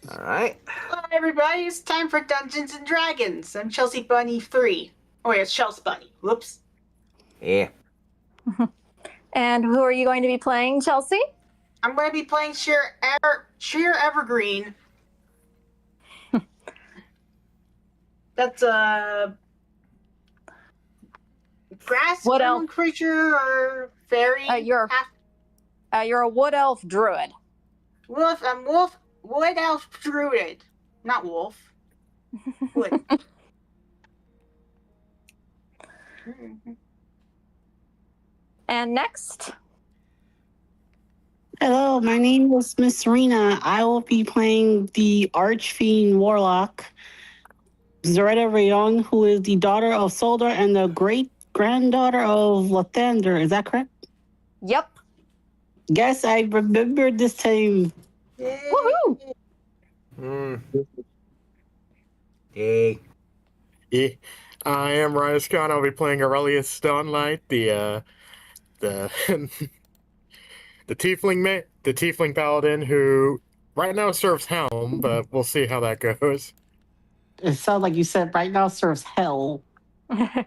All right. Hello, everybody. It's time for Dungeons and Dragons. I'm Chelsea Bunny 3. Oh, wait, it's Chelsea Bunny. Whoops. Yeah. And who are you going to be playing, Chelsea? I'm going to be playing Sheer Evergreen. That's a grass What elf creature or fairy. you're a wood elf druid. Wolf. I'm wood elf druid, not wolf. Wood. And next, Hello, my name is Miss Serena. I will be playing the Archfiend Warlock, Zaretta Rayong, who is the daughter of Soldar and the great-granddaughter of Lathander. Is that correct? yep. Yes, I remember this time. Yay. Woohoo! Hey. Yeah. I am Ryas Khan. I'll be playing Aurelius Stonelight, the the tiefling paladin who right now serves Helm, but we'll see how that goes. It sounds like you said right now serves hell. Helm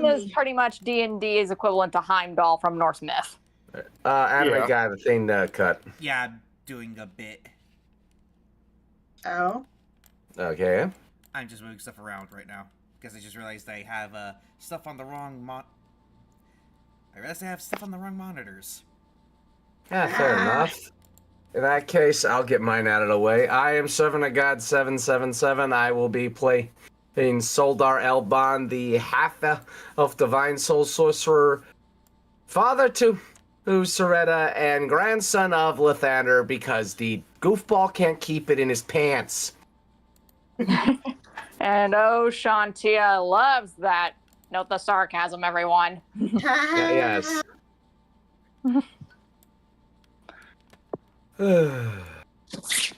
is pretty much D&D's equivalent to Heimdall from Norse myth. Anime Yeah. guy, the thing cut. Yeah, I'm doing a bit. Oh. Okay. I'm just moving stuff around right now because I just realized I have stuff on the wrong I realized I have stuff on the wrong monitors. Yeah, fair enough. In that case, I'll get mine out of the way. I am Servant of God 777. I will be playing Soldar Elbon, the half of Divine Soul Sorcerer, father to Soretta, and grandson of Lathander, because the goofball can't keep it in his pants. And oh, Shantia loves that. Note the sarcasm, everyone. Yes.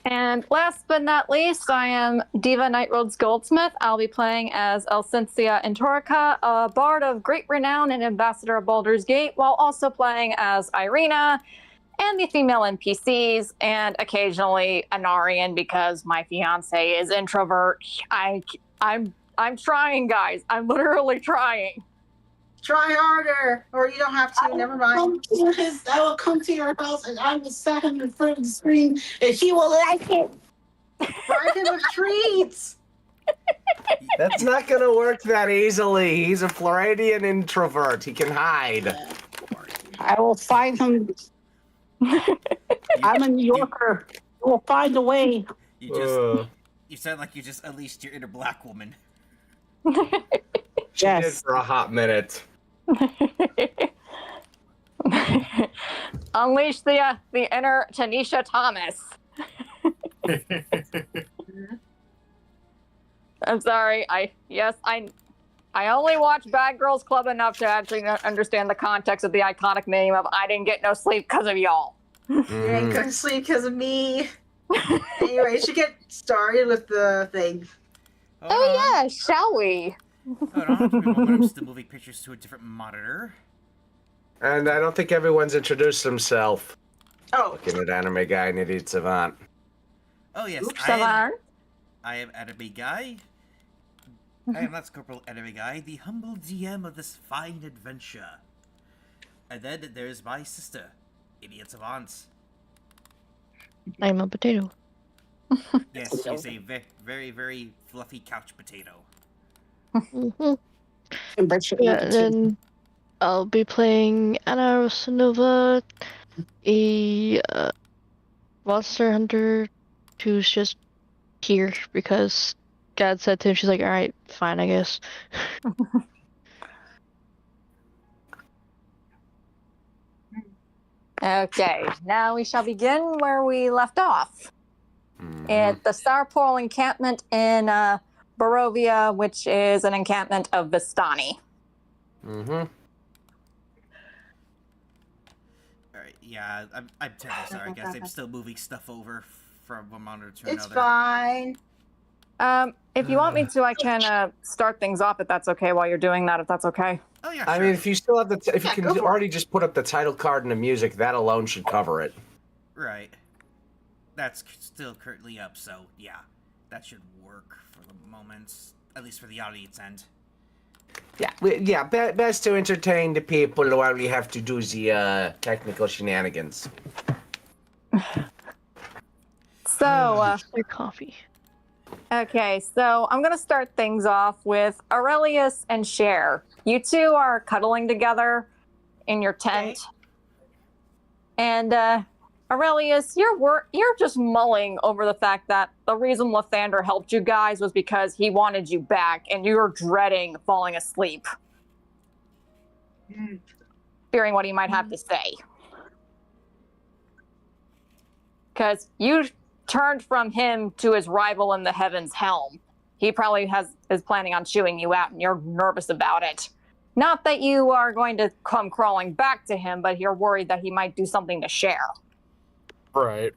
And last but not least, I am Diva Nightroads Goldsmith. I'll be playing as Elcynthia Entorica, a bard of great renown and ambassador of Baldur's Gate, while also playing as Irina and the female NPCs, and occasionally Anarian because my fiance is introvert. I'm trying, guys. I'm literally trying. Try harder, or you don't have to. Never mind. I will come to your house and I will sat him in front of the screen and he will like it. Bribe him with treats. That's not gonna work that easily. He's a Floridian introvert. He can hide. I will find him. I'm a New Yorker. We'll find a way. You sound like you just unleashed your inner black woman. She did Yes. for a hot minute. Unleash the inner Tanisha Thomas. I'm sorry. I only watch Bad Girls Club enough to actually understand the context of the iconic meme of "I didn't get no sleep because of y'all." You ain't gonna sleep because of me. Anyway, you should get started with the thing. Yeah, shall we? Hold on, give me a moment. I'm still moving pictures to a different monitor. And I don't think everyone's introduced themselves. Oh. Looking at Anime Guy and Idiot Savant. Oh yes, Oops, I am Anime Guy. I am not Corporal Anime Guy, the humble GM of this fine adventure. And then there's my sister, Idiot Savant. I'm a potato. Yes, she's a very, very fluffy couch potato. Mm-hmm. Yeah, then I'll be playing Anna Rosanova, a monster hunter who's just here because God said to him, she's like, alright, fine, I guess. Okay, now we shall begin where we left off. At the Starpool encampment in Barovia, which is an encampment of Vistani. Mm-hmm. Alright, yeah, I'm terribly sorry, guys. I'm still moving stuff over from one monitor to It's another. fine. If you want me to, I can start things off if that's okay while you're doing that, if that's okay. Oh yeah, I sure. mean, if you still have if you Yeah, can go for it. already just put up the title card and the music, that alone should cover it. Right. that's still currently up, so yeah, that should work for the moment, at least for the audience end. Yeah, best to entertain the people while we have to do the technical shenanigans. So, Your coffee. okay, so I'm gonna start things off with Aurelius and Cher. You two are cuddling together in your tent, and Aurelius, you're just mulling over the fact that the reason Lathander helped you guys was because he wanted you back, and you're dreading falling asleep, fearing what he might have to say. Because you turned from him to his rival in the Heaven's Helm. He probably is planning on chewing you out, and you're nervous about it. Not that you are going to come crawling back to him, but you're worried that he might do something to Cher. Right.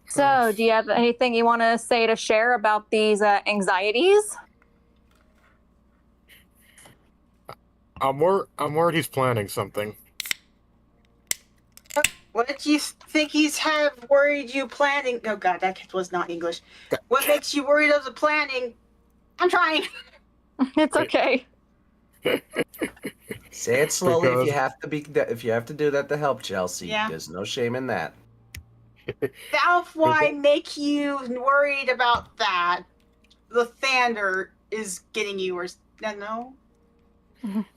So, do you have anything you want to say to Cher about these anxieties? I'm worried he's planning something. What do you think he's worried you planning? Oh god, that was not English. What makes you worried of the planning? I'm trying. It's okay. Say it slowly Because- if you have to do that to help Chelsea. Yeah. There's no shame in that. That's why make you worried about that. Lathander is getting you, or no?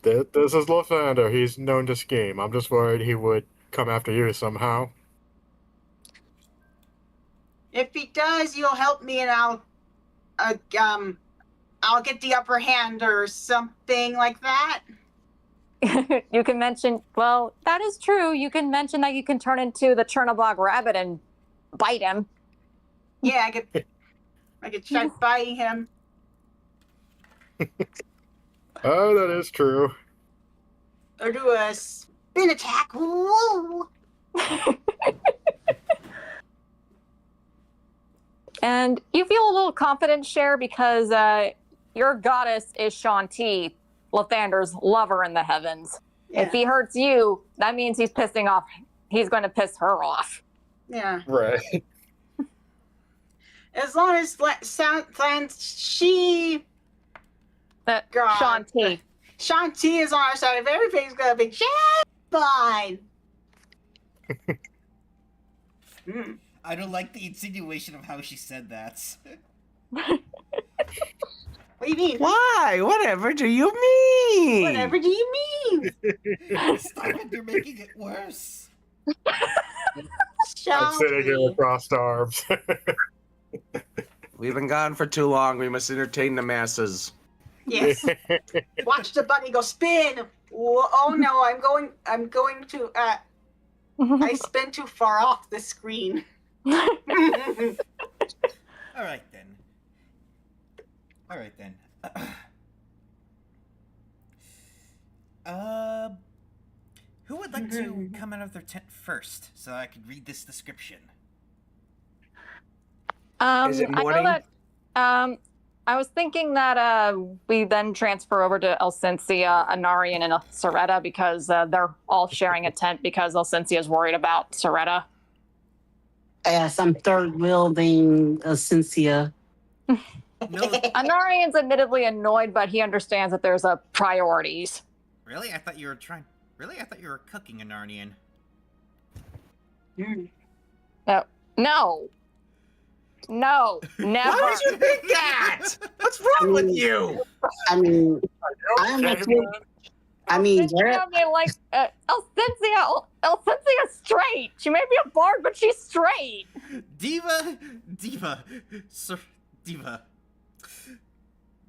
This is Lathander. He's known to scheme. I'm just worried he would come after you somehow. If he does, you'll help me, and I'll get the upper hand or something like that. You can mention, well, that is true. You can mention that you can turn into the Chernobog rabbit and bite him. Yeah, I could try biting him. Oh, that is true. Or do a spin attack. Woo! And you feel a little confident, Cher, because your goddess is Shanti, Lathander's lover in the heavens. Yeah. If he hurts you, that means he's going to piss her off. Yeah. Right. As long as she... God. Shanti is on our side. If everything's gonna be just fine. I don't like the insinuation of how she said that. What do you mean? Why? Whatever do you mean? Whatever do you mean? Stop it, you're making it worse. I'm sitting here with crossed arms. We've been gone for too long. We must entertain the masses. Yes. Watch the bunny go spin. Oh no, I'm going to I spin too far off the screen. Alright then. Who would like to come out of their tent first, so I could read this description? Is it morning? I know that, I was thinking that we then transfer over to Elsensia, Anarian, and Soretta because they're all sharing a tent because Elsensia is worried about Soretta. Yes, I'm third wielding Cynthia. No, Anarian's admittedly annoyed, but he understands that there's priorities. really? I thought you were cooking a Narnian. No, never. Why would you think that? What's wrong with you? I mean, Elsensia's straight. She may be a bard, but she's straight. Diva.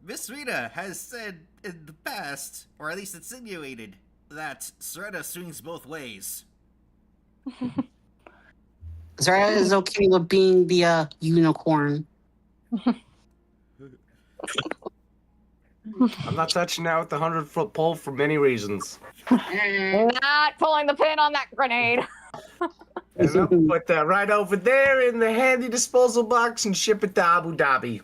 Miss Rita has said in the past, or at least insinuated, that Soretta swings both ways. Zara is okay with being the unicorn. I'm not touching that with the 100-foot pole for many reasons. Not pulling the pin on that grenade. And I'll put that right over there in the handy disposal box and ship it to Abu Dhabi.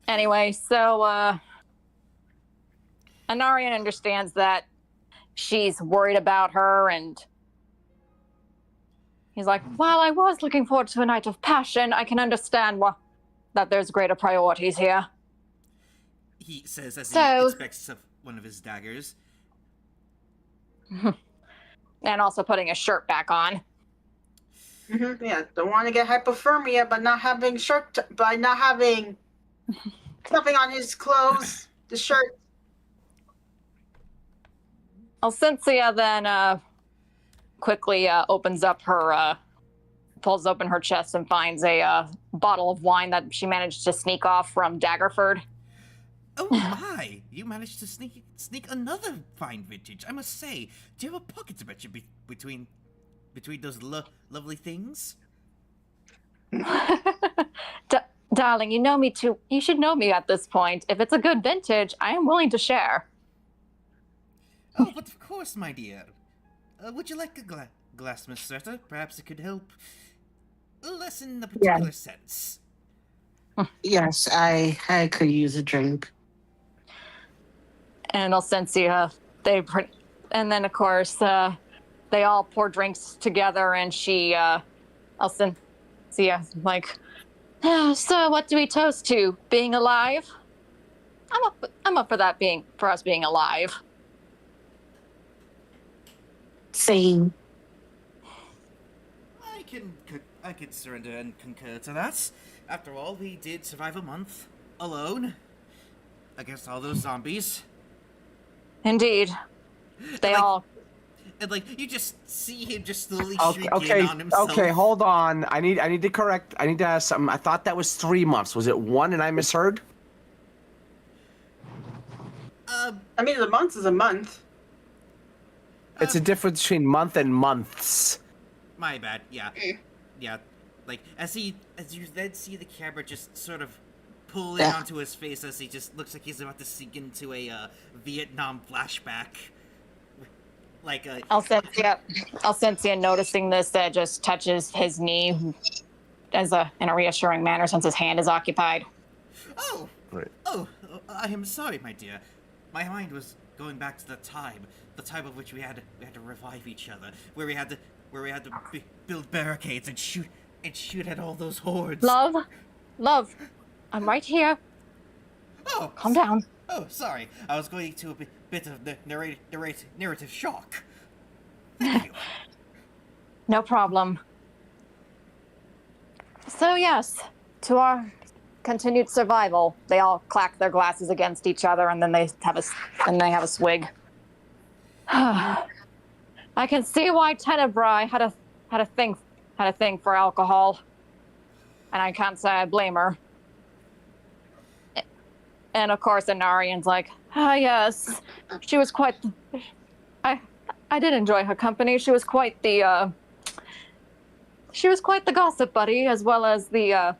Anyway, so Anarian understands that she's worried about her, and He's like, while I was looking forward to a night of passion, I can understand that there's greater priorities here. He says as he So- inspects one of his daggers. And also putting his shirt back on. Yeah, don't want to get hypothermia by not having something on his clothes, the shirt. Alcensia then quickly opens up her, pulls open her chest and finds a bottle of wine that she managed to sneak off from Daggerford. Oh my! You managed to sneak another fine vintage. I must say, do you have a pocket dimension between those lovely things? Darling, you know me too. You should know me at this point. If it's a good vintage, I am willing to share. Oh, but of course, my dear. Would you like a glass, Miss Serta? Perhaps it could help lessen the particular sense. Yes, I could use a drink. And Alcensia, and then of course they all pour drinks together, and Alcencia's like, so what do we toast to? Being alive? I'm up for us being alive. Same. I can surrender and concur to that. After all, we did survive a month alone against all those zombies. Indeed. And you just see him just slowly Okay, shrink in on himself. okay, hold on. I need to ask something. I thought that was 3 months. Was it 1 and I misheard? I mean, a month is a month. It's a difference between month and months. My bad. Yeah. Yeah. As you then see the camera just sort of pull in onto his face as he just looks like he's about to sink into a Vietnam flashback. Alcencia, noticing this, just touches his knee in a reassuring manner since his hand is occupied. Oh! Right. Oh, I am sorry, my dear. My mind was going back to the time of which we had to revive each other, where we had to build barricades and shoot at all those hordes. Love, I'm right here. Oh, Calm down. Oh, sorry. I was going to a bit of narrative shock. Thank you. No problem. So yes, to our continued survival, they all clack their glasses against each other, and then they have a swig. I can see why Tenebrae had a thing for alcohol, and I can't say I blame her. And of course, Anarian's like, yes, she was quite. I did enjoy her company. She was quite the gossip buddy, as well as the.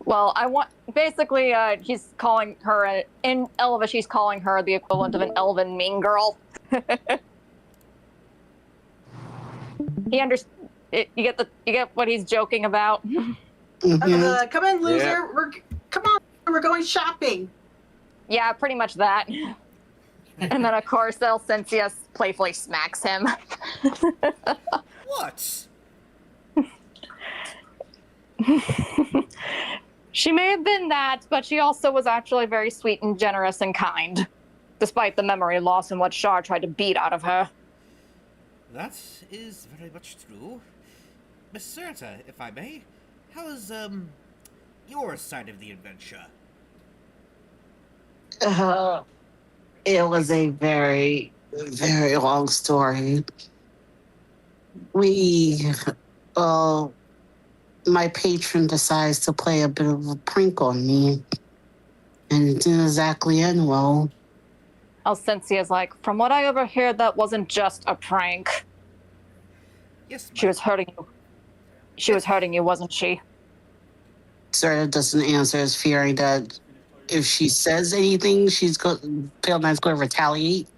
Well, basically, he's calling her in Elvish. He's calling her the equivalent of an elven mean girl. You get what he's joking about. Mm-hmm. Come in, loser. Yeah. Come on, we're going shopping. Yeah, pretty much that. And then, of course, Alcencia playfully smacks him. What? She may have been that, but she also was actually very sweet and generous and kind, despite the memory loss and what Shar tried to beat out of her. That is very much true. Miss Serta, if I may, how is, your side of the adventure? It was a very, very long story. My patron decides to play a bit of a prank on me, and it didn't exactly end well. Alcencia's like, from what I overheard, that wasn't just a prank. Yes, She was hurting you. She was hurting you, wasn't she? Serta doesn't answer, is fearing that if she says anything, Pale Knight's going to retaliate.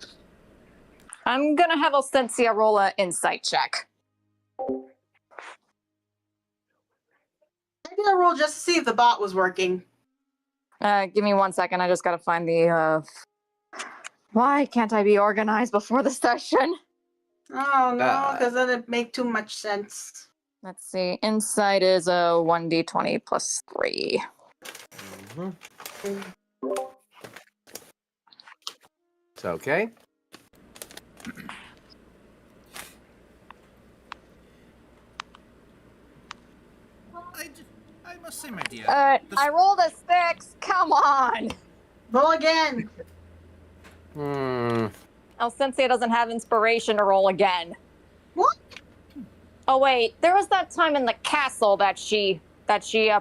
I'm gonna have Alcencia roll an insight check. I did a roll just to see if the bot was working. Give me 1 second. I just gotta find the Why can't I be organized before the session? Oh no, because then it make too much sense. Let's see. Insight is a 1d20 plus 3. It's okay. I must say, my dear. I rolled a 6. Come on. Roll again. Cynthia doesn't have inspiration to roll again. What? Oh wait, there was that time in the castle that she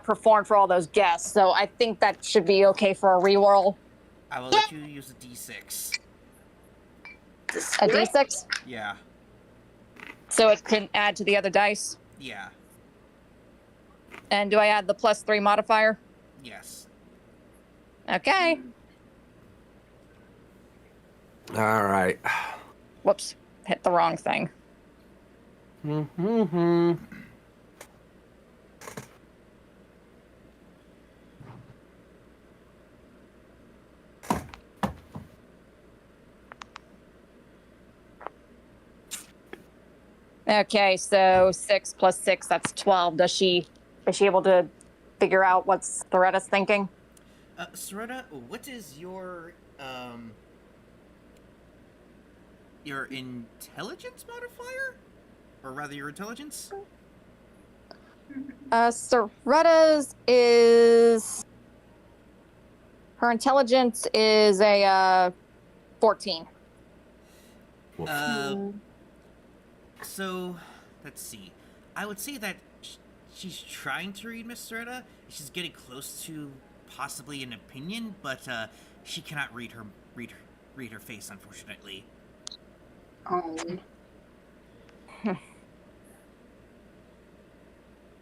performed for all those guests. So I think that should be okay for a reroll. I will let you use a d6. A d6? Yeah. So it can add to the other dice? Yeah. And do I add the +3 modifier? Yes. Okay. All right. Whoops. Hit the wrong thing. Okay, so 6 plus 6, that's 12. Is she able to figure out what Loretta's thinking? Strahd, what is your intelligence modifier? Or rather, your intelligence? Loretta's is... Her intelligence is a 14. So, let's see. I would say that she's trying to read Miss Strahd. She's getting close to possibly an opinion, but she cannot read her face, unfortunately. Oh.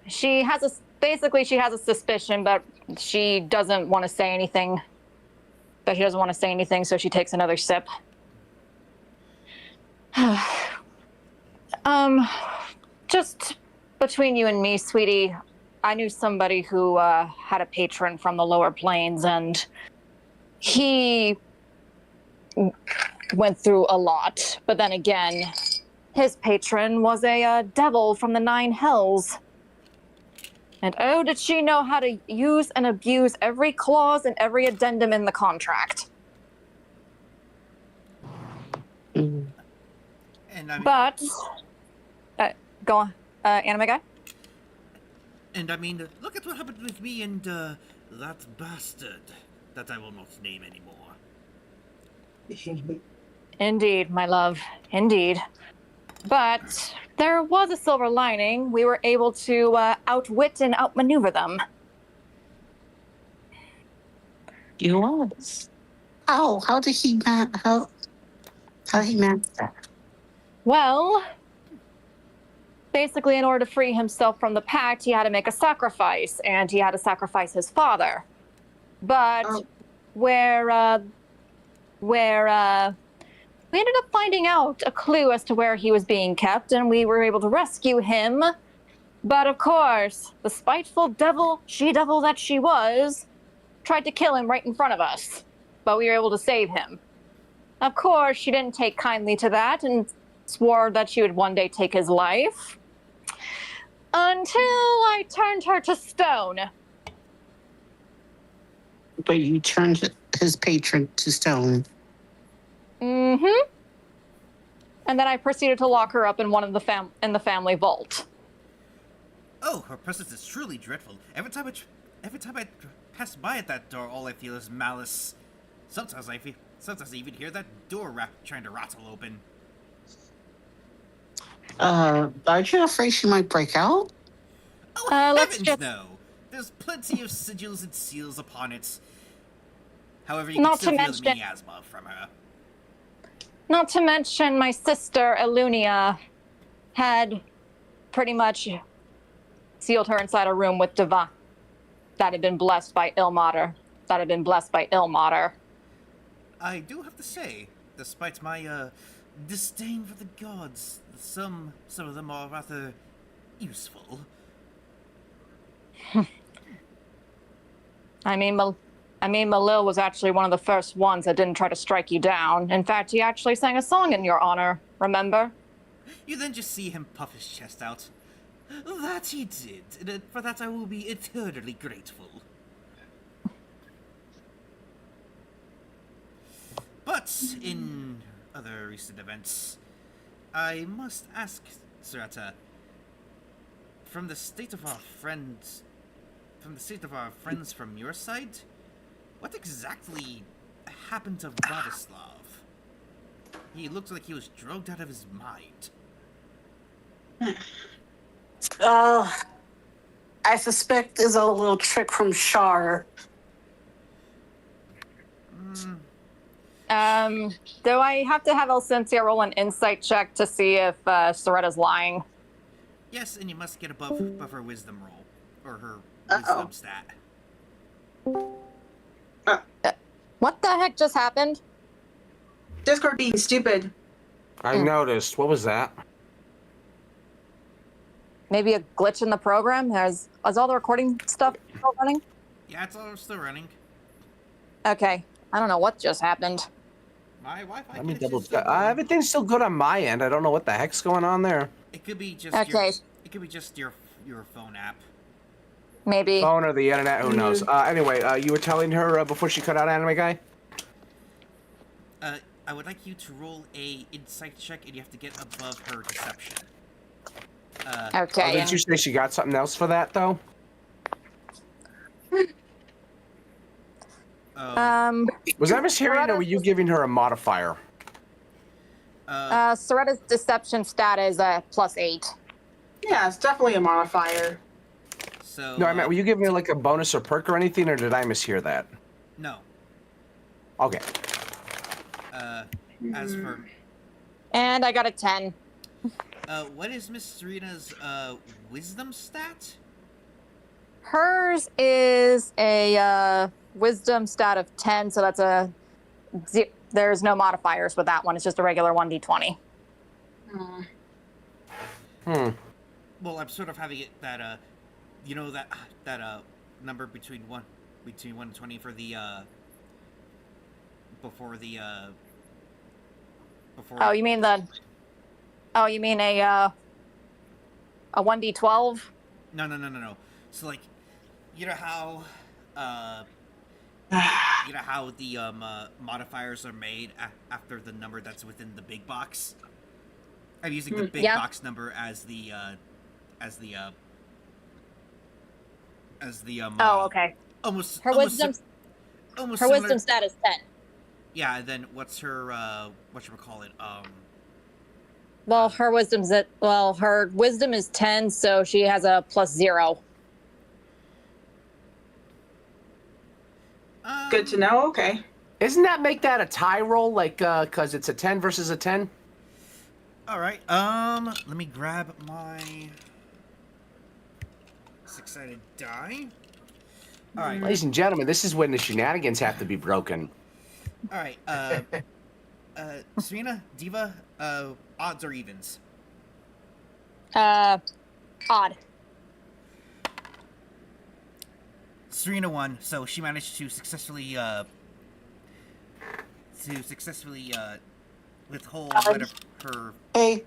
She has a suspicion, but she doesn't want to say anything. So she takes another sip. Just between you and me, sweetie, I knew somebody who had a patron from the lower planes, and he went through a lot. But then again, his patron was a devil from the 9 hells. And oh, did she know how to use and abuse every clause and every addendum in the contract. And I mean, But, go on, anime guy? And I mean, look at what happened with me and that bastard that I will not name anymore. Indeed, my love, indeed. But there was a silver lining. We were able to outwit and outmaneuver them. You was. Oh, how did he manage that? Well, basically, in order to free himself from the pact, he had to make a sacrifice, and he had to sacrifice his father. But where we ended up finding out a clue as to where he was being kept, and we were able to rescue him. But of course, the spiteful she-devil that she was, tried to kill him right in front of us. But we were able to save him. Of course, she didn't take kindly to that and swore that she would one day take his life. Until I turned her to stone. But you turned his patron to stone. Mm-hmm. And then I proceeded to lock her up in one of the family vault. Oh, her presence is truly dreadful. Every time I pass by at that door, all I feel is malice. Sometimes I even hear that door trying to rattle open. Aren't you afraid she might break out? Oh, heavens no! There's plenty of sigils and seals upon it. However, you can still feel the miasma from her. Not to mention, my sister, Elunia, had pretty much sealed her inside a room with Deva that had been blessed by Ilmater. I do have to say, despite my disdain for the gods, some of them are rather useful. I mean, I mean, Malil was actually one of the first ones that didn't try to strike you down. In fact, he actually sang a song in your honor, remember? You then just see him puff his chest out. That he did, and for that I will be eternally grateful. But in other recent events, I must ask, Serata, from the state of our friends from your side, what exactly happened to Vladislav? He looked like he was drugged out of his mind. I suspect there's a little trick from Shar. Do I have to have Elcynthia roll an insight check to see if Soretta's lying? Yes, and you must get above her wisdom roll, or her wisdom stat. What the heck just happened? Discord being stupid. I noticed. What was that? Maybe a glitch in the program? Is all the recording stuff still running? Yeah, it's all still running. Okay. I don't know what just happened. My Wi-Fi. Let me double check. Everything's still good on my end. I don't know what the heck's going on there. It could be just it could be just your phone app. Maybe. Phone or the internet, who knows? Anyway, you were telling her before she cut out Anime Guy? I would like you to roll a insight check, and you have to get above her deception. Okay. Did you say she got something else for that, though? Was I mishearing, or were you giving her a modifier? Soretta's deception stat is +8. Yeah, it's definitely a modifier. So. No, I meant, were you giving her like a bonus or perk or anything, or did I mishear that? No. Okay. As for. And I got a 10. What is Miss Serena's wisdom stat? Hers is a wisdom stat of 10, so that's there's no modifiers with that one. It's just a regular 1d20. Well, I'm sort of having it that you know that number between 1 and 20 for the before. Oh, you mean a 1d12? No. So like, you know how the modifiers are made after the number that's within the big box. I'm using the big box number as the okay. Almost her wisdom stat is 10. Yeah, and then what's her whatchamacallit? Well, her wisdom is 10, so she has a +0. Good to know. Okay. Isn't that make that a tie roll, like, because it's a 10 versus a 10? All right. Let me grab my six-sided die. All right. Ladies and gentlemen, this is when the shenanigans have to be broken. All right. Serena, Diva, odds or evens? Odd. Serena won, so she managed to successfully withhold one of her. Hey,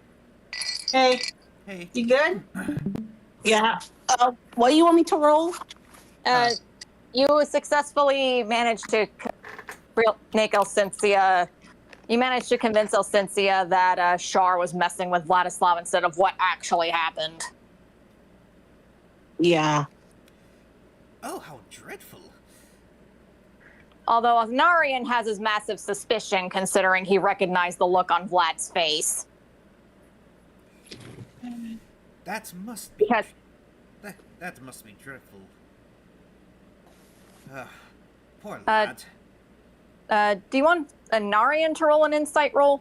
you good? Yeah. What do you want me to roll? You successfully managed to make Elcynthia. You managed to convince Elcynthia that Shar was messing with Vladislav instead of what actually happened. Yeah. Oh, how dreadful. Although Narian has his massive suspicion, considering he recognized the look on Vlad's face. That must be dreadful. Poor lad. Do you want Narian to roll an insight roll?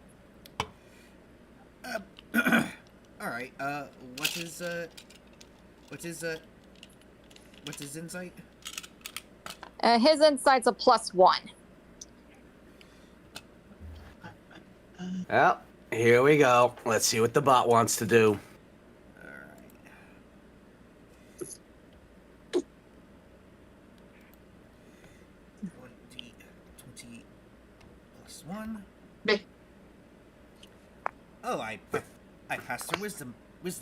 All right. What's his insight? His insight's a +1. Well, here we go. Let's see what the bot wants to do. All right. 1. Meh. Oh, I passed her wisdom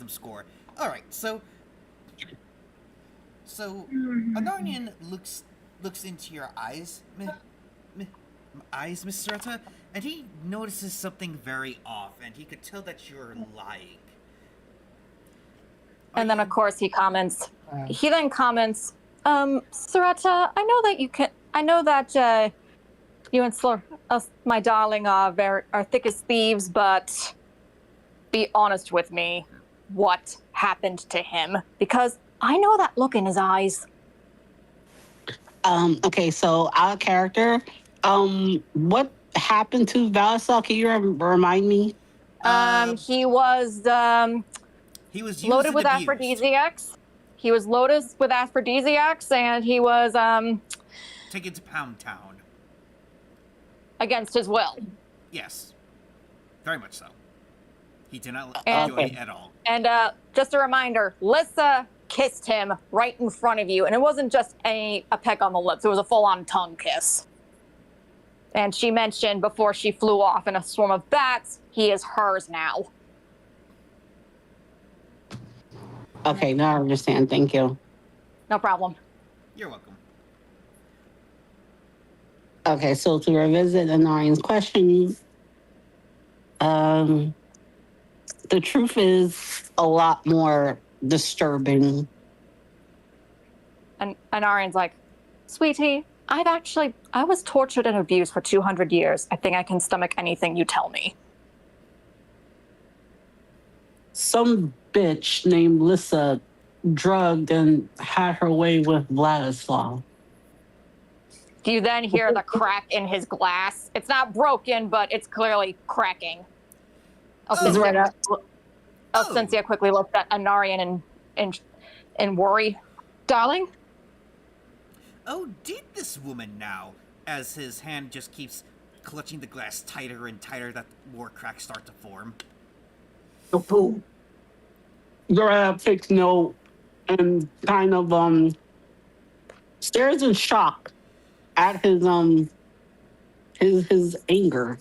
score. All right, so Anarnian looks into your eyes, Miss Serta, and he notices something very off, and he could tell that you're lying. And then, of course, he comments. He then comments, Saretta, I know that you and my darling, are thick as thieves, but be honest with me. What happened to him? Because I know that look in his eyes. Okay, so out of character, what happened to Valisol? Can you remind me? He was loaded with aphrodisiacs. He was loaded with aphrodisiacs, and he was taken to Pound Town against his will. Yes, very much so. He did not enjoy it at all. And just a reminder, Lissa kissed him right in front of you, and it wasn't just a peck on the lips; it was a full-on tongue kiss. And she mentioned before she flew off in a swarm of bats, he is hers now. Okay, now I understand. Thank you. No problem. You're welcome. Okay, so to revisit Anarian's question, the truth is a lot more disturbing. And Anarian's like, sweetie, I was tortured and abused for 200 years. I think I can stomach anything you tell me. Some bitch named Lissa drugged and had her way with Vladislav. You then hear the crack in his glass. It's not broken, but it's clearly cracking. Cynthia quickly looked at Anarian in worry. Darling? Oh, did this woman now? As his hand just keeps clutching the glass tighter and tighter, that more cracks start to form. Zora takes note and kind of stares in shock at his anger.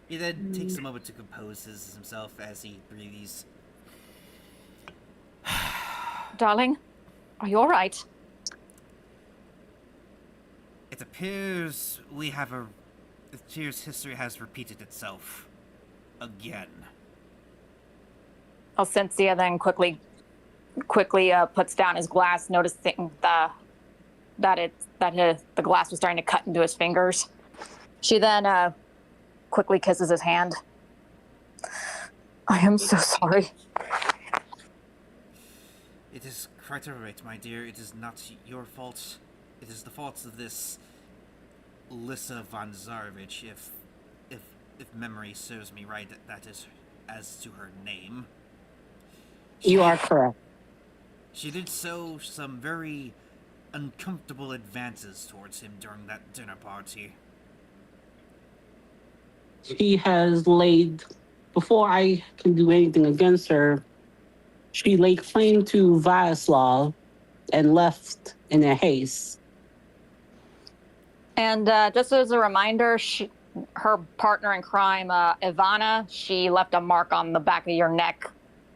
He then takes a moment to compose himself as he breathes. Darling, are you all right? It appears history has repeated itself again. Cynthia then quickly puts down his glass, noticing the glass was starting to cut into his fingers. She then quickly kisses his hand. I am so sorry. It is quite all right, my dear. It is not your fault. It is the fault of this Lissa von Zarovich, if memory serves me right, that is as to her name. You are correct. She did some very uncomfortable advances towards him during that dinner party. She has laid, before I can do anything against her, she laid claim to Vladislav and left in a haste. And just as a reminder, her partner in crime, Ivana, she left a mark on the back of your neck,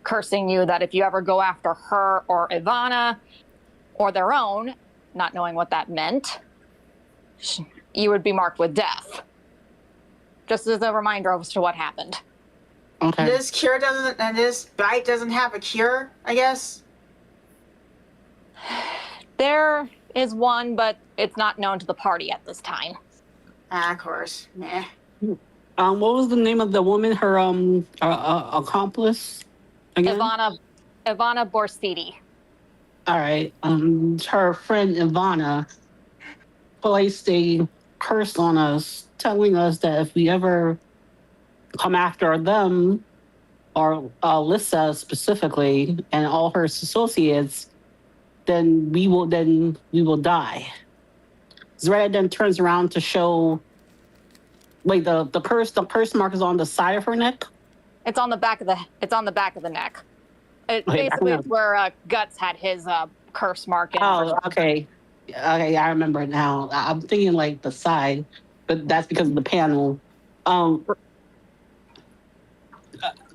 cursing you that if you ever go after her or Ivana or their own, not knowing what that meant, you would be marked with death. Just as a reminder as to what happened. Okay. This bite doesn't have a cure, I guess? There is one, but it's not known to the party at this time. Of course. Meh. What was the name of the woman, her accomplice again? Ivana Borsidi. All right. Her friend Ivana placed a curse on us, telling us that if we ever come after them, or Lissa specifically, and all her associates, then we will die. Zreda then turns around to show, like the curse mark is on the side of her neck. It's on the back of the neck. Basically, it's where Guts had his curse mark in. Oh, okay. Okay, I remember it now. I'm thinking like the side, but that's because of the panel.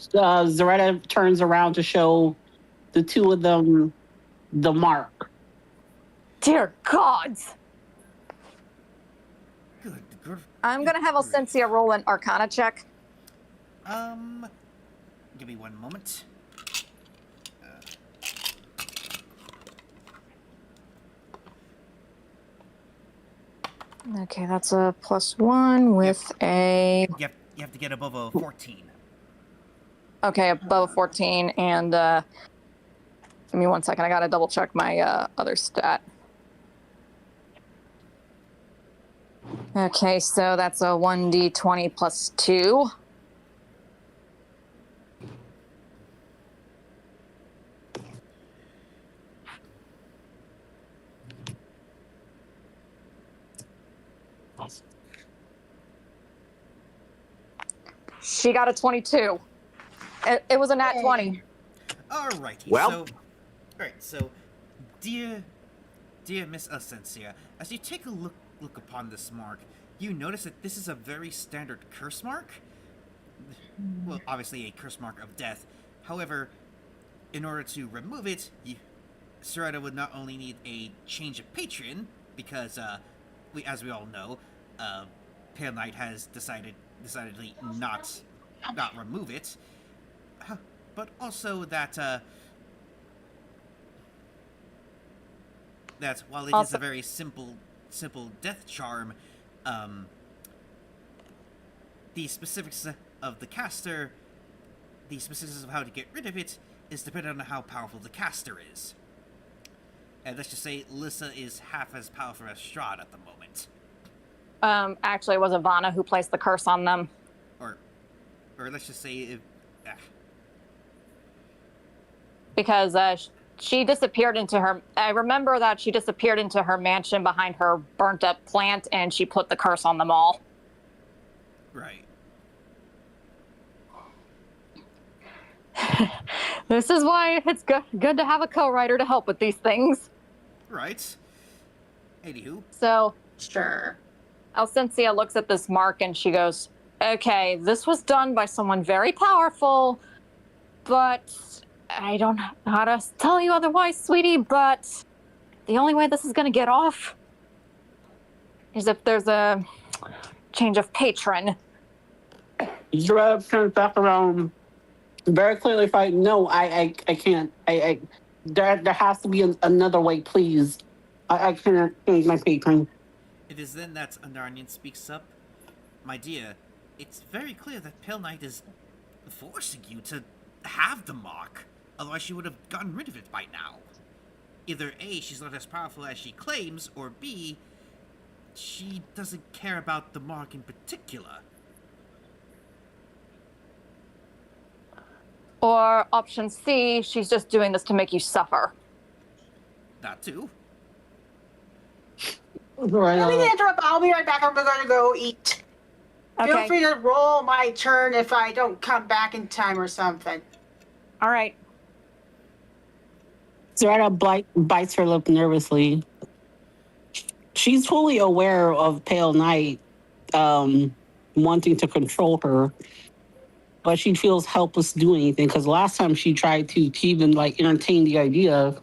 Zaretta turns around to show the two of them the mark. Dear gods! Good. I'm gonna have Alcencia roll an Arcana check. Give me one moment. Okay, that's a +1 with a... You have to get above a 14. Okay, above a 14, and give me 1 second. I gotta double check my other stat. Okay, so that's a 1d20 plus 2. She got a 22. It was a nat 20. Alrighty. Well. So, dear Miss Alcencia, as you take a look upon this mark, you notice that this is a very standard curse mark. Well, obviously a curse mark of death. However, in order to remove it, Strahd would not only need a change of patron, because as we all know, Pale Knight has decidedly not remove it, but also that while it is a very simple death charm, the specifics of the caster, the specifics of how to get rid of it, is dependent on how powerful the caster is. And let's just say Lissa is half as powerful as Strahd at the moment. Actually, it was Ivana who placed the curse on them. Or let's just say... Because she disappeared into her... I remember that she disappeared into her mansion behind her burnt-up plant, and she put the curse on them all. Right. This is why it's good to have a co-writer to help with these things. Right. Anywho. So... Sure. Alcencia looks at this mark and she goes, okay, this was done by someone very powerful, but I don't know how to tell you otherwise, sweetie, but the only way this is going to get off is if there's a change of patron. Zaretta turns back around, very clearly fighting. No, I can't. There has to be another way, please. I can't change my patron. It is then that Anarnian speaks up. My dear, it's very clear that Pale Knight is forcing you to have the mark. Otherwise she would have gotten rid of it by now. Either A, she's not as powerful as she claims, or B, she doesn't care about the mark in particular. Or option C, she's just doing this to make you suffer. That too. Right. Let me interrupt. I'll be right back. I'm going to go eat. Okay. Feel free to roll my turn if I don't come back in time or something. All right. Zaretta bites her lip nervously. She's fully aware of Pale Knight wanting to control her, but she feels helpless to do anything because last time she tried to even entertain the idea,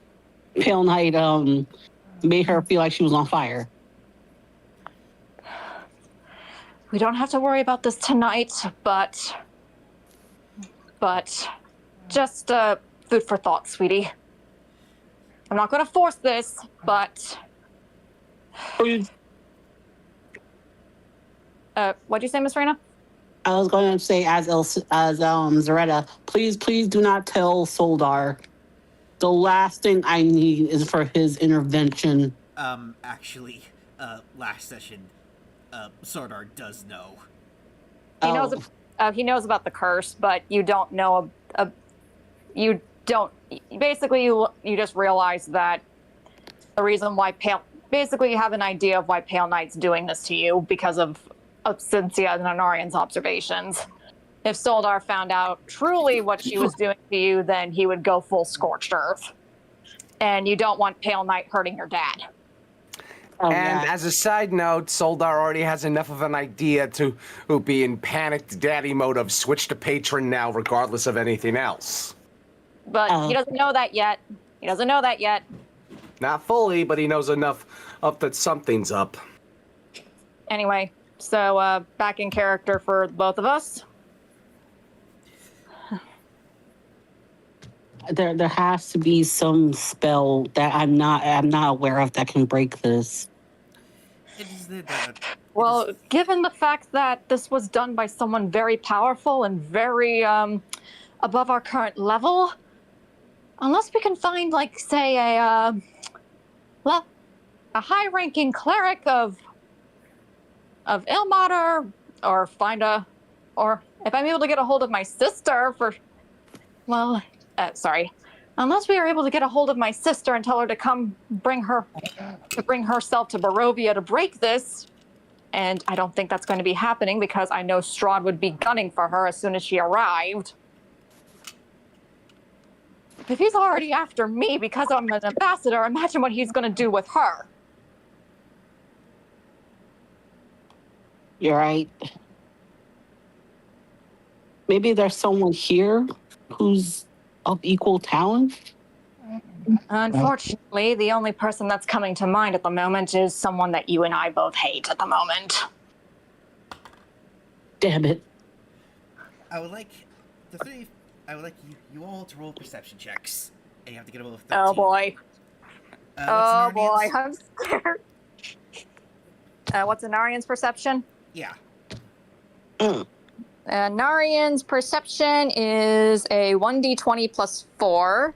Pale Knight made her feel like she was on fire. We don't have to worry about this tonight, but just food for thought, sweetie. I'm not going to force this, but... Please. What'd you say, Miss Rena? I was going to say, as Zaretta, please do not tell Soldar. The last thing I need is for his intervention. Actually, last session, Soldar does know. He knows about the curse, but you don't know. You don't. Basically, you just realize that the reason why basically you have an idea of why Pale Knight's doing this to you because of Cynthia and Anarian's observations. If Soldar found out truly what she was doing to you, then he would go full scorched earth. And you don't want Pale Knight hurting your dad. And yeah. as a side note, Soldar already has enough of an idea to be in panicked daddy mode of switch to patron now, regardless of anything else. But he doesn't know that yet. He doesn't know that yet. Not fully, but he knows enough of that something's up. Anyway, so back in character for both of us. There has to be some spell that I'm not aware of that can break this. It is the Well, given the fact that this was done by someone very powerful and very above our current level, unless we can find, like, say, a high-ranking cleric of Ilmater, or or if I'm able to get a hold of my sister unless we are able to get a hold of my sister and tell her to come bring herself to Barovia to break this, and I don't think that's going to be happening because I know Strahd would be gunning for her as soon as she arrived. If he's already after me because I'm an ambassador, imagine what he's going to do with her. You're right. Maybe there's someone here who's of equal talent. Unfortunately, the only person that's coming to mind at the moment is someone that you and I both hate at the moment. Damn it. I would like you all to roll perception checks. And you have to get above 13. Oh boy. Oh boy, Narnian's? I'm scared. What's a Narian's perception? Yeah. Narian's perception is a 1d20 plus 4.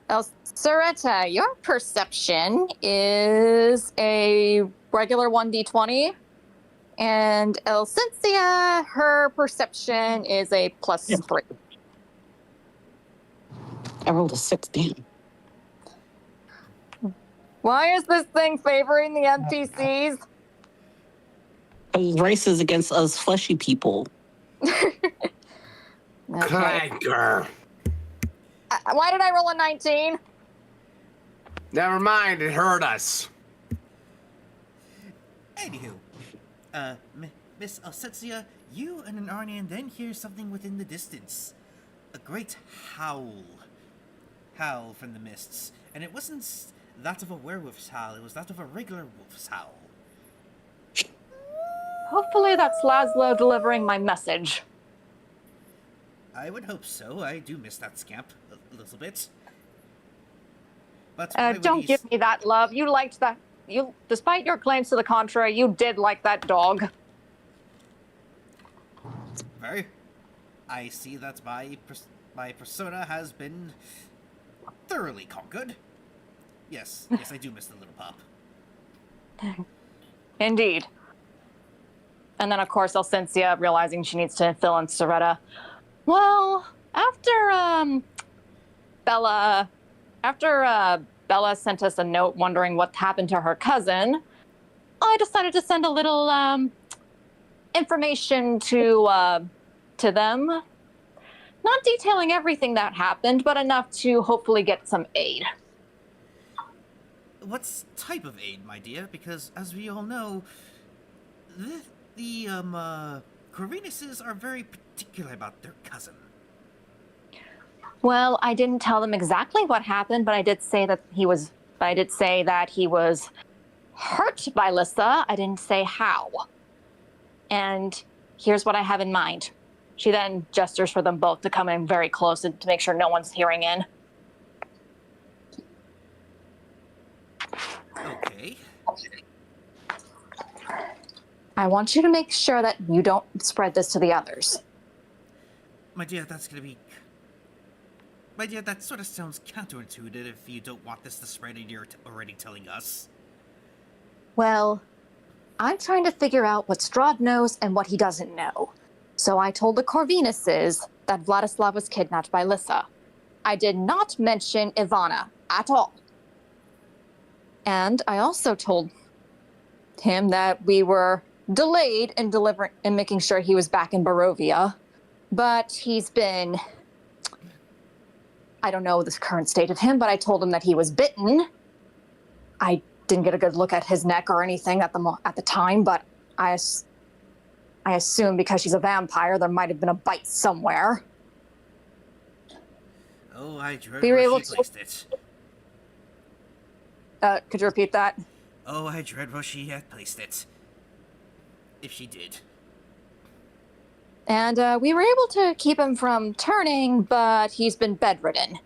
Saretta, your perception is a regular 1d20. And Elcynthia, her perception is a plus 3. I rolled a 16. Why is this thing favoring the NPCs? It's racist against us fleshy people. Okay. Clanker. Why did I roll a 19? Never mind, it hurt us. Anywho, Miss Elcynthia, you and an Narnian then hear something within the distance. A great howl from the mists. And it wasn't that of a werewolf's howl, it was that of a regular wolf's howl. Hopefully that's Laszlo delivering my message. I would hope so. I do miss that scamp a little bit. But Don't give me that, love. You liked that. Despite your claims to the contrary, you did like that dog. Very. I see that my persona has been thoroughly conquered. Yes, I do miss the little pup. Indeed. And then, of course, Elcynthia, realizing she needs to fill in Saretta. Well, after Bella sent us a note wondering what happened to her cousin, I decided to send a little information to them. Not detailing everything that happened, but enough to hopefully get some aid. What type of aid, my dear? Because, as we all know, the Corvinuses are very particular about their cousin. Well, I didn't tell them exactly what happened, but I did say that he was hurt by Lissa. I didn't say how. And here's what I have in mind. She then gestures for them both to come in very close and to make sure no one's hearing in. Okay. I want you to make sure that you don't spread this to the others. My dear, that sort of sounds counterintuitive if you don't want this to spread and you're already telling us. Well, I'm trying to figure out what Strahd knows and what he doesn't know. So I told the Corvinuses that Vladislav was kidnapped by Lissa. I did not mention Ivana at all. And I also told him that we were delayed in delivering and making sure he was back in Barovia. But he's been... I don't know the current state of him, but I told him that he was bitten. I didn't get a good look at his neck or anything at the time, but I assume because she's a vampire, there might have been a bite somewhere. Oh, I dread We were where able she to- placed it. Could you repeat that? Oh, I dread where she had placed it. If she did. And we were able to keep him from turning, but he's been bedridden.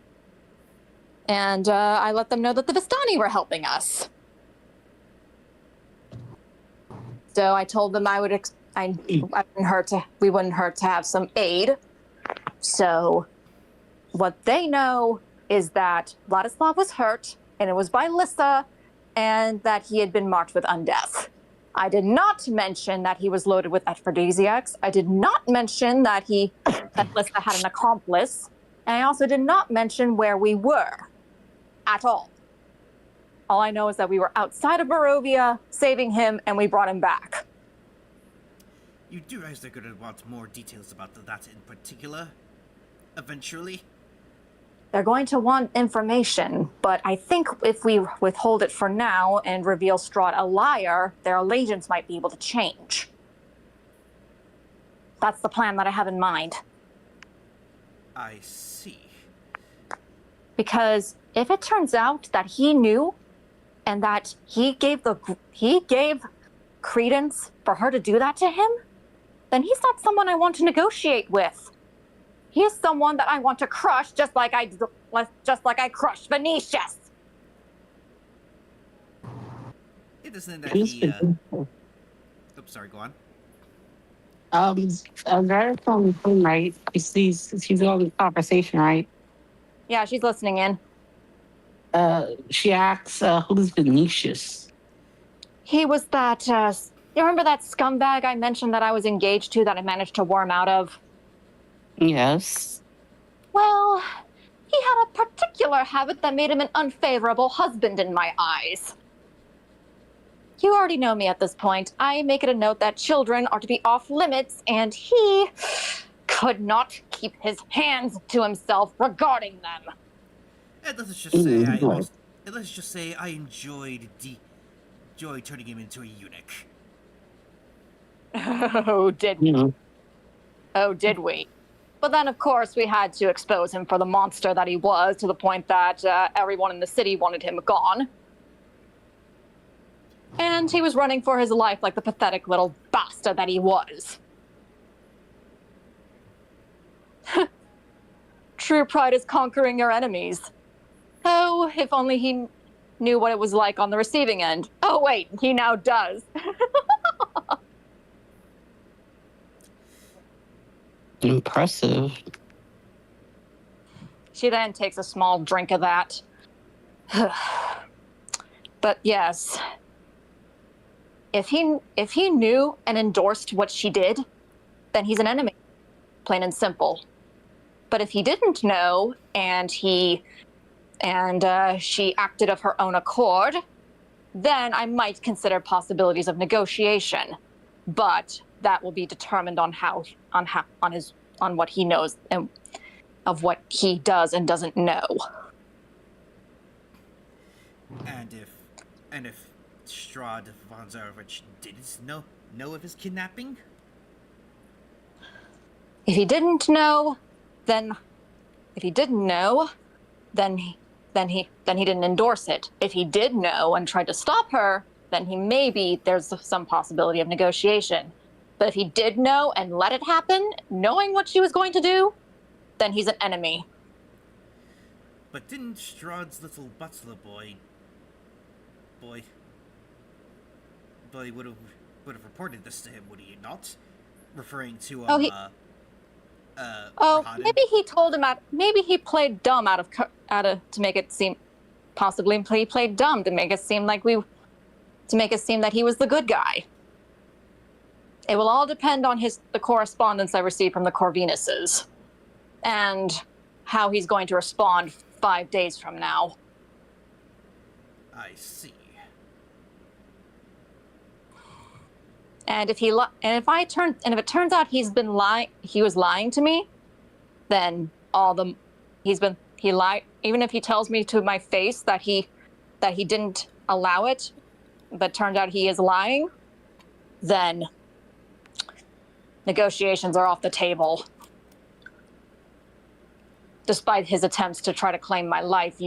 And I let them know that the Vistani were helping us. So I told them we wouldn't hurt to have some aid. So what they know is that Vladislav was hurt, and it was by Lissa, and that he had been marked with undeath. I did not mention that he was loaded with aphrodisiacs. I did not mention that Lissa had an accomplice. And I also did not mention where we were at all. All I know is that we were outside of Barovia, saving him, and we brought him back. You do realize they're going to want more details about that in particular, eventually? They're going to want information, but I think if we withhold it for now and reveal Strahd a liar, their allegiance might be able to change. That's the plan that I have in mind. I see. Because if it turns out that he knew and that he gave credence for her to do that to him, then he's not someone I want to negotiate with. He is someone that I want to crush, just like I crushed Venetius. It isn't that he, Oops, sorry, go on. A girl from home, right? She's on the conversation, right? Yeah, she's listening in. She asks, who's Venetius? He was that, you remember that scumbag I mentioned that I was engaged to that I managed to worm out of? Yes. Well, he had a particular habit that made him an unfavorable husband in my eyes. You already know me at this point. I make it a note that children are to be off limits, and he could not keep his hands to himself regarding them. And let's just say I enjoyed turning him into a eunuch. Oh, did we? Oh, did we? But then, of course, we had to expose him for the monster that he was, to the point that everyone in the city wanted him gone. And he was running for his life like the pathetic little bastard that he was. True pride is conquering your enemies. Oh, if only he knew what it was like on the receiving end. Oh, wait, he now does. Impressive. She then takes a small drink of that. But yes, if he knew and endorsed what she did, then he's an enemy, plain and simple. But if he didn't know and she acted of her own accord, then I might consider possibilities of negotiation. But that will be determined on what he knows and of what he does and doesn't know. And if Strahd von Zarovich didn't know of his kidnapping? If he didn't know, then he didn't endorse it. If he did know and tried to stop her, then there's some possibility of negotiation. But if he did know and let it happen, knowing what she was going to do, then he's an enemy. But didn't Strahd's little butler boy would have reported this to him, would he not? Referring to Rahadin. Maybe he told him maybe he played dumb to make it seem, possibly he played dumb to make it seem that he was the good guy. It will all depend on the correspondence I receive from the Corvinuses, and how he's going to respond 5 days from now. I see. And if it turns out he was lying to me, then he lied. Even if he tells me to my face that he didn't allow it, but turns out he is lying, then negotiations are off the table. Despite his attempts to try to claim my life,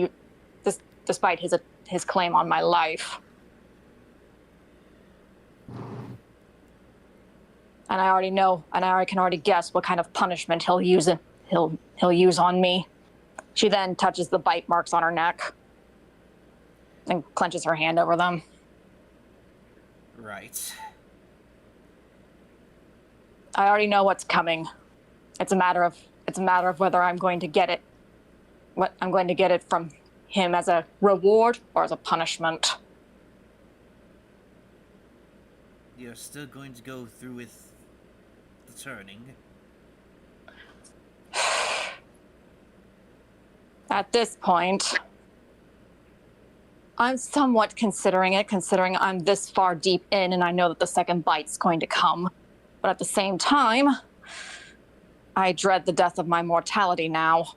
despite his claim on my life. And I already know, and I can already guess what kind of punishment he'll use on me. She then touches the bite marks on her neck and clenches her hand over them. Right. I already know what's coming. It's a matter of whether I'm going to get it. What I'm going to get it from him as a reward or as a punishment. You're still going to go through with the turning. At this point, I'm somewhat considering it, considering I'm this far deep in and I know that the second bite's going to come. But at the same time, I dread the death of my mortality now,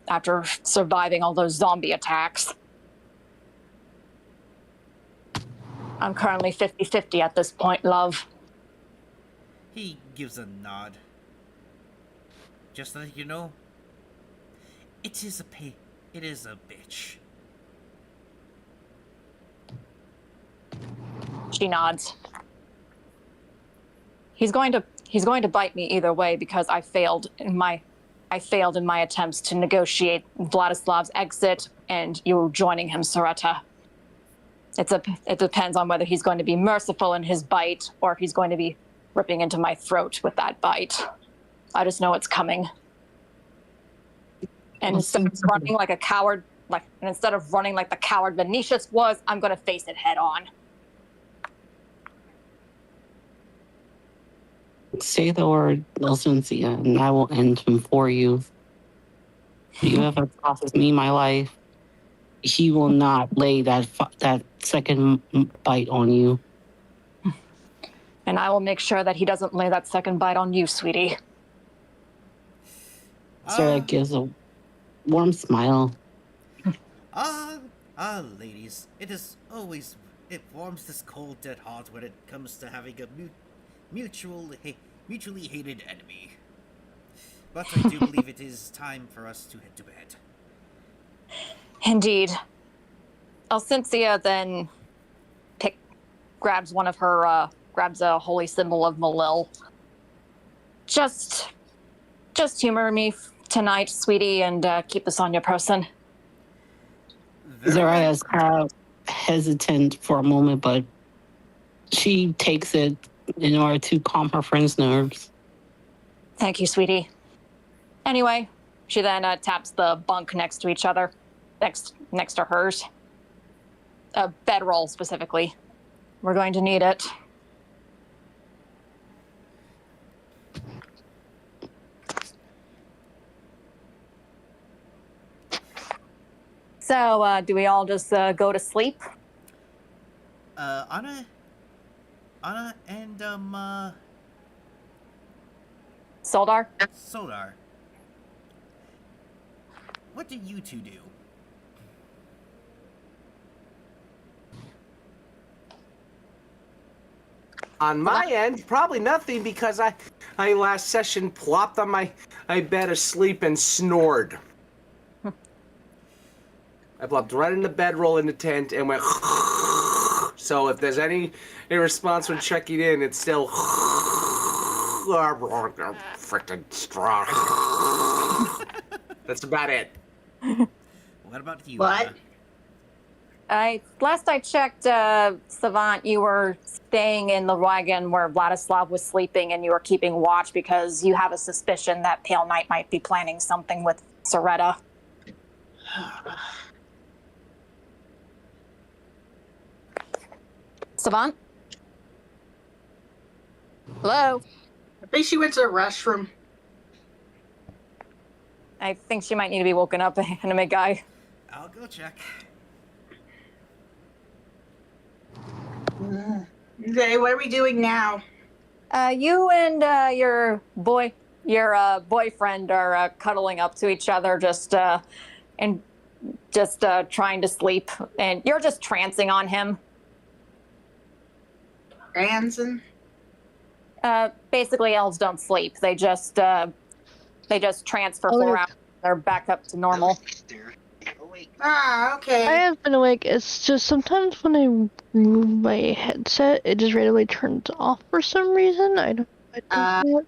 after surviving all those zombie attacks. I'm currently 50-50 at this point, love. He gives a nod. Just to let you know, it is a bitch. She nods. He's going to bite me either way because I failed in my attempts to negotiate Vladislav's exit and you joining him, Soretta. It depends on whether he's going to be merciful in his bite or if he's going to be ripping into my throat with that bite. I just know it's coming. And instead of running like a coward, instead of running like the coward Venetius was, I'm going to face it head on. Say the word, Licencia, and I will end him for you. If you ever costs me my life, he will not lay that second bite on you. And I will make sure that he doesn't lay that second bite on you, sweetie. Sarah gives a warm smile. Ladies, it warms this cold, dead heart when it comes to having a mutually hated enemy. But I do believe it is time for us to head to bed. Indeed. Alcincia then grabs a holy symbol of Malil. Just humor me tonight, sweetie, and keep this on your person. Zara is hesitant for a moment, but she takes it in order to calm her friend's nerves. Thank you, sweetie. Anyway, she then taps the bunk next to each other, next to hers. A bedroll, specifically. We're going to need it. So, do we all just go to sleep? Anna and, Soldar? Soldar. What do you two do? On my end, probably nothing because I last session plopped on my bed asleep and snored. I plopped right in the bedroll in the tent and went. So if there's any response when checking in, it's still. Freaking Strahd. That's about it. What about you? What? Last I checked, Savant, you were staying in the wagon where Vladislav was sleeping and you were keeping watch because you have a suspicion that Pale Knight might be planning something with Soretta. Savant? Hello? I think she went to the restroom. I think she might need to be woken up, anime guy. I'll go check. Okay, what are we doing now? You and your boyfriend are cuddling up to each other, just and just trying to sleep, and you're just trancing on him. Ransom? Basically, elves don't sleep. They just trance for 4 hours. They're back up to normal. Ah, okay. I have been awake. It's just sometimes when I move my headset, it just randomly turns off for some reason. I don't. Oh,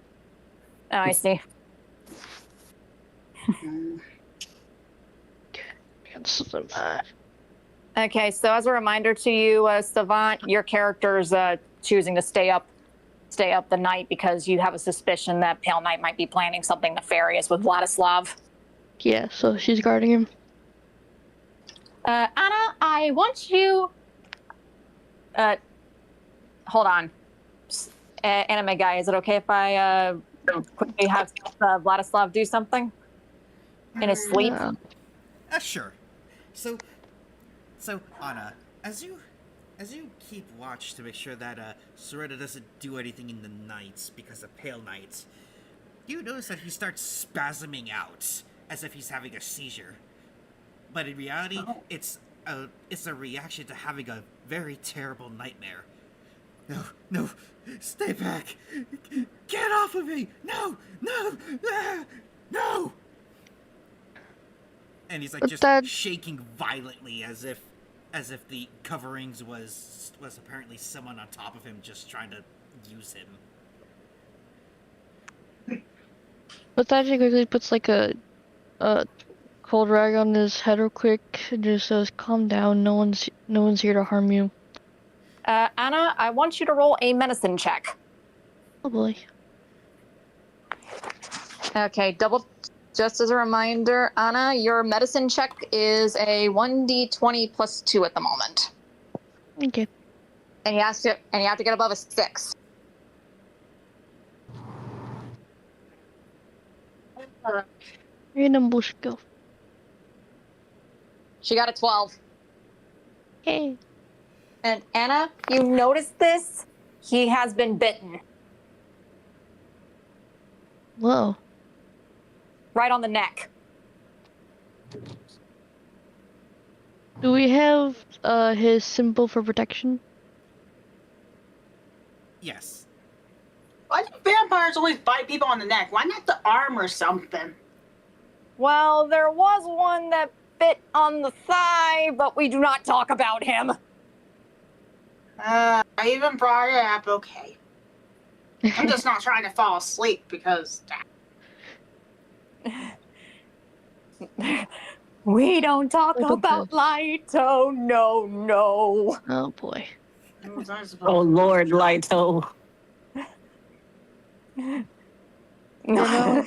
I see. Cancel them. Okay, so as a reminder to you, Savant, your character's choosing to stay up the night because you have a suspicion that Pale Knight might be planning something nefarious with Vladislav. Yeah, so she's guarding him. Anna, I want you. Hold on. Anime guy, is it okay if I quickly have Vladislav do something in his sleep? Sure. So Anna, as you keep watch to make sure that Soretta doesn't do anything in the nights because of Pale Knight, you notice that he starts spasming out as if he's having a seizure. But in reality, it's a reaction to having a very terrible nightmare. No, stay back! Get off of me! No! And he's like just shaking violently as if the coverings was apparently someone on top of him just trying to use him. But that quickly puts like a cold rag on his head real quick and just says, "Calm down. No one's here to harm you." Anna, I want you to roll a medicine check. Oh boy. Okay, just as a reminder, Anna, your medicine check is a 1d20 plus 2 at the moment. Okay. And you have to get above a 6. Random bullshit go. She got a 12. Hey. And Anna, you notice this? He has been bitten. Whoa. Right on the neck. Do we have his symbol for protection? Yes. Why do vampires always bite people on the neck? Why not the arm or something? Well, there was one that bit on the thigh, but we do not talk about him. I even brought it up, okay. I'm just not trying to fall asleep because... We don't talk about Lito. No. Oh boy. Oh Lord, Lito. No.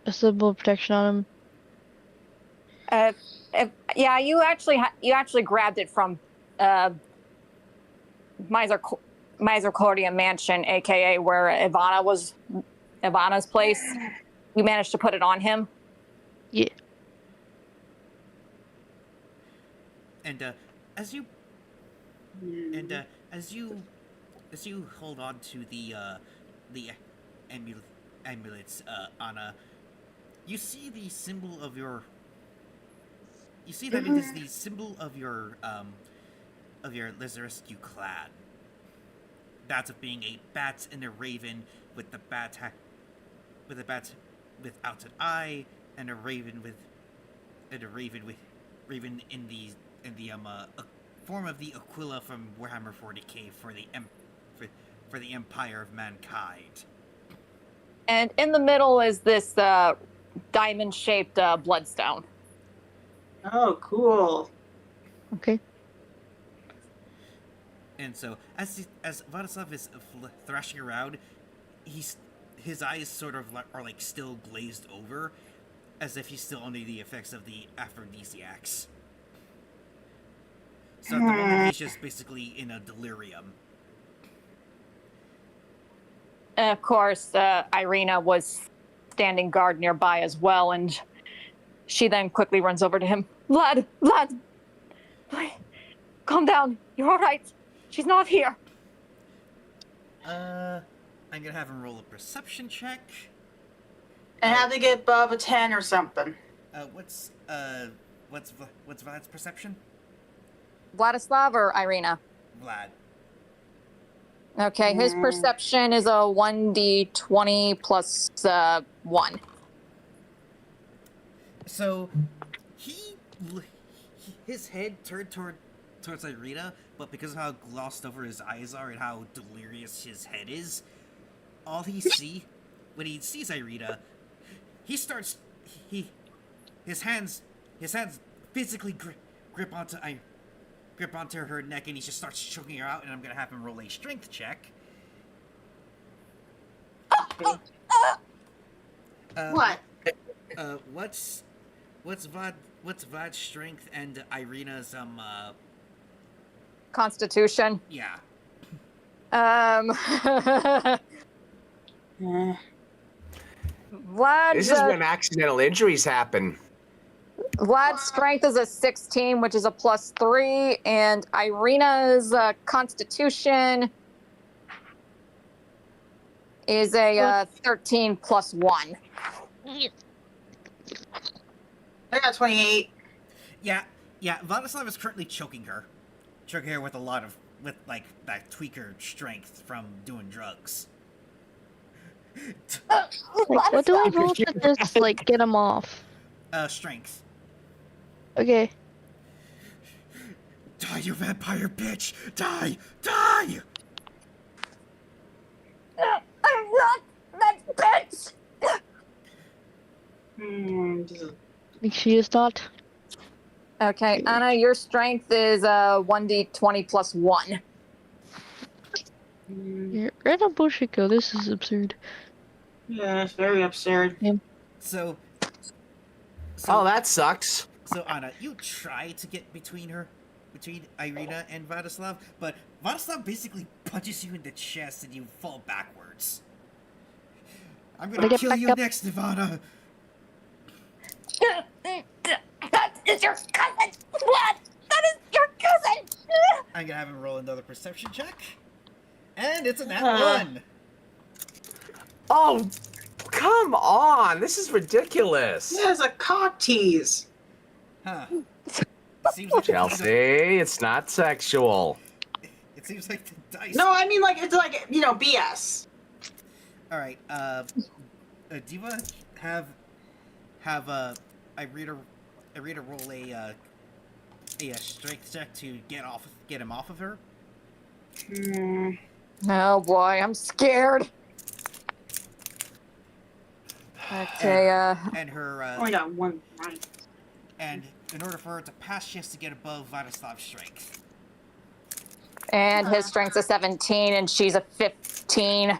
A symbol of protection on him. Yeah, you actually grabbed it from Misericordia Mansion, aka where Ivana's place. You managed to put it on him. Yeah. And as you hold on to the amulets, Anna, you see the symbol of your. You see that it is the symbol of your Lazarescu clan. That of being a bat and a raven with the bat without an eye, and a raven in the form of the Aquila from Warhammer 40k for the Empire of Mankind. And in the middle is this diamond-shaped bloodstone. Oh, cool. Okay. And so, as Vladislav is thrashing around, his eyes sort of are like still glazed over, as if he's still under the effects of the aphrodisiacs. So at the moment, he's just basically in a delirium. And of course, Irina was standing guard nearby as well, and she then quickly runs over to him. Vlad, calm down. You're all right. She's not here. I'm gonna have him roll a perception check. And have to get above a 10 or something. What's what's Vlad's perception? Vladislav or Irina? Vlad. Okay, his perception is a 1d20 plus 1. So his head turned towards Irina, but because of how glossed over his eyes are and how delirious his head is, all he when he sees Irina, he starts his hands physically grip onto her neck, and he just starts choking her out. And I'm gonna have him roll a strength check. What? What's Vlad's strength and Irina's Constitution. yeah. Vlad's, This is when accidental injuries happen. Vlad's strength is a 16, which is a +3, and Irina's Constitution is a 13 plus 1. I got 28. Yeah. Vladislav is currently choking her with like that tweaker strength from doing drugs. Like, what do I roll to just like get him off? Strength. Okay. Die, you vampire bitch! Die! I'm not that bitch! She is not. Okay, Anna, your strength is 1d20 plus 1. You're right on Bushiko. This is absurd. Yeah, it's very absurd. So Oh, that sucks. So Anna, you try to get between Irina and Vladislav, but Vladislav basically punches you in the chest and you fall backwards. I'm gonna kill you next, Ivana. That is your cousin! What? That is your cousin! I'm gonna have him roll another perception check. And it's a nat 1. Oh, come on. This is ridiculous. He has a cock tease. Huh. Seems like Chelsea, it's not sexual. It seems like the dice. No, I mean like it's like BS. All right. Diva, have Irina roll a strength check to get him off of her. Oh boy, I'm scared. Okay, and her Only got one right. and in order for her to pass, she has to get above Vladislav's strength. and his strength's a 17, and she's a 15. A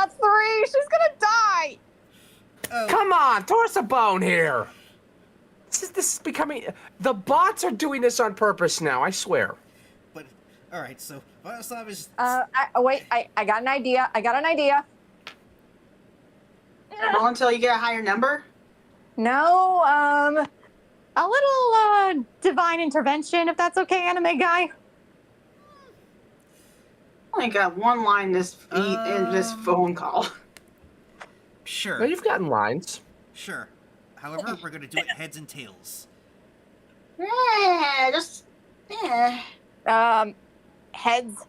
3! She's gonna die! Oh. Come on, throw us a bone here. This is becoming... The bots are doing this on purpose now, I swear. But, alright, so Vladislav is... Wait, I got an idea. Roll until you get a higher number? No, a little, divine intervention, if that's okay, anime guy. I only got one line in this phone call. Sure. Well, you've gotten lines. Sure. However, we're gonna do it heads and tails. Heads. Huh. Heads.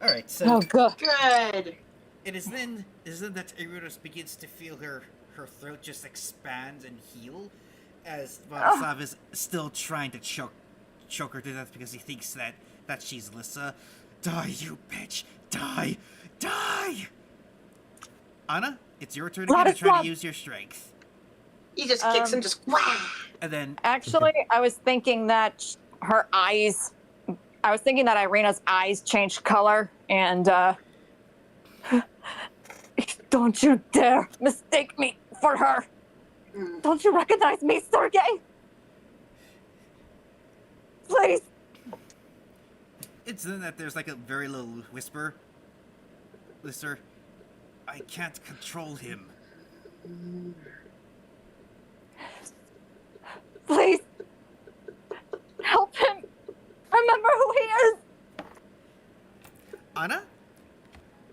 Alright, so... Oh, God. Good. It is then that Erudos begins to feel her throat just expand and heal, as Vladislav is still trying to choke her to death because he thinks that she's Lissa. Die, you bitch! Die! Die! Anna, it's your turn again to try to use your strength. He just kicks him, just wah! And then... Actually, I was thinking that her eyes... I was thinking that Irina's eyes changed color, and, don't you dare mistake me for her! Don't you recognize me, Sergei? Please! It's then that there's like a very little whisper. Lister, I can't control him. Please! Help him! Remember who he is! Anna,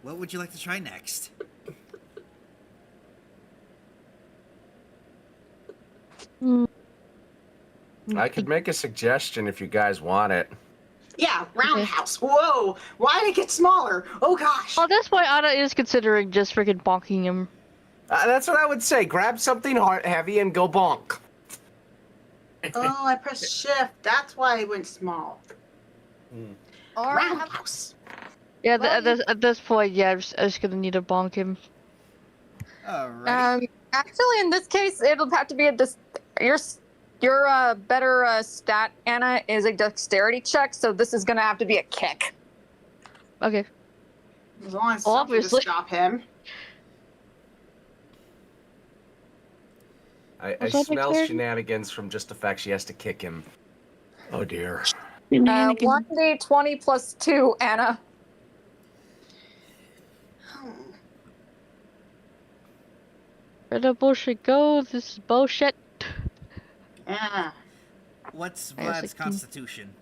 what would you like to try next? I could make a suggestion if you guys want it. Yeah, roundhouse. Whoa! Why did it get smaller? Oh gosh. Well, that's why Anna is considering just freaking bonking him. That's what I would say. Grab something hard, heavy, and go bonk. Oh, I pressed shift. That's why it went small. Or Roundhouse. Yeah, Well, at this point, yeah, I was gonna need to bonk him. Alright. actually, in this case, it'll have to be your better stat, Anna, is a dexterity check. So this is gonna have to be a kick. Okay. As long as something to Obviously. stop him. I Was that smell dexterity? shenanigans from just the fact she has to kick him. Oh dear. 1d20 plus 2, Anna. Where the bullshit go? This is bullshit. Yeah. What's I was Vlad's thinking- constitution?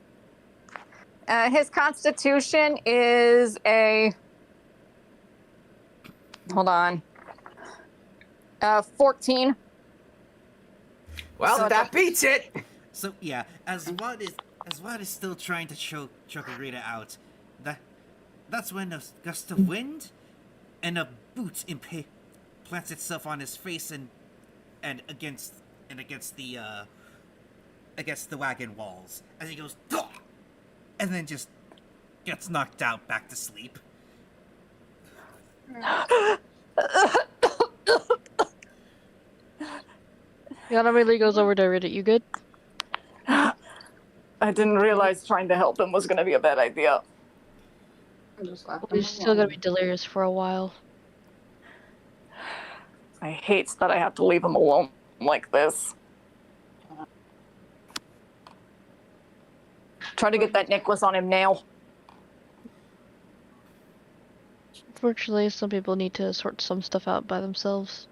His constitution is a. Hold on. 14. Well, So that beats it. So yeah, as Vlad is still trying to choke Rita out, that's when a gust of wind and a boot plants itself on his face and against the wagon walls as he goes, "Gah!" and then just gets knocked out back to sleep. Yana really goes over to Rita. You good? I didn't realize trying to help him was going to be a bad idea. I just left We're him still gonna alone. be delirious for a while. I hate that I have to leave him alone like this. Try to get that necklace on him now. Unfortunately, some people need to sort some stuff out by themselves.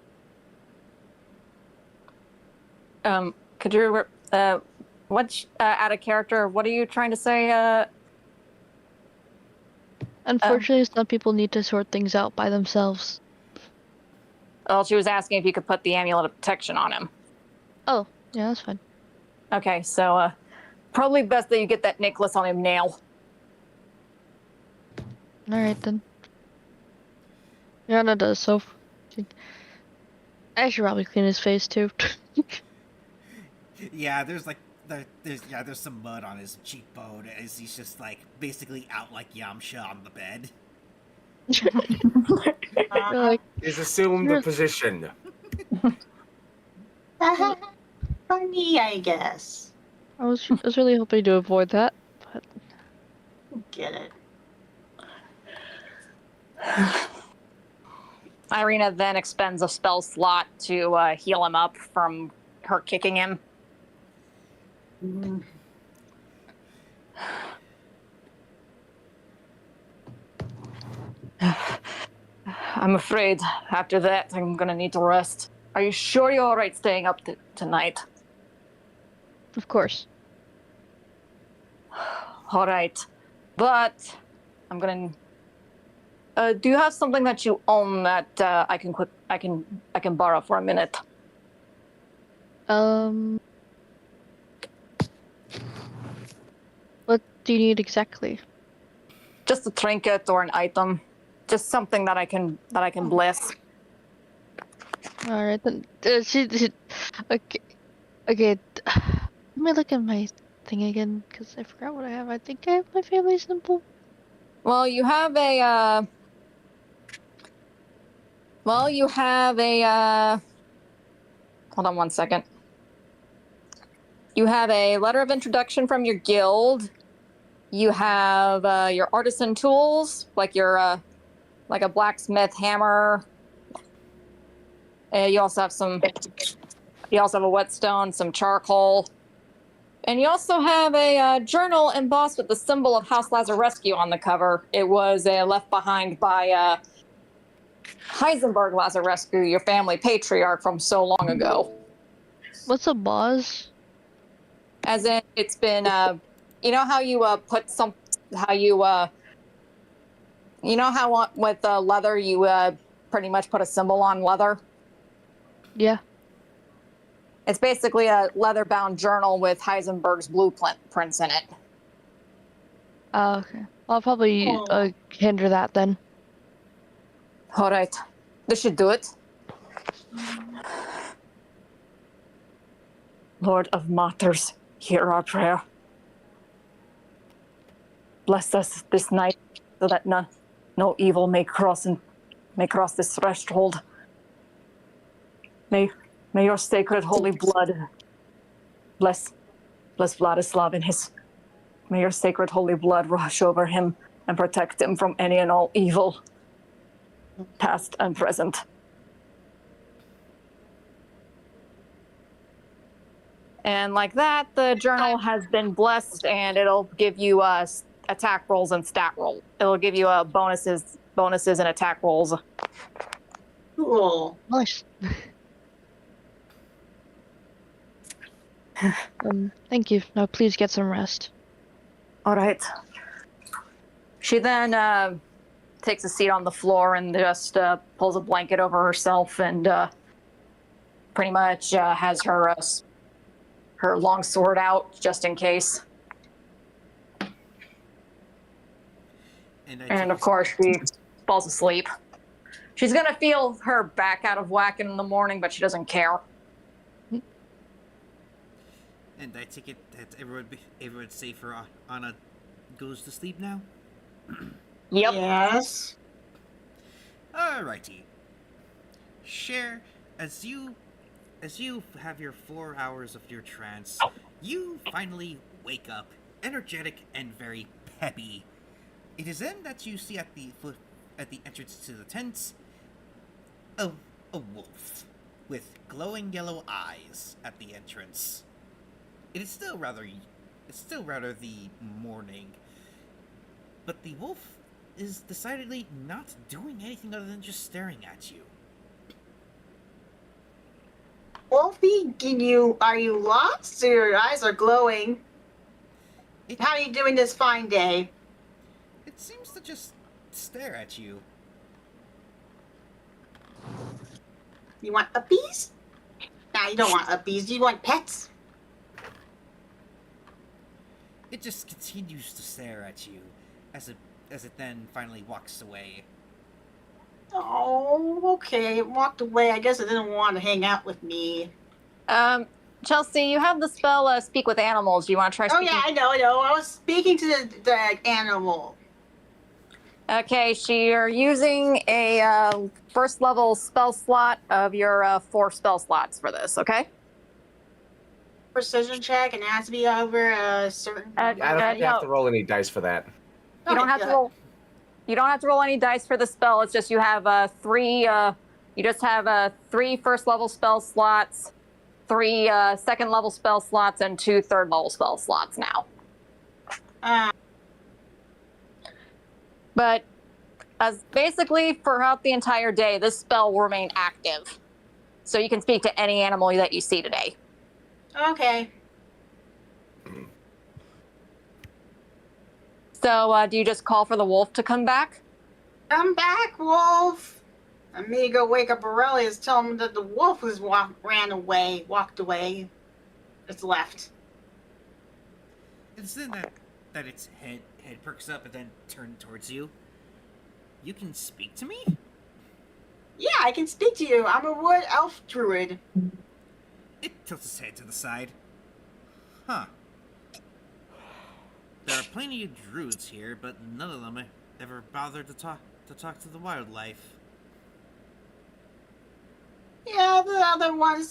Could you, what's out of character? What are you trying to say? Unfortunately, some people need to sort things out by themselves. Well, she was asking if you could put the amulet of protection on him. Oh, yeah, that's fine. Okay, so probably best that you get that necklace on him now. Alright then. Yana does so. I should probably clean his face too. Yeah, there's some mud on his cheekbone as he's just like basically out like Yamcha on the bed. Like, He's assumed the position. Funny, I guess. I was really hoping to avoid that, but Get it. Irina then expends a spell slot to heal him up from her kicking him. I'm afraid after that I'm gonna need to rest. Are you sure you're alright staying up tonight? of course. Alright. But I'm gonna do you have something that you own that I can borrow for a minute? What do you need exactly? Just a trinket or an item. Just something that I can bless. Alright then. Okay. Okay. Let me look at my thing again, because I forgot what I have. I think I have my family symbol. Well, you have a hold on one second. You have a letter of introduction from your guild. You have your artisan tools, like your like a blacksmith hammer. You also have a whetstone, some charcoal. And you also have a journal embossed with the symbol of House Lazarescu on the cover. It was left behind by Heisenberg Lazarescu, your family patriarch from so long ago. What's a boss? As in, it's been, you know how you You know how with leather you pretty much put a symbol on leather? Yeah. It's basically a leather-bound journal with Heisenberg's blueprints in it. Okay. I'll probably hinder that then. All right. This should do it. Lord of Martyrs, hear our prayer. Bless us this night so that no evil may cross this threshold. May your sacred holy blood bless Vladislav and his. May your sacred holy blood rush over him and protect him from any and all evil, past and present. And like that, the journal has been blessed, and it'll give you attack rolls and stat rolls. It'll give you bonuses and attack rolls. Cool. Nice. Thank you. Now please get some rest. All right. She then takes a seat on the floor and just pulls a blanket over herself and pretty much has her long sword out just in case. And of course, she falls asleep. She's gonna feel her back out of whack in the morning, but she doesn't care. And I take it that everyone's safer. Anna goes to sleep now. Yep. Yes. Alrighty. Cher, as you have your 4 hours of your trance, you finally wake up, energetic and very peppy. It is then that you see at the entrance to the tent a wolf with glowing yellow eyes at the entrance. It's still rather the morning, but the wolf is decidedly not doing anything other than just staring at you. Wolfie, are you lost? Your eyes are glowing. How are you doing this fine day? It seems to just stare at you. You want uppies? Nah, you don't want uppies. Do you want pets? It just continues to stare at you, as it then finally walks away. Oh, okay. It walked away. I guess it didn't want to hang out with me. Chelsea, you have the spell Speak with Animals. Do you want to try speaking? Oh, yeah, I know. I was speaking to the animal. Okay, you're using a first level spell slot of your 4 spell slots for this, okay? Precision check, and it has to be over a certain. I don't think you have to roll any dice for that. You don't have to roll. You don't have to roll any dice for the spell. It's just you have 3. You just have 3 first level spell slots, 3 second level spell slots, and 2 third level spell slots now. But as basically throughout the entire day, this spell will remain active, so you can speak to any animal that you see today. Okay. So, do you just call for the wolf to come back? Come back, wolf. And me go wake up Aurelius, tell him that the wolf walked away, just left. It's then that its head perks up and then turns towards you. You can speak to me? Yeah, I can speak to you. I'm a wood elf druid. It tilts its head to the side. Huh. There are plenty of druids here, but none of them ever bothered to talk to the wildlife. Yeah, the other ones,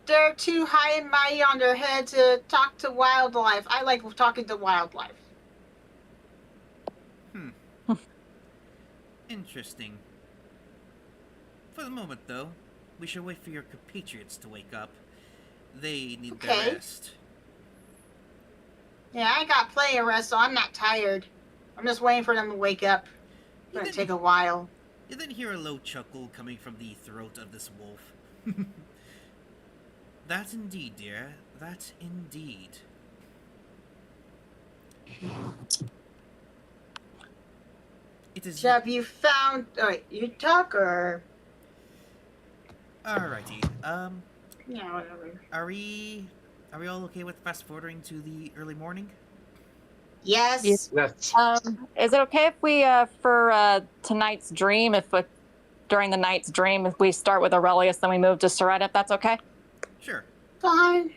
they're too high and mighty on their head to talk to wildlife. I like talking to wildlife. Interesting. For the moment, though, we shall wait for your compatriots to wake up. They need their rest. Yeah, I got plenty of rest, so I'm not tired. I'm just waiting for them to wake up. It's gonna take a while. You then hear a low chuckle coming from the throat of this wolf. That indeed, dear. That indeed. It is. Have you found? Alright, you talk or? Alrighty. Yeah, whatever. Are we all okay with fast forwarding to the early morning? Yes. Yes. Is it okay if we, for tonight's dream, during the night's dream, if we start with Aurelius, then we move to Strahd, if that's okay? Sure. Fine.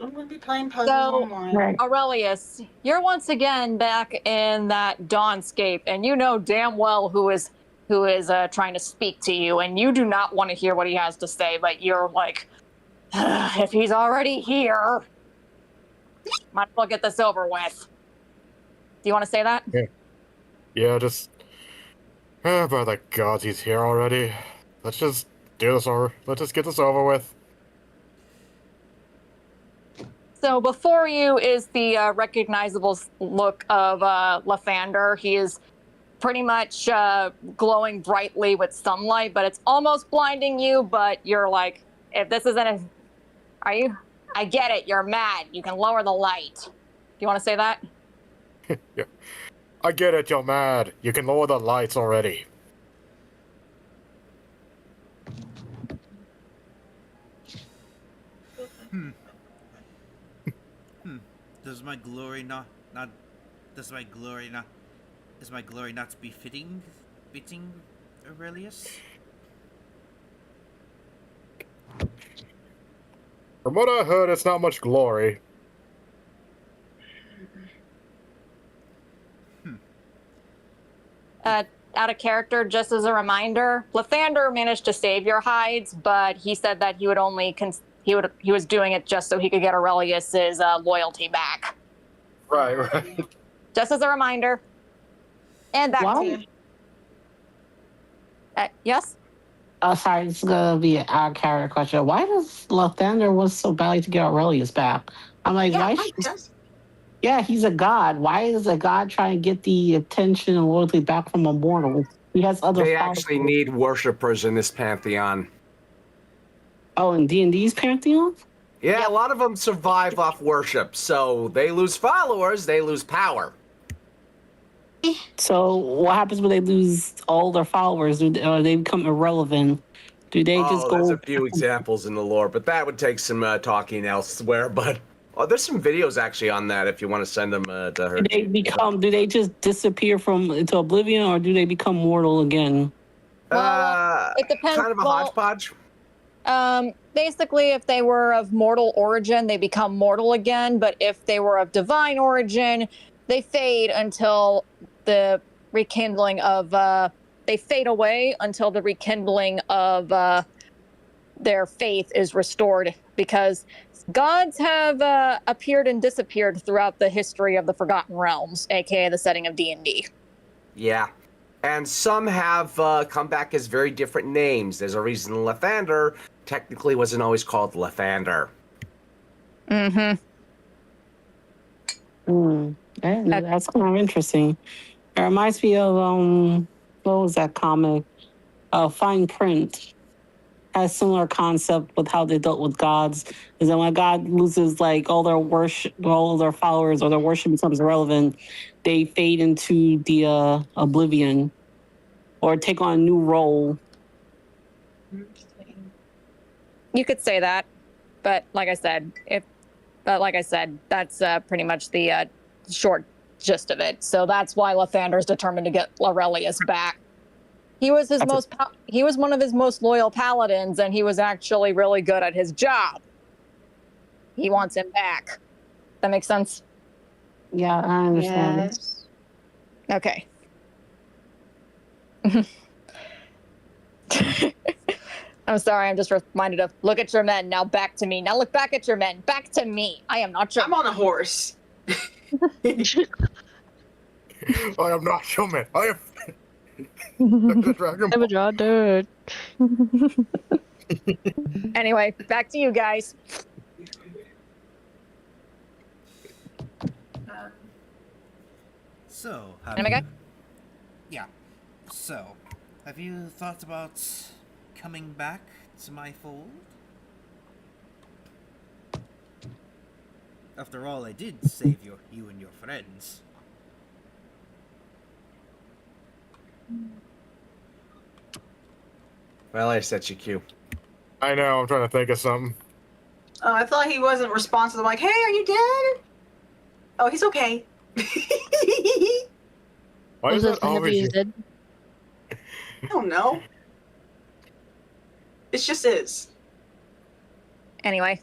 I'm gonna be playing puzzles So- online. Right. Aurelius, you're once again back in that dawnscape, and you know damn well who is trying to speak to you, and you do not want to hear what he has to say, but you're like, if he's already here, might as well get this over with. Do you want to say that? Yeah, just. By the gods, he's here already. Let's just do this over. Let's just get this over with. So before you is the recognizable look of Lathander. He is pretty much glowing brightly with sunlight, but it's almost blinding you. But you're like, if this isn't are you? I get it. You're mad. You can lower the light. Do you want to say that? Yeah. I get it, you're mad. You can lower the lights already. Does my glory not does my glory not is my glory not befitting Aurelius? From what I heard, it's not much glory. Out of character, just as a reminder, Lathander managed to save your hides, but he said that he would only he was doing it just so he could get Aurelius's loyalty back. Right. Just as a reminder. And back to you. Yes? Sorry, this is gonna be an out character question. Why does Lathander was so badly to get Aurelius back? I'm like, Yeah, why? Mike does. Yeah, he's a god. Why is a god trying to get the attention and loyalty back from a mortal? He has other. They actually need worshippers in this pantheon. Oh, in D&D's pantheon. Yeah, Yep. a lot of them survive off worship, so they lose followers, they lose power. So what happens when they lose all their followers? Or they become irrelevant? Do they just There's go? a few examples in the lore, but that would take some talking elsewhere. But there's some videos actually on that if you want to send them to her. Do they become? Do they just disappear into oblivion, or do they become mortal again? Well, it depends. Kind of a hodgepodge. Basically, if they were of mortal origin, they become mortal again. But if they were of divine origin, they fade until the rekindling of. They fade away until the rekindling of their faith is restored. Because gods have appeared and disappeared throughout the history of the Forgotten Realms, aka the setting of D&D. Yeah. And some have come back as very different names. There's a reason Lathander technically wasn't always called Lathander. Mm-hmm. That's kind of interesting. It reminds me of what was that comic? Fine Print has similar concept with how they dealt with gods. Is that when a god loses like all their worship, all their followers, or their worship becomes irrelevant, they fade into the oblivion or take on a new role. You could say that, but like I said, that's pretty much the short gist of it. So that's why Lathander's determined to get Aurelius back. He was he was one of his most loyal paladins, and he was actually really good at his job. He wants him back. That makes sense? Yeah, I understand. Yes. Okay. I'm sorry, I'm just reminded of, look at your men, now back to me. Now look back at your men, back to me. I am not your I'm on a horse. I am not human. I am the dragon. I'm a draw dude. Anyway, back to you guys. So, Am I good? Yeah. So, have you thought about coming back to my fold? After all, I did save you and your friends. Well, I set you Q. I know, I'm trying to think of something. Oh, I thought he wasn't responsive. I'm like, hey, are you dead? Oh, he's okay. Why Was is that that always heavy dead? I don't know. It just is. Anyway,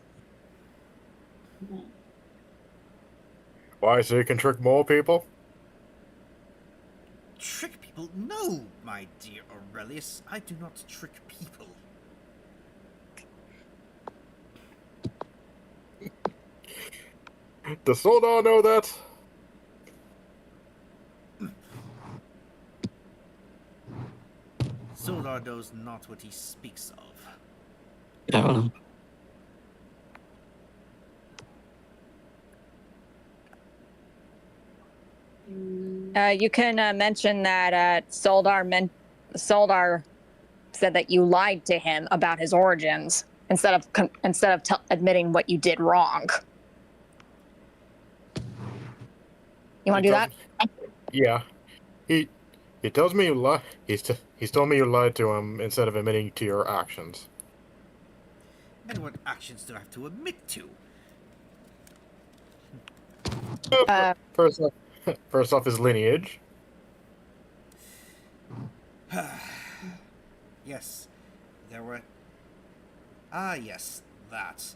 Why, so you can trick more people? Trick people? No, my dear Aurelius. I do not trick people. Does Soldar know that? Solar knows not what he speaks of. Yeah. you can mention that Soldar said that you lied to him about his origins instead of admitting what you did wrong. You want to do that? Yeah. He tells me you lie. He's told me you lied to him instead of admitting to your actions. And what actions do I have to admit to? First off, his lineage. Yes, there were... Ah, yes, that.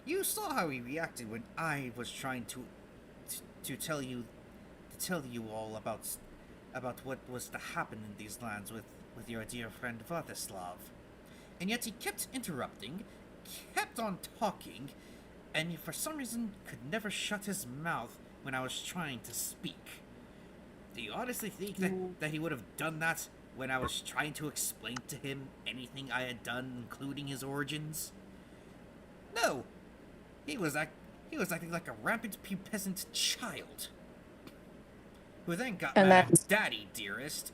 You saw how he reacted when I was trying to tell you all about what was to happen in these lands with your dear friend Vladislav. And yet he kept interrupting, kept on talking, and for some reason could never shut his mouth when I was trying to speak. Do you honestly think that he would have done that when I was trying to explain to him anything I had done, including his origins? No! He was acting like a rampant pubescent child. Who then got mad at Daddy Dearest,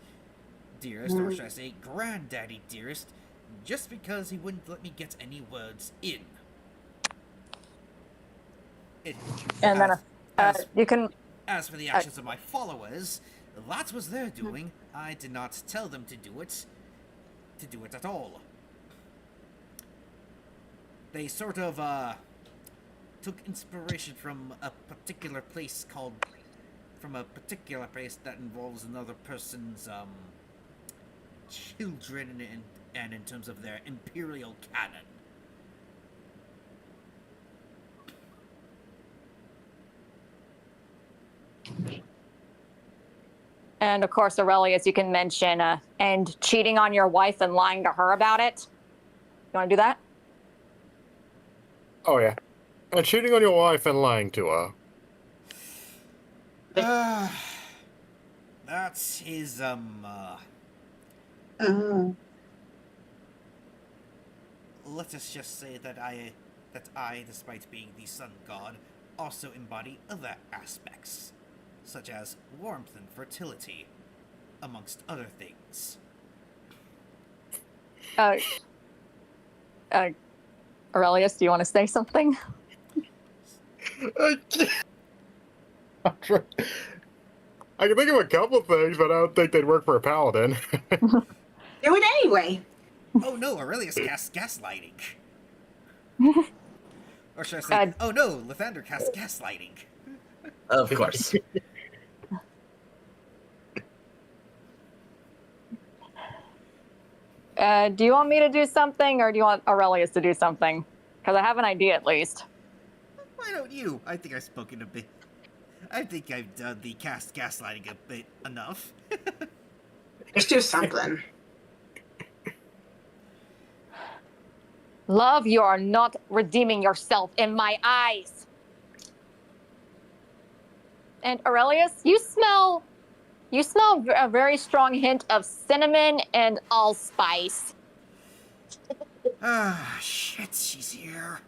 or should I say Granddaddy Dearest, just because he wouldn't let me get any words in. As for the actions of my followers, that was their doing. I did not tell them to do it at all. They sort of took inspiration from a particular place that involves another person's children and in terms of their imperial canon. And of course, Aurelius, you can mention and cheating on your wife and lying to her about it. You want to do that? Oh yeah, and cheating on your wife and lying to her. That's his Let us just say that I, despite being the sun god, also embody other aspects, such as warmth and fertility, amongst other things. Aurelius, do you want to say something? I can think of a couple things, but I don't think they'd work for a paladin. Do it anyway. Oh no, Aurelius casts gaslighting. Or should I say, oh no, Lathander casts gaslighting. Of course. Do you want me to do something, or do you want Aurelius to do something? Because I have an idea, at least. Why don't you? I think I've spoken a bit. I think I've done the cast gaslighting a bit enough. Just do something. Love, you are not redeeming yourself in my eyes. And Aurelius, you smell a very strong hint of cinnamon and allspice. Ah, shit, she's here.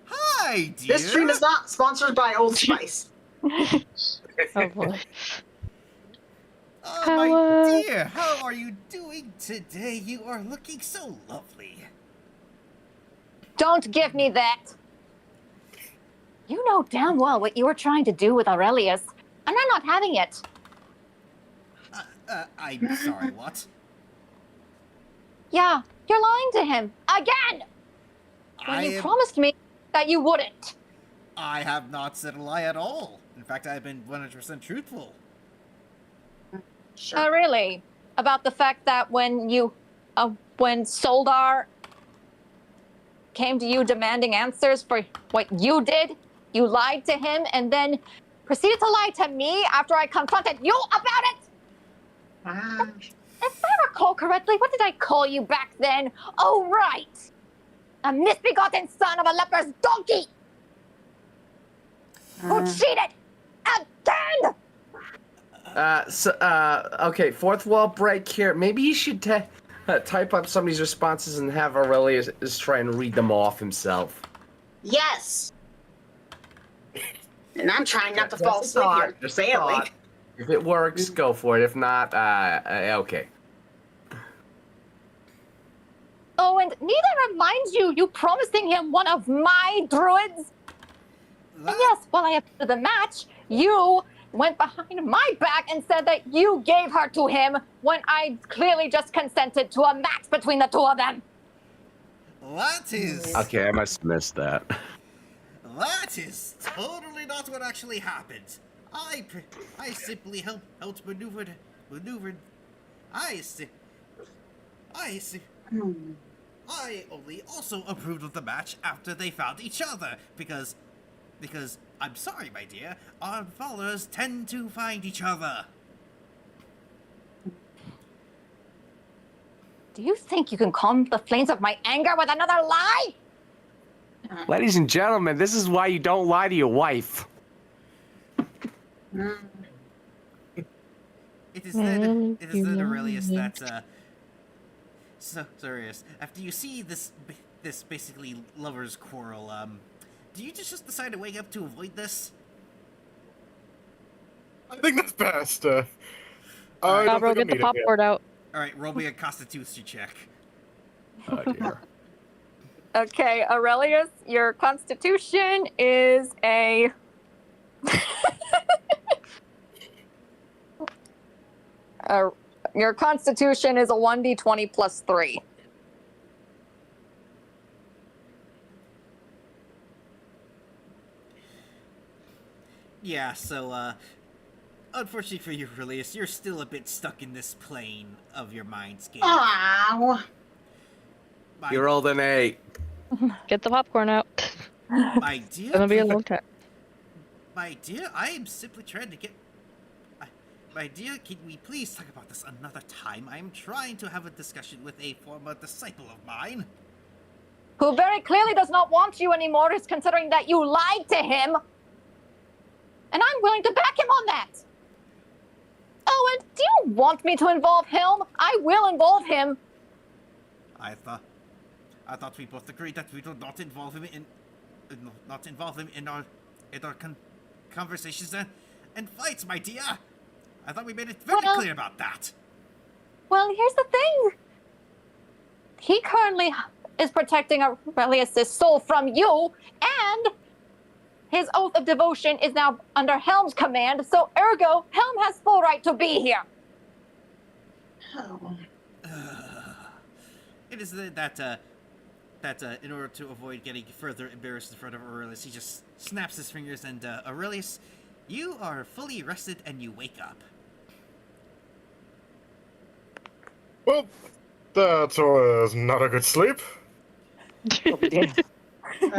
Hi, dear. This stream is not sponsored by Old Spice. Oh boy. Oh, my dear, how are you doing today? You are looking so lovely. Don't give me that. You know damn well what you were trying to do with Aurelius, and I'm not having it. I'm sorry, what? Yeah, you're lying to him again. When you promised me that you wouldn't. I have not said a lie at all. In fact, I've been 100% truthful. Sure. Oh, really? About the fact that when Soldar came to you demanding answers for what you did, you lied to him and then proceeded to lie to me after I confronted you about it? If I recall correctly, what did I call you back then? Oh, right. A misbegotten son of a leper's donkey who cheated again! Okay, fourth wall break here. Maybe you should type up some of these responses and have Aurelius try and read them off himself. Yes. And I'm trying not to fall asleep here. Just a thought. If it works, go for it. If not, okay. Oh, and neither reminds you promising him one of my druids? And yes, while I appeared the match, you went behind my back and said that you gave her to him when I clearly just consented to a match between the two of them. That is... Okay, I must have missed that. That is totally not what actually happened. I simply helped maneuver. I only also approved of the match after they found each other because I'm sorry, my dear, our followers tend to find each other. Do you think you can calm the flames of my anger with another lie? Ladies and gentlemen, this is why you don't lie to your wife. It is then Aurelius that so Aurelius, after you see this basically lovers quarrel, do you just decide to wake up to avoid this? I think that's best. Bro, get the popcorn out. All right, roll me a Constitution check. Oh dear. Okay, Aurelius, your constitution is a... your constitution is a 1d20 plus 3. Yeah, so, unfortunately for you, Aurelius, you're still a bit stuck in this plane of your mindscape. Ow. You're old and 8. Get the popcorn out. My dear, It's gonna be a long time. My dear, I am simply trying to get... My dear, can we please talk about this another time? I am trying to have a discussion with a former disciple of mine. Who very clearly does not want you anymore, is considering that you lied to him. And I'm willing to back him on that. Oh, and do you want me to involve him? I will involve him. I thought we both agreed that we would not involve him in our conversations and fights, my dear. I thought we made it very clear about that. Well, here's the thing. He currently is protecting Aurelius' soul from you, and his oath of devotion is now under Helm's command, so ergo, Helm has full right to be here. Oh. It is that in order to avoid getting further embarrassed in front of Aurelius, he just snaps his fingers and, Aurelius, you are fully rested and you wake up. Well, that was not a good sleep.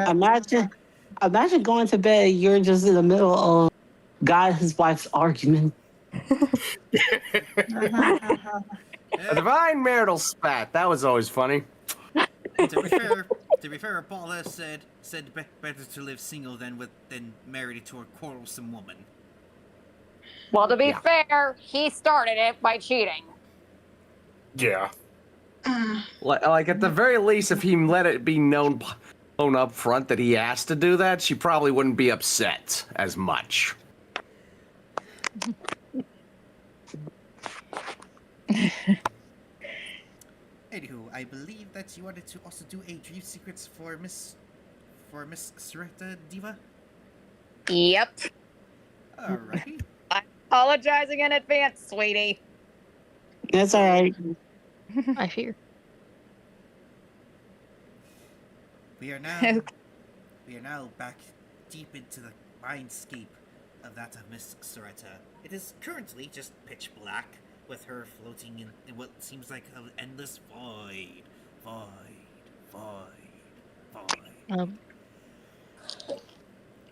Imagine going to bed. You're just in the middle of God and his wife's argument. A divine marital spat. That was always funny. To be fair, Paula said better to live single than married to a quarrelsome woman. Well, to be fair, he started it by cheating. Yeah. Like at the very least, if he let it be known up front that he asked to do that, she probably wouldn't be upset as much. Anywho, I believe that you wanted to also do a Dream Secrets for Miss Strahd, Diva? Yep. Alrighty. I'm apologizing in advance, sweetie. That's all right. I fear. We are now back deep into the mindscape of that of Miss Soretta. It is currently just pitch black, with her floating in what seems like an endless void.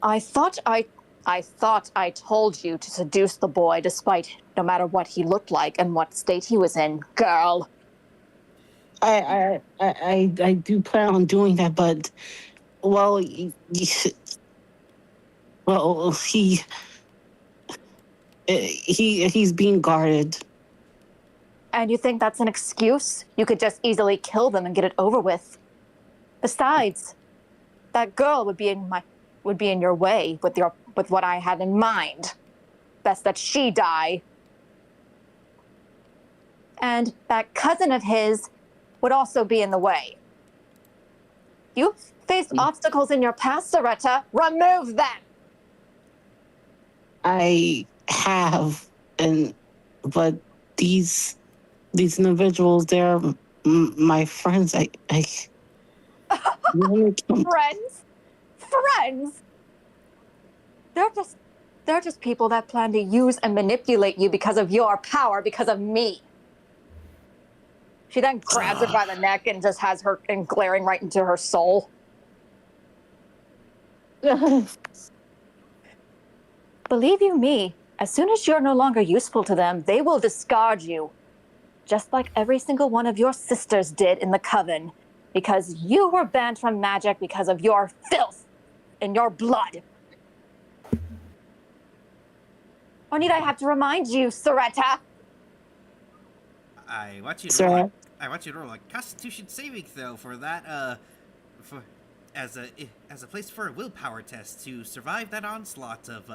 I thought I told you to seduce the boy, despite no matter what he looked like and what state he was in, girl. I do plan on doing that, but well, well, he's being guarded. And you think that's an excuse? You could just easily kill them and get it over with. Besides, that girl would be in your way with what I had in mind. Best that she die. And that cousin of his would also be in the way. You faced obstacles in your past, Soretta. Remove them! I have, but these individuals, they're my friends. Friends? They're just people that plan to use and manipulate you because of your power, because of me. She then grabs her by the neck and just has her glaring right into her soul. Believe you me, as soon as you're no longer useful to them, they will discard you. Just like every single one of your sisters did in the Coven, because you were banned from magic because of your filth and your blood. Or need I have to remind you, Soretta? I want you to roll a Constitution saving throw for that. As a place for a willpower test to survive that onslaught of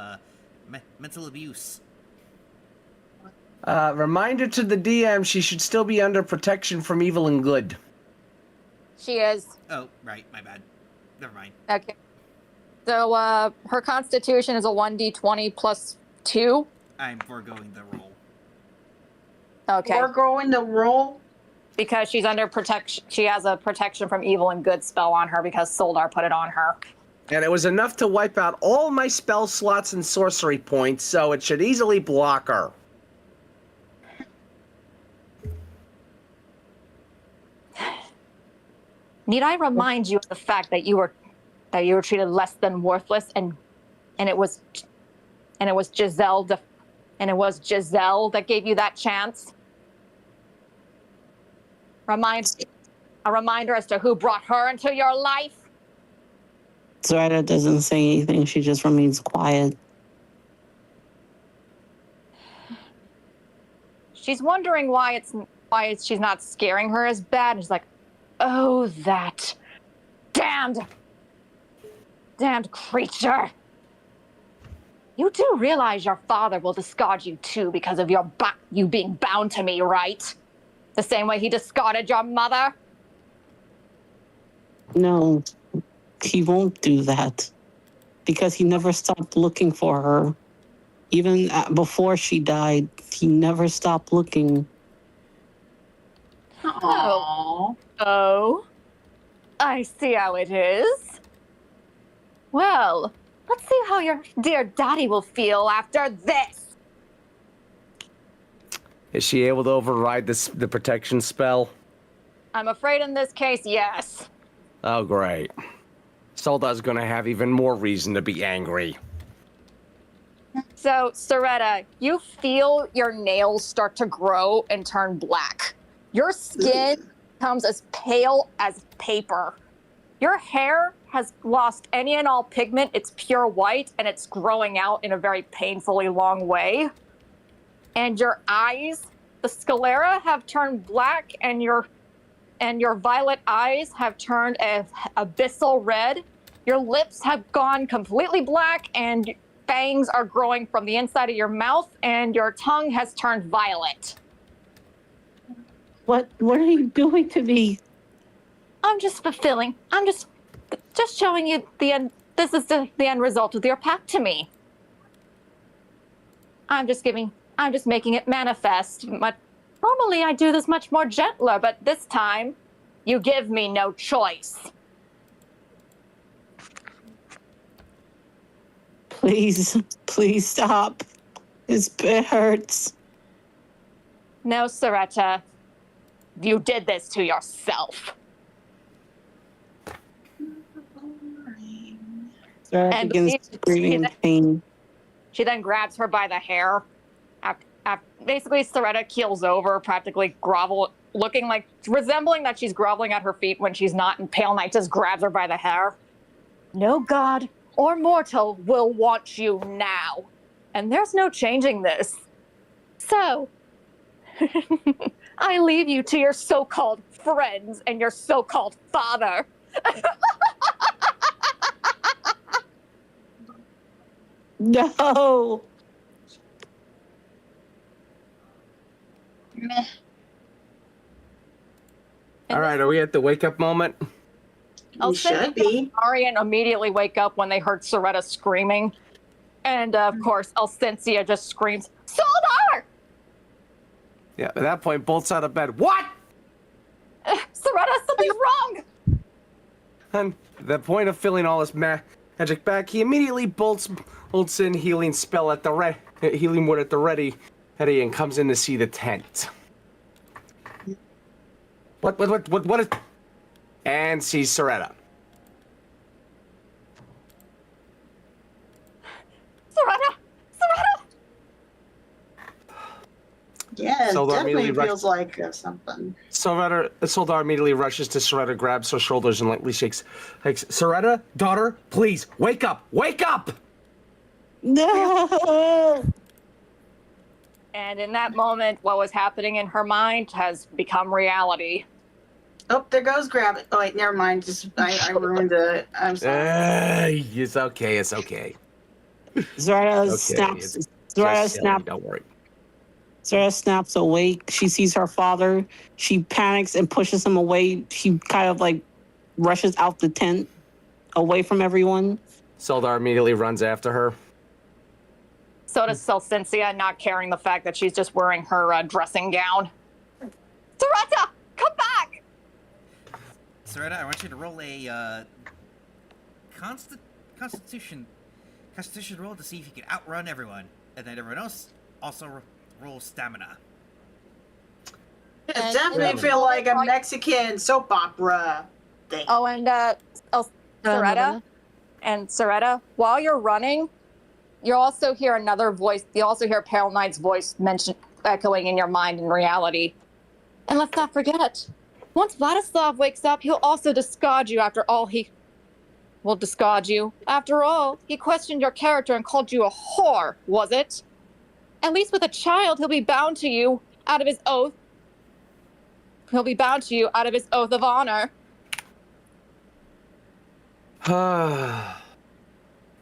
mental abuse. Reminder to the DM: she should still be under protection from evil and good. She is. Oh, right, my bad. Never mind. Okay. So, her Constitution is a 1d20 plus 2. I'm foregoing the roll. Okay. Foregoing the roll? Because she's under protection. She has a protection from evil and good spell on her because Soldar put it on her. And it was enough to wipe out all my spell slots and sorcery points, so it should easily block her. Need I remind you of the fact that you were treated less than worthless, and it was Giselle that gave you that chance? A reminder as to who brought her into your life? Soretta doesn't say anything. She just remains quiet. She's wondering why she's not scaring her as bad. She's like, oh, that damned creature. You do realize your father will discard you too because of you being bound to me, right? The same way he discarded your mother? No, he won't do that. Because he never stopped looking for her. Even before she died, he never stopped looking. Oh. Oh. I see how it is. Well, let's see how your dear daddy will feel after this. Is she able to override the protection spell? I'm afraid in this case, yes. Oh, great. Soldar's gonna have even more reason to be angry. So, Soretta, you feel your nails start to grow and turn black. Your skin becomes as pale as paper. Your hair has lost any and all pigment. It's pure white, and it's growing out in a very painfully long way. And your eyes, the sclera, have turned black, and your violet eyes have turned abyssal red. Your lips have gone completely black, and fangs are growing from the inside of your mouth, and your tongue has turned violet. What are you doing to me? I'm just showing you the end. This is the end result of your pact to me. I'm just making it manifest. Normally I do this much more gentler, but this time you give me no choice. Please stop. It hurts. No, Soretta. You did this to yourself. Soretta And begins screaming in pain. She then grabs her by the hair. Basically, Soretta keels over, practically resembling that she's groveling at her feet when she's not, and Pale Knight just grabs her by the hair. No god or mortal will want you now. And there's no changing this. So, I leave you to your so-called friends and your so-called father. No. Meh. All right, are we at the wake up moment? You should be. Arian immediately wake up when they heard Soretta screaming. And of course, Alcencia just screams, Soldar! Yeah, at that point, bolts out of bed. What? Soretta, something's wrong! And at the point of feeling all his magic back, he immediately bolts in healing spell at the healing wood at the ready, and comes in to see the tent. What is... And sees Soretta. Soretta! Yeah, it Soldar definitely immediately feels like something. Soldar immediately rushes to Soretta, grabs her shoulders, and lightly shakes. Like, Soretta, daughter, please, wake up! Wake up! No. And in that moment, what was happening in her mind has become reality. Oh, there goes grab it. Oh wait, never mind. I ruined it. I'm sorry. It's okay. It's okay. Soretta Okay, snaps. it's Soretta just silly, snaps. don't worry. Soretta snaps awake. She sees her father. She panics and pushes him away. She kind of like rushes out the tent, away from everyone. Soldar immediately runs after her. So does Celcincia, not caring the fact that she's just wearing her dressing gown. Soretta, come back! Soretta, I want you to roll a Constitution roll to see if you can outrun everyone, and then everyone else also roll stamina. It definitely feel like a Mexican soap opera thing. Oh, and Soretta, while you're running, you also hear another voice. You also hear Pale Knight's voice echoing in your mind in reality. And let's not forget, once Vladislav wakes up, he'll also discard you after all he will discard you. After all, he questioned your character and called you a whore, was it? At least with a child, he'll be bound to you out of his oath. He'll be bound to you out of his oath of honor.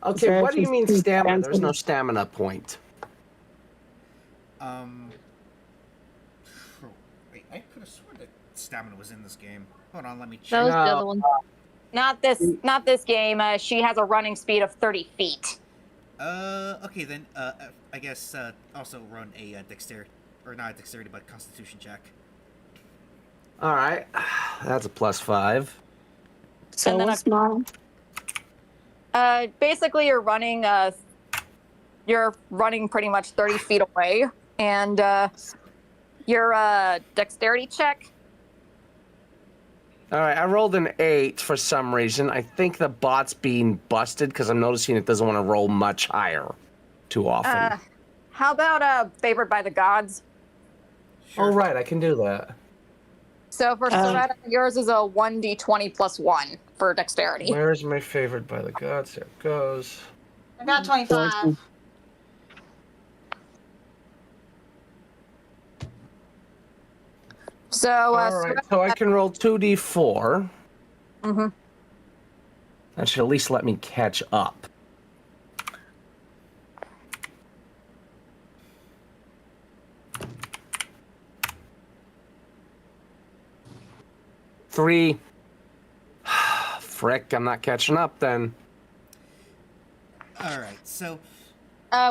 Okay, what do you mean stamina? There's no stamina point. Wait, I could have sworn that stamina was in this game. Hold on, let me check. That was the other one. Not this game. She has a running speed of 30 feet. Okay then, I guess, also run a dexterity, or not a dexterity, but constitution check. Alright, that's a +5. So what's mine? Basically, you're running pretty much 30 feet away, and your dexterity check. All right, I rolled an 8 for some reason. I think the bot's being busted because I'm noticing it doesn't want to roll much higher too often. How about favored by the gods? Sure. Oh, right, I can do that. So for Soretta, yours is a 1d20 plus 1 for dexterity. Where's my favored by the gods? There it goes. I got 25. So, All right, so I can roll 2d4. Mm-hmm. That should at least let me catch up. Three. Frick, I'm not catching up then. Alright, so...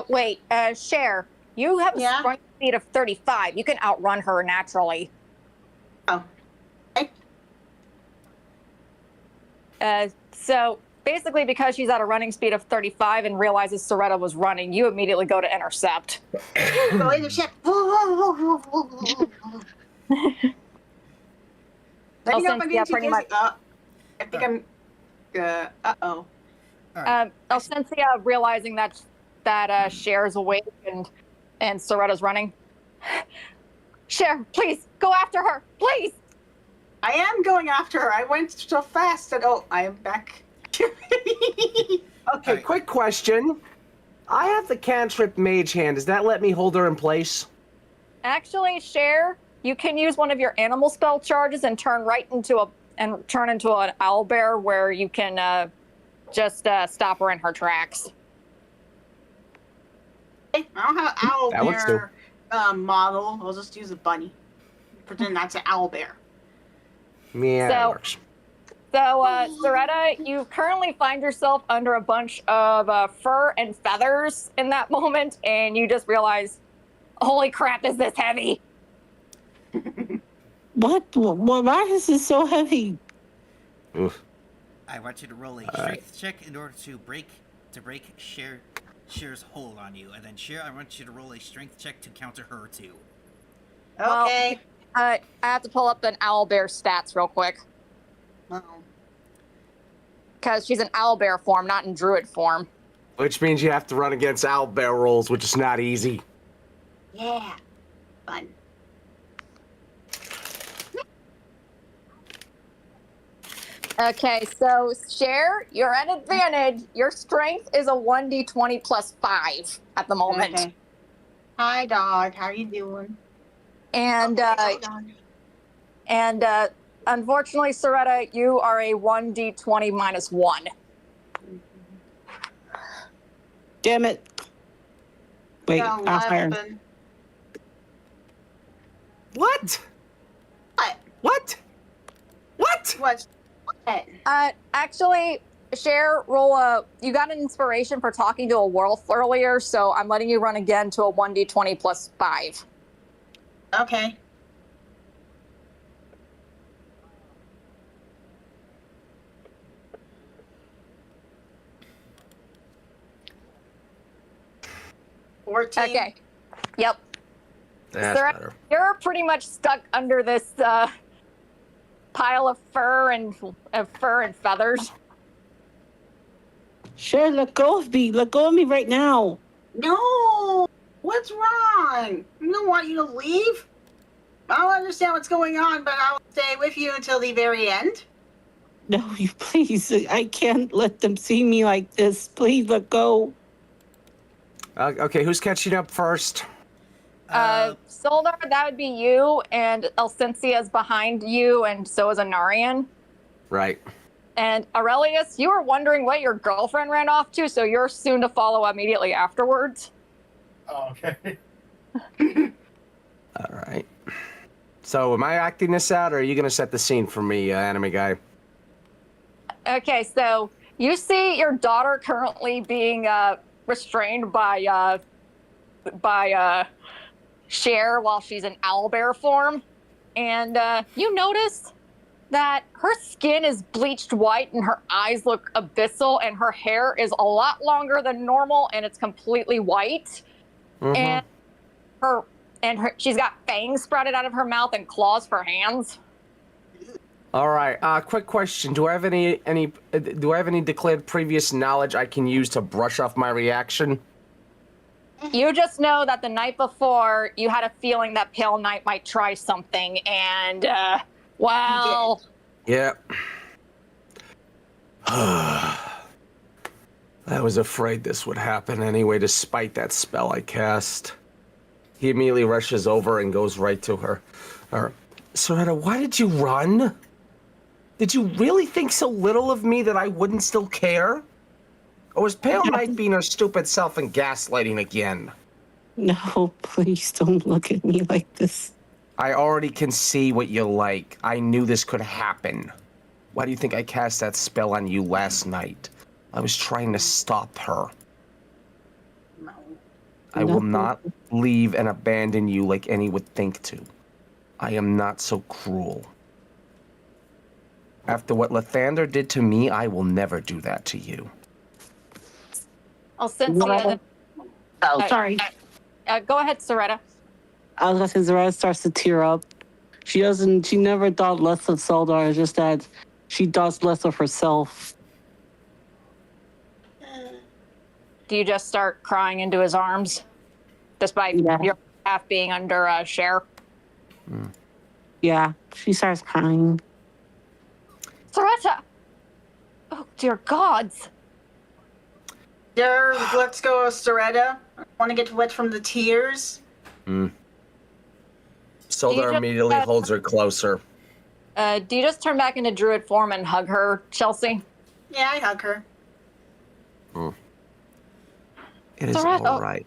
Wait, Cher, you have a strength speed of 35. You can outrun her naturally. Oh. So basically, because she's at a running speed of 35 and realizes Soretta was running, you immediately go to intercept. Go intercept. Let me know if I'm getting too dizzy. I think I'm. Uh-oh. Elsensia, realizing that Cher's awake and Soretta's running. Cher, please go after her, please. I am going after her. I went so fast that I am back. Okay, quick question. I have the cantrip Mage Hand. Does that let me hold her in place? Actually, Cher, you can use one of your animal spell charges and turn into an owlbear where you can just stop her in her tracks. I don't have an owlbear model. I'll just use a bunny. Pretend that's an owlbear. Yeah, that works. So, Soretta, you currently find yourself under a bunch of fur and feathers in that moment, and you just realize, holy crap, is this heavy? What? Why is this so heavy? Oof. I want you to roll a strength check in order to break Cher's hold on you, and then Cher, I want you to roll a strength check to counter her too. Okay. Well, I have to pull up an owlbear stats real quick. Because she's in owlbear form, not in druid form. Which means you have to run against owlbear rolls, which is not easy. Yeah. Fun. Okay, so Cher, you're at advantage. Your strength is a 1d20 plus 5 at the moment. Okay. Hi, dog. How you doing? And unfortunately, Soretta, you are a 1d20 minus 1. Damn it. Wait, after. What? What? What? Actually, Cher, you got an inspiration for talking to a wolf earlier, so I'm letting you run again to a 1d20 plus 5. Okay. Okay. Yep. That's better. You're pretty much stuck under this pile of fur and feathers. Cher, let go of me. Let go of me right now. No! What's wrong? I don't want you to leave. I don't understand what's going on, but I will stay with you until the very end. No, you please. I can't let them see me like this. Please let go. Okay, who's catching up first? Soldar, that would be you, and Elsensia's behind you, and so is Anarian. Right. And Aurelius, you were wondering what your girlfriend ran off to, so you're soon to follow immediately afterwards. Oh, okay. All right. So, am I acting this out, or are you going to set the scene for me, anime guy? Okay, so you see your daughter currently being restrained by Cher while she's in owlbear form, and you notice that her skin is bleached white and her eyes look abyssal, and her hair is a lot longer than normal, and it's completely white. Mm-hmm. And she's got fangs sprouted out of her mouth and claws for hands. All right. Quick question: Do I have any declared previous knowledge I can use to brush off my reaction? You just know that the night before you had a feeling that Pale Knight might try something, and well. Yeah. I was afraid this would happen anyway, despite that spell I cast. He immediately rushes over and goes right to her. Soretta, why did you run? Did you really think so little of me that I wouldn't still care? Or was Pale Knight being her stupid self and gaslighting again? No, please don't look at me like this. I already can see what you like. I knew this could happen. Why do you think I cast that spell on you last night? I was trying to stop her. No. I will not leave and abandon you like any would think to. I am not so cruel. After what Lathander did to me, I will never do that to you. Cynthia. Oh, sorry. Go ahead, Soretta. I was gonna say Zaretta starts to tear up. She never thought less of Saldar, it's just that she thought less of herself. Do you just start crying into his arms? Despite your half being under a share? Yeah, she starts crying. Soretta! Oh, dear gods. Let's go, Soretta. I want to get wet from the tears. Soldar immediately holds her closer. Do you just turn back into druid form and hug her, Chelsea? Yeah, I hug her. It is all right.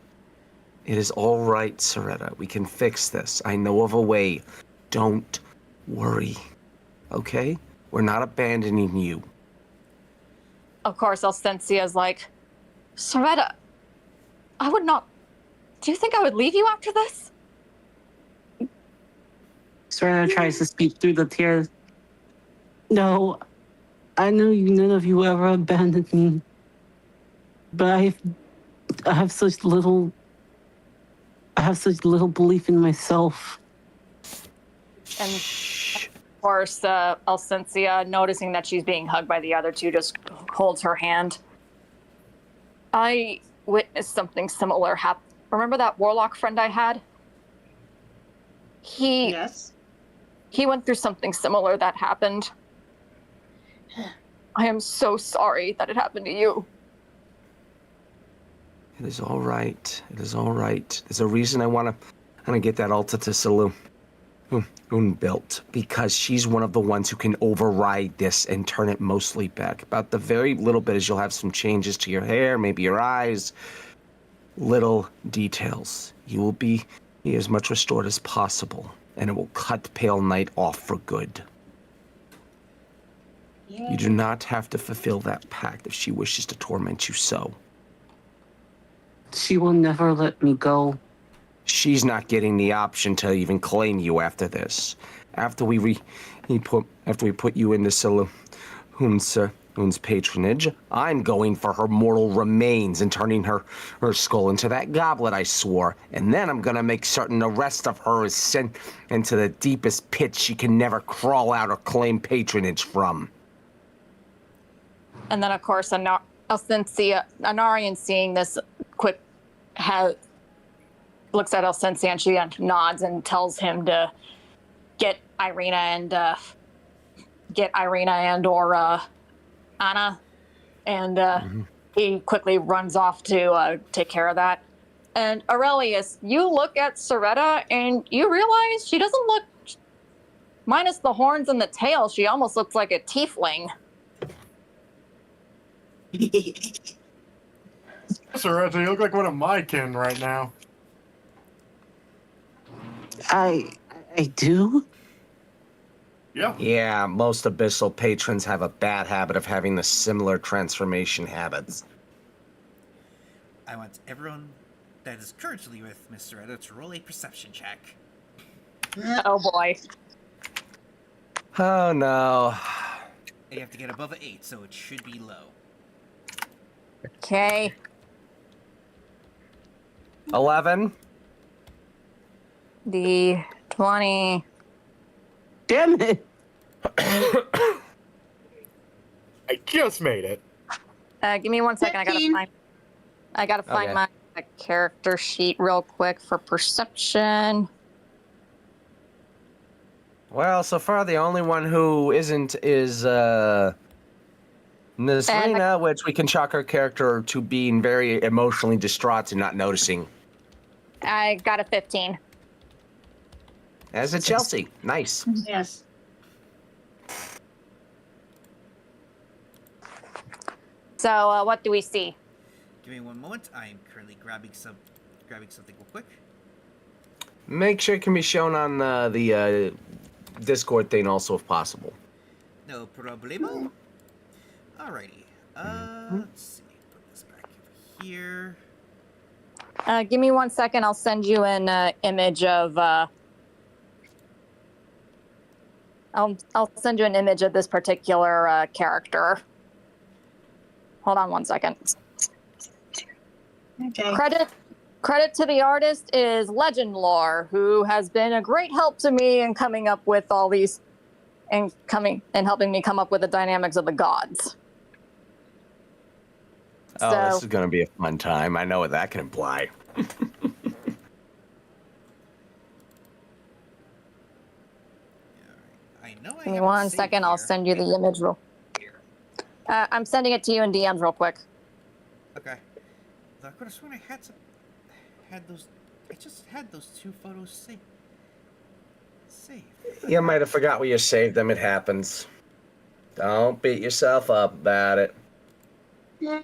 It is all right, Soretta. We can fix this. I know of a way. Don't worry. Okay? We're not abandoning you. Of course, Alcencia's like, Soretta, I would not... Do you think I would leave you after this? Serena tries to speak through the tears. No, I know none of you ever abandoned me. But I have such little belief in myself. And of course, Alcencia, noticing that she's being hugged by the other two, just holds her hand. I witnessed something similar happen. Remember that warlock friend I had? Yes. He went through something similar that happened. I am so sorry that it happened to you. It is all right. It is all right. There's a reason I want to get that altar to Salu built, because she's one of the ones who can override this and turn it mostly back. About the very little bit as you'll have some changes to your hair, maybe your eyes, little details. You will be as much restored as possible, and it will cut Pale Knight off for good. Yeah. You do not have to fulfill that pact if she wishes to torment you so. She will never let me go. She's not getting the option to even claim you after this. After we put you into Saloon's patronage, I'm going for her mortal remains and turning her skull into that goblet I swore. And then I'm gonna make certain the rest of her is sent into the deepest pit she can never crawl out or claim patronage from. And then, of course, Anarian, seeing this, looks at Alcencia and she nods and tells him to get Irina and or Anna, and he quickly runs off to take care of that. And Aurelius, you look at Soretta and you realize she doesn't look, minus the horns and the tail, she almost looks like a tiefling. Soretta, you look like one of my kin right now. I do? Yeah. Yeah, most abyssal patrons have a bad habit of having the similar transformation habits. I want everyone that is currently with Mr. Soretta to roll a perception check. Oh boy. Oh no. And you have to get above an 8, so it should be low. Okay. 11. D20. Damn it! I just made it. Give me 1 second. 15. I gotta find my character sheet real quick for perception. Well, so far the only one who isn't is Nazrina, which we can chalk her character to being very emotionally distraught and not noticing. I got a 15. As a Chelsea. Nice. Yes. So, what do we see? Give me one moment. I am currently grabbing something real quick. Make sure it can be shown on the Discord thing also if possible. No problemo. Alrighty. Let's see. Put this back over here. Give me 1 second. I'll send you an image of. I'll send you an image of this particular character. Hold on 1 second. Okay. Credit to the artist is Legend Lore, who has been a great help to me in coming up with all these, and helping me come up with the dynamics of the gods. Oh, this is going to be a fun time. I know what that can imply. I know I Give me haven't 1 saved second. I'll here. send you the image I'm sending it to you in DMs real quick. Okay. I could have sworn I had those. I just had those 2 photos saved. You might have forgot where you saved them. It happens. Don't beat yourself up about it. Yeah.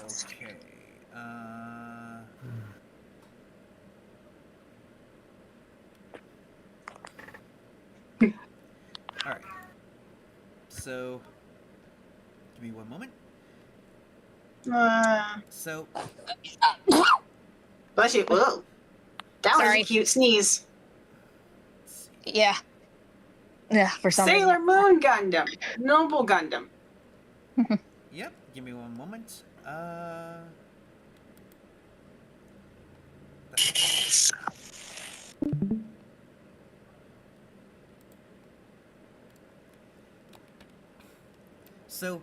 Let's see. Okay. All right. So, give me 1 moment. So, Bless you. Whoa. That was Sorry. a cute sneeze. Yeah. Yeah, for some reason. Sailor Moon Gundam. Noble Gundam. yep. Give me 1 moment. So,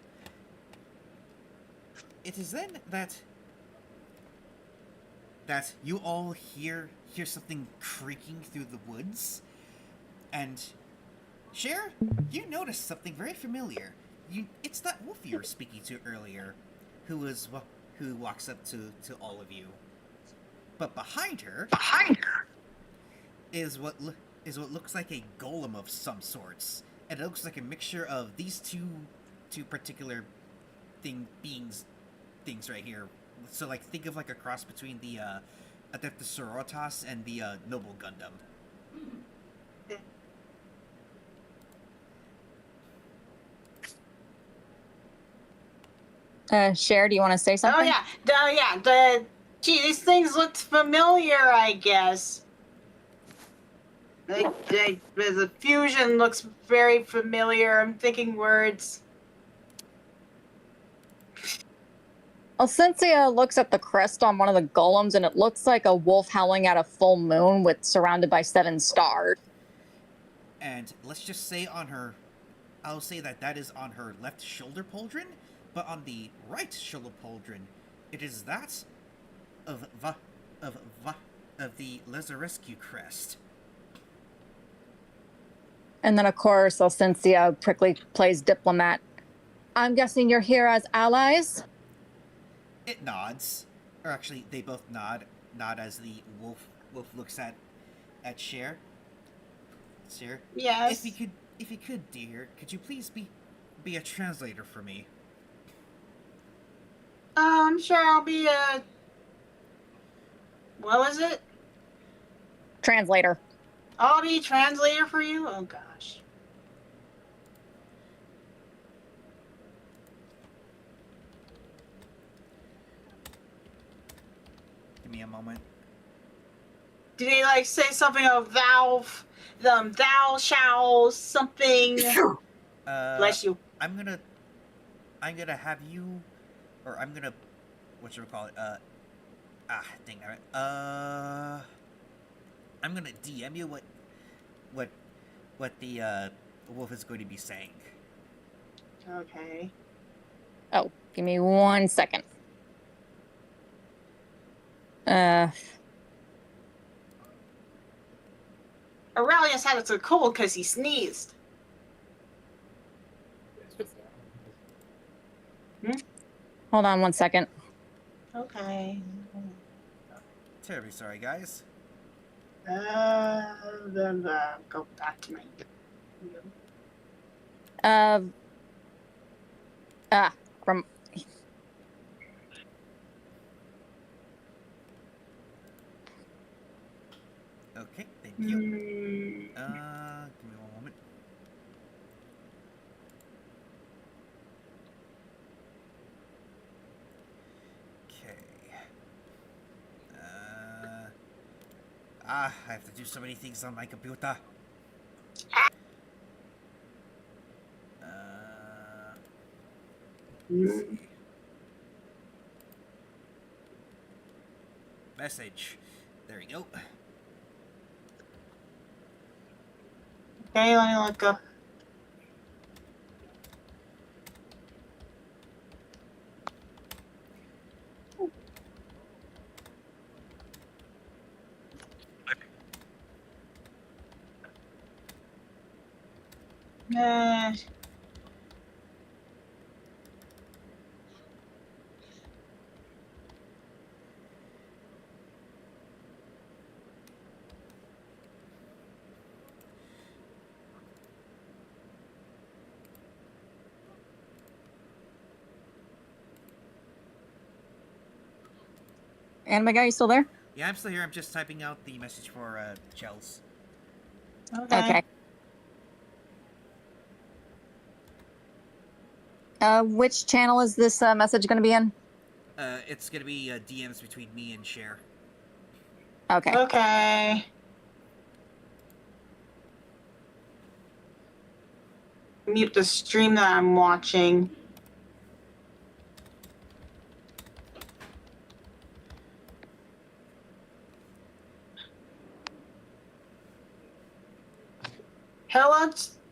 it is then that you all hear something creaking through the woods, and Cher, you notice something very familiar. It's that wolf you were speaking to earlier, who walks up to all of you. But behind her is what looks like a golem of some sorts, and it looks like a mixture of these two particular things right here. So like think of like a cross between the Adeptus Sororitas and the Noble Gundam. Cher, do you want to say something? Oh yeah. Gee, these things looked familiar, I guess. The fusion looks very familiar. I'm thinking words. Alcynthia looks at the crest on one of the golems, and it looks like a wolf howling at a full moon surrounded by 7 stars. And let's just say I'll say that is on her left shoulder pauldron, but on the right shoulder pauldron, it is that of the Lazarescu crest. And then, of course, Alcynthia quickly plays diplomat. I'm guessing you're here as allies? It nods. Or actually, they both nod as the wolf looks at Cher. Cher? Yes. If you could, dear, could you please be a translator for me? Sure, I'll be a... What was it? Translator. I'll be a translator for you? Oh, gosh. Give me a moment. Did he, like, say something of thou shall something? Bless you. I'm gonna have you, or I'm gonna, whatchamacallit, dang it. I'm gonna DM you what the wolf is going to be saying. Okay. Oh, give me 1 second. Aurelius had it so cold because he sneezed. Hold on 1 second. Okay. Terribly sorry, guys. Then go back to my... From... Okay, thank you. Give me 1 moment. I have to do so many things on my computer. Let's see. Message. There we go. Okay, let me look up. Uh, Anime guy, you still there? Yeah, I'm still here. I'm just typing out the message for Chels. okay. Which channel is this message going to be in? It's gonna be DMs between me and Cher. Okay. Okay. Mute the stream that I'm watching.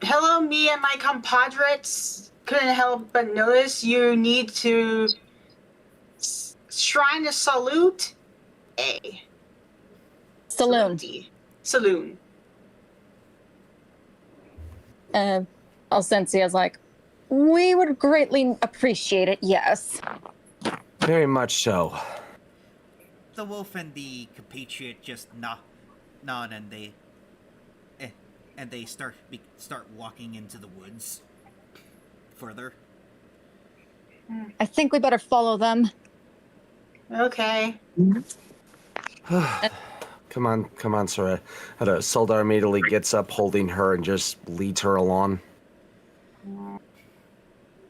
Hello, me and my compadres. Couldn't help but notice you need to shrine a salute. A. Saloon. Salute. Saloon. Alcencia's like, we would greatly appreciate it, yes. Very much so. The wolf and the compatriot just nod and they start walking into the woods further. I think we better follow them. Okay. Come on, Sarah. Soldar immediately gets up, holding her, and just leads her along.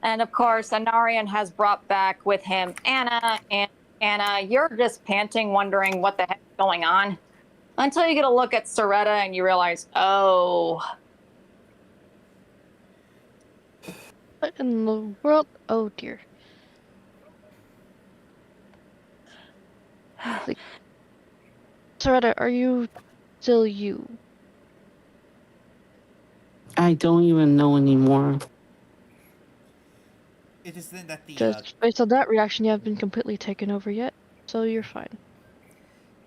And of course, Anarian has brought back with him Anna, and Anna, you're just panting, wondering what the heck's going on. Until you get a look at Soretta and you realize, oh. What in the world? Oh dear. Like, Soretta, are you still you? I don't even know anymore. It is then that the Just based on that reaction, you haven't been completely taken over yet, so you're fine.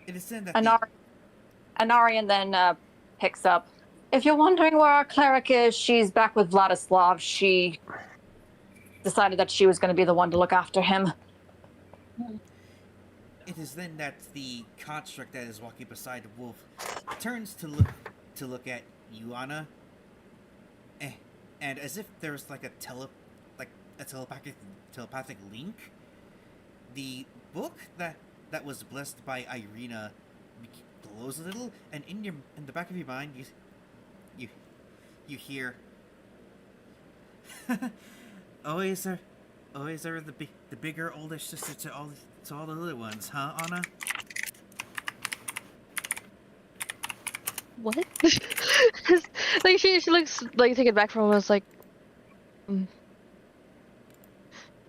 it is then that Anarian then picks up. If you're wondering where our cleric is, she's back with Vladislav. She decided that she was going to be the one to look after him. it is then that the construct that is walking beside the wolf turns to look at you, Anna, and as if there's like a telepathic link, the book that was blessed by Irina glows a little, and in the back of your mind you hear always are the bigger older sister to all the little ones, huh, Anna? What? Like she looks like taken back from us, like,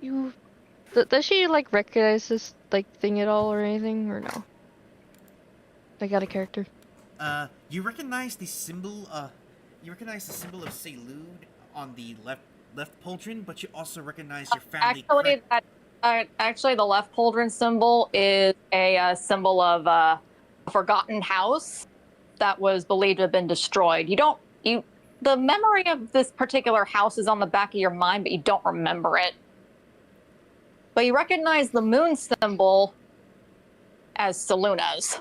you. Does she like recognize this like thing at all or anything, or no? Like out of character. You recognize the symbol. You recognize the symbol of Selud on the left pauldron, but you also recognize your family. Actually, the left pauldron symbol is a symbol of a forgotten house that was believed to have been destroyed. The memory of this particular house is on the back of your mind, but you don't remember it. But you recognize the moon symbol as Saluna's.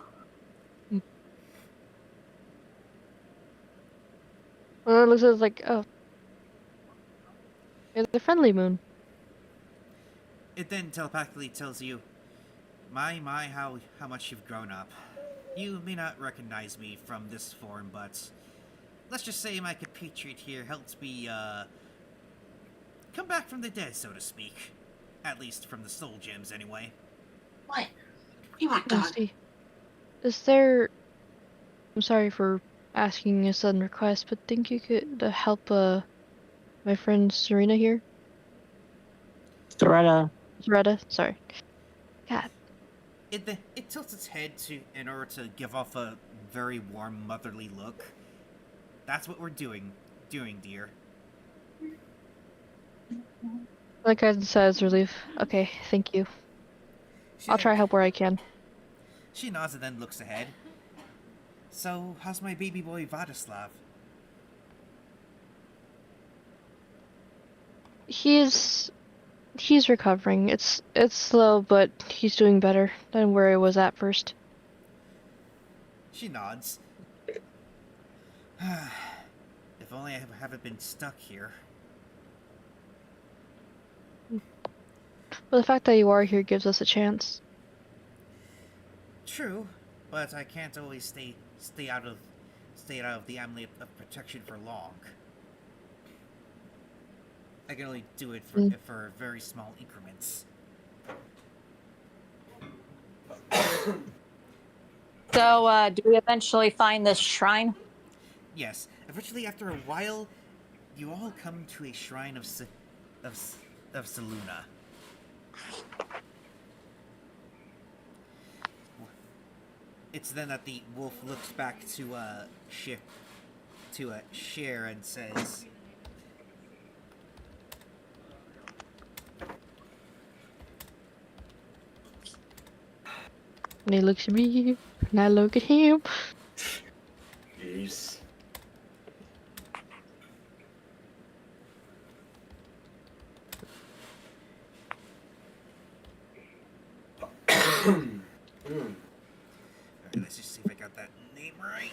Well, it looks like, oh, it's a friendly moon. It then telepathically tells you, my, how much you've grown up. You may not recognize me from this form, but let's just say my compatriot here helped me, come back from the dead, so to speak. At least from the soul gems, anyway. What? You want dog? Is there I'm sorry for asking a sudden request, but think you could help my friend Serena here? Soretta. Soretta, sorry. God. It tilts its head in order to give off a very warm, motherly look. That's what we're doing, dear. Like I said, as relief. Okay, thank you. I'll try to help where I can. She nods and then looks ahead. So, how's my baby boy Vladislav? He's recovering. It's slow, but he's doing better than where he was at first. She nods. If only I haven't been stuck here. Well, the fact that you are here gives us a chance. True, but I can't always stay out of the amulet of protection for long. I can only do it for very small increments. So, do we eventually find this shrine? Yes, eventually, after a while, you all come to a shrine of Seluna. It's then that the wolf looks back to Cher and says, And he looks at me, and I look at him. Jeez. Alright, let's just see if I got that name right.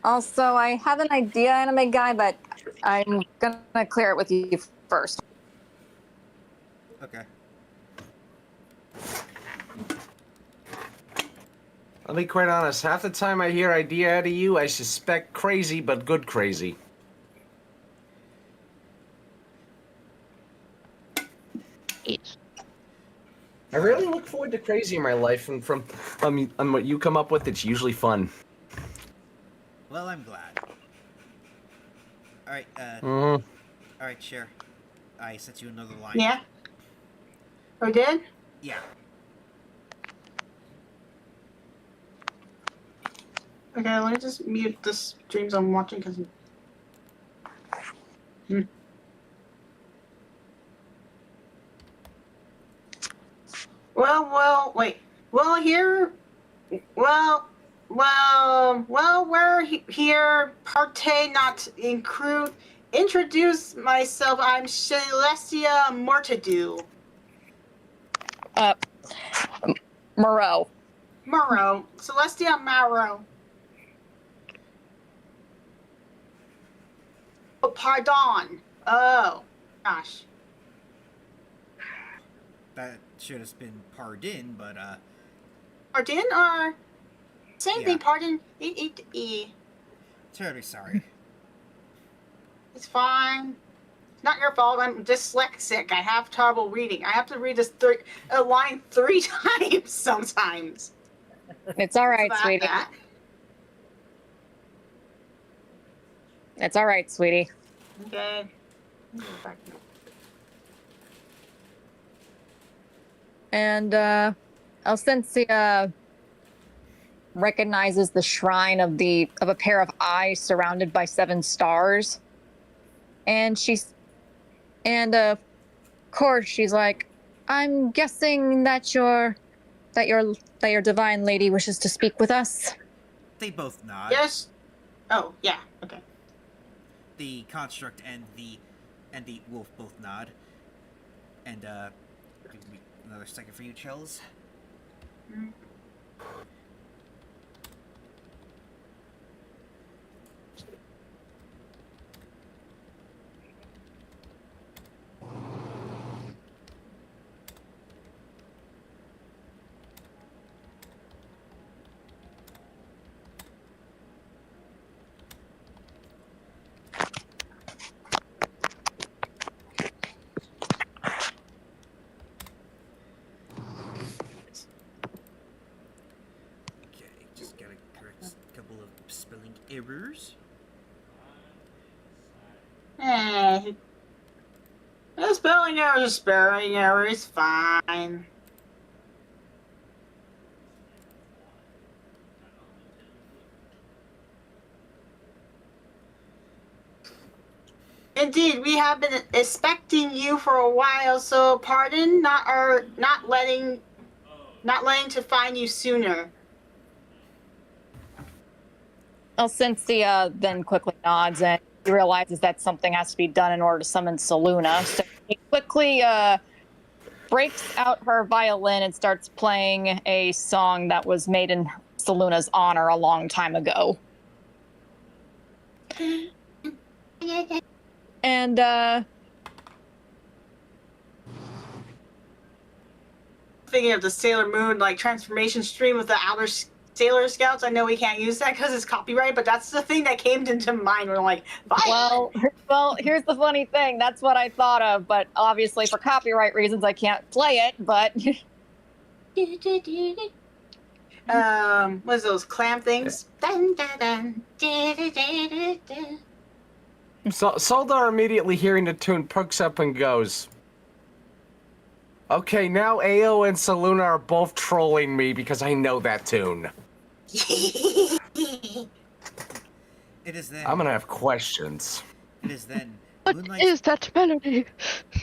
Also, I have an idea, anime guy, but I'm gonna clear it with you first. Okay. I'll be quite honest, half the time I hear idea out of you, I suspect crazy, but good crazy. I really look forward to crazy in my life, and from what you come up with, it's usually fun. Well, I'm glad. Alright, Alright, Cher. I sent you another line. Yeah. I did? Yeah. Okay, let me just mute the streams I'm watching because. Well, wait. Well, here. We're here. Partay not include. Introduce myself. I'm Celestia Mortadu. Moreau. Morrow. Celestia Morrow. Oh, pardon. Oh, gosh. That should have been pardon, but Pardon or same thing? Yeah. Pardon. terribly sorry. It's fine. It's not your fault. I'm dyslexic. I have trouble reading. I have to read this line 3 times sometimes. It's all right, About sweetie. that. It's all right, sweetie. Okay. And Alcencia recognizes the shrine of a pair of eyes surrounded by 7 stars. And of course she's like, I'm guessing that your divine lady wishes to speak with us. They both nod. Yes. Oh, yeah. Okay. The construct and the wolf both nod. And give me another second for you, Chills. errors? A spelling error is a spelling error. It's fine. Indeed, we have been expecting you for a while, so pardon not letting to find you sooner. Well, Cynthia then quickly nods and he realizes that something has to be done in order to summon Saluna. So he quickly breaks out her violin and starts playing a song that was made in Saluna's honor a long time ago. And Thinking of the Sailor Moon like transformation stream with the outer Sailor Scouts. I know we can't use that because it's copyright, but that's the thing that came into mind. We're like, well, here's the funny thing. That's what I thought of, but obviously for copyright reasons, I can't play it. But what's those clam things? Dun, dun, dun, So Soldar, immediately hearing the tune, perks up and goes, okay, now Ao and Saluna are both trolling me because I know that tune. It is then. I'm gonna have questions. It is then. What is that melody?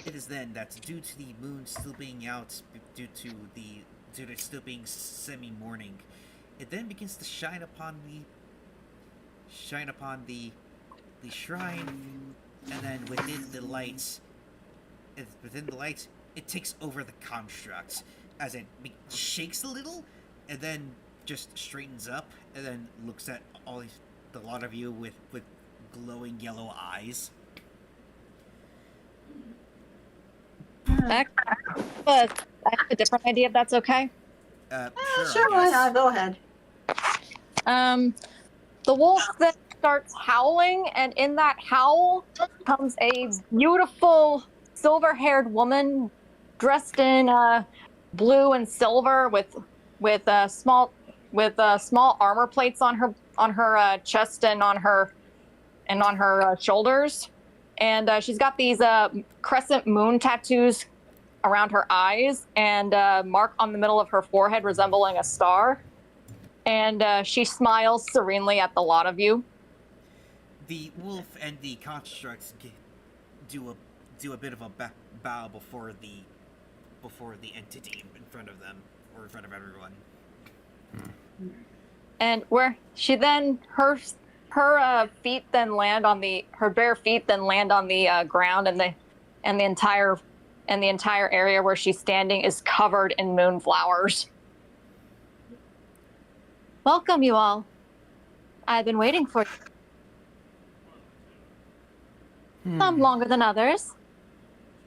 It is then that due to the moon still being out, due to it still being semi-morning, it then begins to shine upon the shrine, and then within the light, it takes over the construct as it shakes a little, and then just straightens up, and then looks at the lot of you with glowing yellow eyes. I have a different idea if that's okay. Sure, why not? Go ahead. The wolf then starts howling, and in that howl comes a beautiful silver-haired woman dressed in blue and silver with small armor plates on her chest and on her shoulders, and she's got these crescent moon tattoos around her eyes and a mark on the middle of her forehead resembling a star. And she smiles serenely at the lot of you. The wolf and the constructs do a bit of a bow before the entity in front of them, or in front of everyone. And where she then her feet then land on her bare feet then land on the ground, and the entire area where she's standing is covered in moonflowers. Welcome, you all. I've been waiting for you. Some longer than others,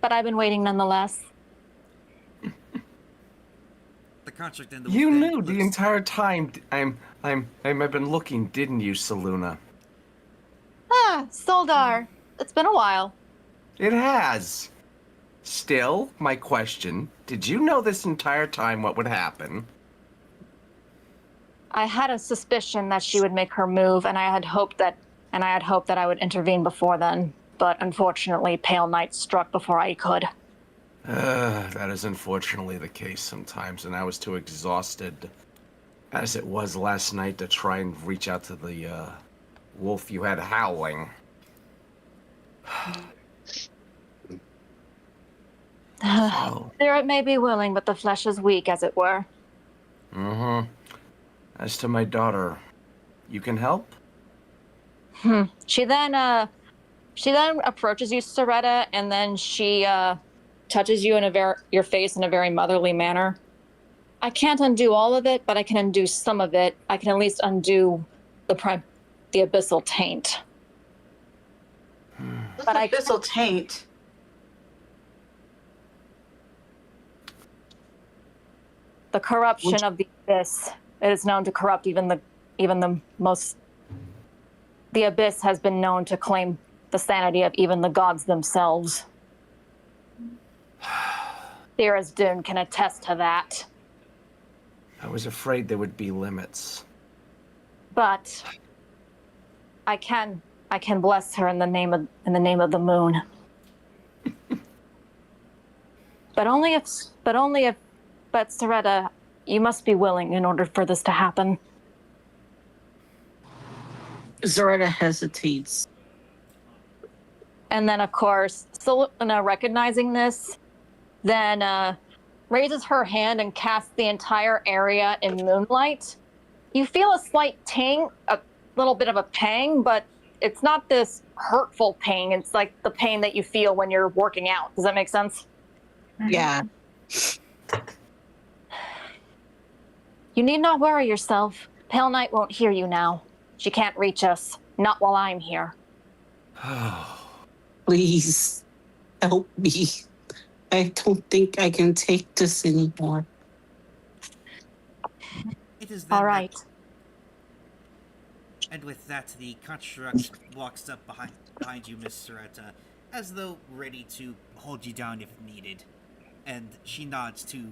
but I've been waiting nonetheless. The construct and the You knew the entire time I've been looking, didn't you, Saluna? Ah, Soldar. It's been a while. It has. Still, my question, did you know this entire time what would happen? I had a suspicion that she would make her move, and I had hoped that I would intervene before then. But unfortunately, Pale Night struck before I could. That is unfortunately the case sometimes, and I was too exhausted, as it was last night, to try and reach out to the wolf you had howling. Spirit may be willing, but the flesh is weak, as it were. Mm-hmm. As to my daughter, you can help? She then approaches you, Soretta, and then she touches you in your face in a very motherly manner. I can't undo all of it, but I can undo some of it. I can at least undo the abyssal taint. What's the abyssal taint? The corruption of the abyss. It is known to corrupt even the most. The abyss has been known to claim the sanity of even the gods themselves. Thera's Dune can attest to that. I was afraid there would be limits. But I can bless her in the name of the moon. But Soretta, you must be willing in order for this to happen. Zoretta hesitates. And then, of course, Seluna, recognizing this, then raises her hand and casts the entire area in moonlight. You feel a slight ting, a little bit of a pang, but it's not this hurtful pain. It's like the pain that you feel when you're working out. Does that make sense? Yeah. You need not worry yourself. Pale Knight won't hear you now. She can't reach us. Not while I'm here. Please, help me. I don't think I can take this anymore. It is then All right. And with that, the construct walks up behind you, Miss Soretta, as though ready to hold you down if needed. And she nods to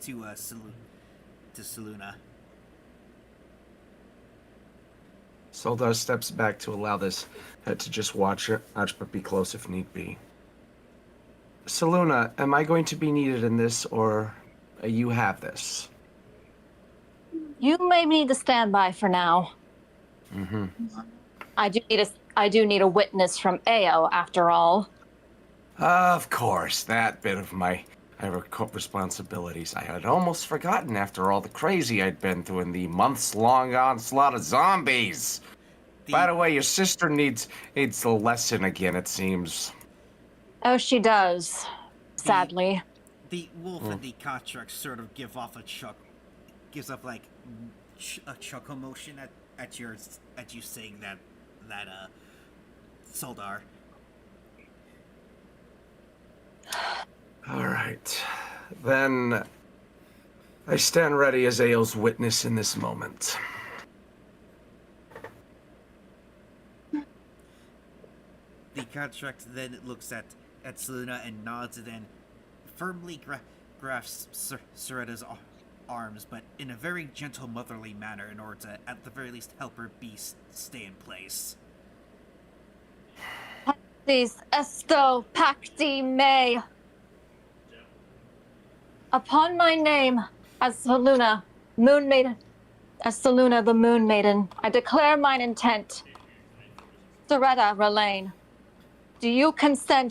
Seluna. Soldar steps back to allow this to just watch but be close if need be. Seluna, am I going to be needed in this, or you have this? You may need to stand by for now. Mm-hmm. I do need a witness from AO, after all. Of course, that bit of my responsibilities I had almost forgotten after all the crazy I'd been through in the months-long onslaught of zombies. By the way, your sister needs a lesson again, it seems. Oh, she does. Sadly. The wolf and the construct sort of gives off like a chuckle motion at you saying that Soldar. All right. Then I stand ready as Ao's witness in this moment. The construct then looks at Seluna and nods, and then firmly grasps Soretta's arms, but in a very gentle, motherly manner in order to, at the very least, help her stay in place. These esto pacti me. Upon my name, as Seluna, Moon Maiden, as Seluna the Moon Maiden, I declare mine intent. Soretta Relaine, do you consent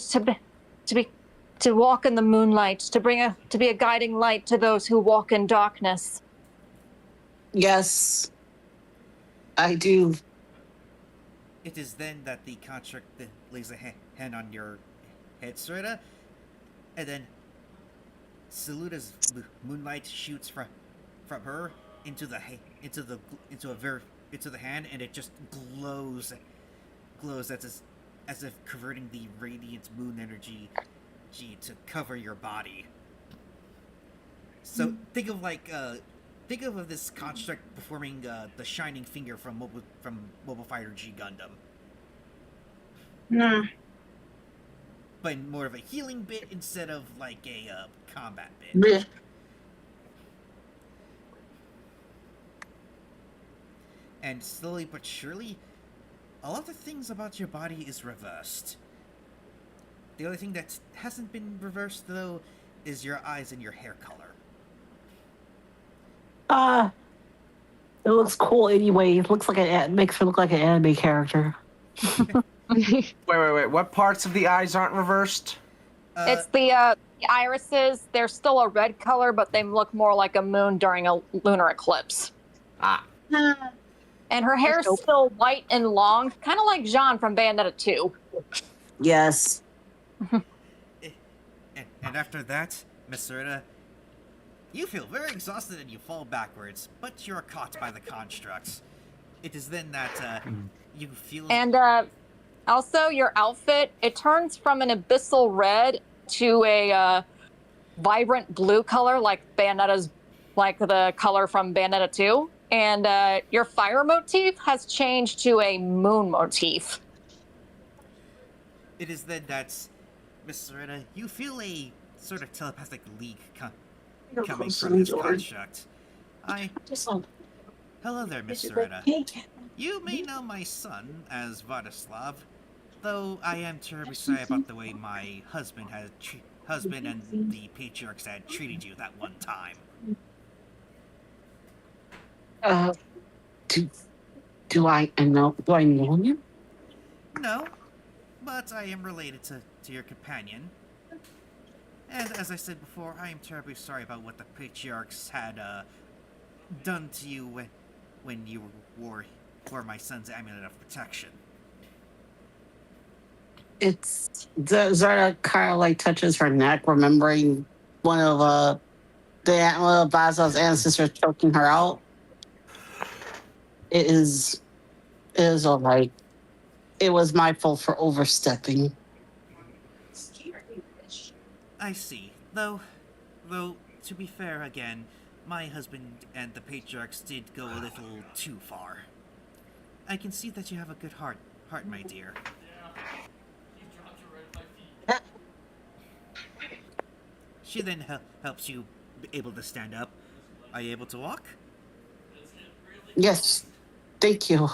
to walk in the moonlight, to be a guiding light to those who walk in darkness? Yes, I do. It is then that the construct lays a hand on your head, Soretta, and then Seluna's moonlight shoots from her into the hand, and it just glows as if converting the radiant moon energy to cover your body. So think of this construct performing the Shining Finger from Mobile Fighter G Gundam. Nah. But more of a healing bit instead of like a combat bit. Blech. And slowly but surely, a lot of things about your body is reversed. The only thing that hasn't been reversed, though, is your eyes and your hair color. It looks cool anyway. It looks like makes her look like an anime character. Wait. What parts of the eyes aren't reversed? It's the irises. They're still a red color, but they look more like a moon during a lunar eclipse. Ah. And her hair's still white and long, kind of like Jean from Bayonetta 2. Yes. And after that, Miss Soretta, you feel very exhausted and you fall backwards, but you're caught by the constructs. It is then that you feel... And also, your outfit, it turns from an abyssal red to a vibrant blue color, like the color from Bayonetta 2. And your fire motif has changed to a moon motif. It is then that, Miss Soretta, you feel a sort of telepathic leak coming from this construct. Hello there, Miss Strahd. You may know my son as Vladislav, though I am terribly sorry about the way my husband and the patriarchs had treated you that one time. Do I know him? No, but I am related to your companion. And as I said before, I am terribly sorry about what the patriarchs had done to you when you wore my son's amulet of protection. It's Zarda kind of like touches her neck, remembering one of Basil's ancestors choking her out. It is all right. It was my fault for overstepping. I see. Though, to be fair again, my husband and the patriarchs did go a little too far. I can see that you have a good heart, my dear. She then helps you be able to stand up. Are you able to walk? Yes, thank you.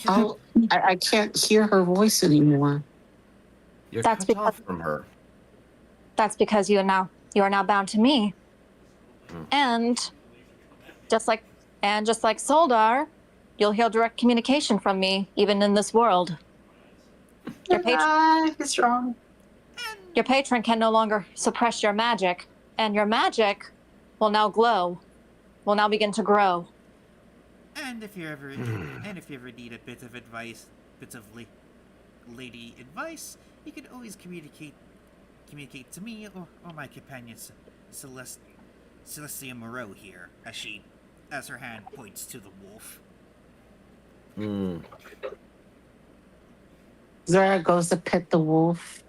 I can't hear her voice anymore. You're That's cut off from her. That's because you are now bound to me. And just like Soldar, you'll hear direct communication from me, even in this world. Your patron can no longer suppress your magic, and your magic will now glow, will now begin to grow. And if you ever need a bit of advice, lady advice, you can always communicate to me or my companion Celestia Moreau here, as her hand points to the wolf. Zara goes to pet the wolf.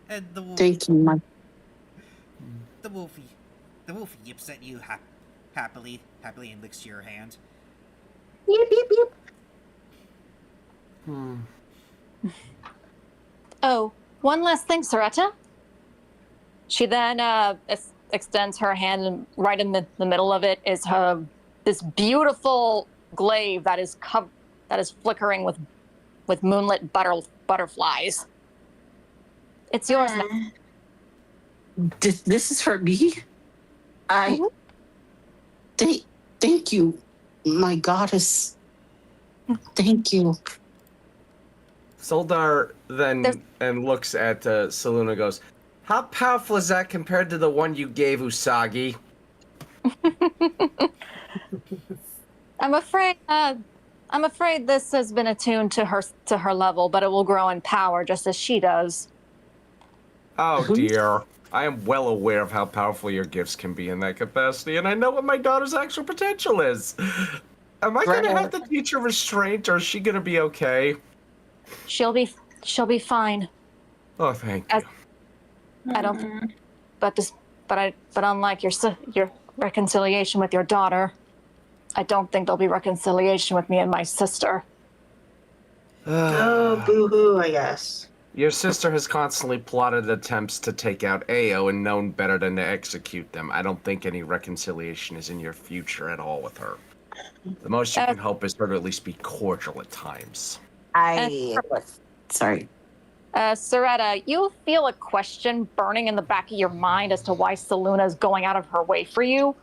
And the wolf. Thank you, Mike. The wolf yips at you happily and licks your hand. Beep, beep, beep. Oh, one last thing, Soretta. She then extends her hand, and right in the middle of it is this beautiful glaive that is flickering with moonlit butterflies. It's yours now. This is for me. Thank you, my goddess. Thank you. Soldar then and looks at Saluna, goes, "How powerful is that compared to the one you gave Usagi?" I'm afraid this has been attuned to her level, but it will grow in power just as she does. Oh dear. I am well aware of how powerful your gifts can be in that capacity, and I know what my daughter's actual potential is. Am I going to have to teach her restraint, or is she going to be okay? She'll be fine. Oh, thank you. I don't. But unlike your reconciliation with your daughter, I don't think there'll be reconciliation with me and my sister. Oh, boo-hoo, I guess. Your sister has constantly plotted attempts to take out Ao and known better than to execute them. I don't think any reconciliation is in your future at all with her. The most you can hope is her to at least be cordial at times. Sorry. Soretta, you feel a question burning in the back of your mind as to why Saluna is going out of her way for you.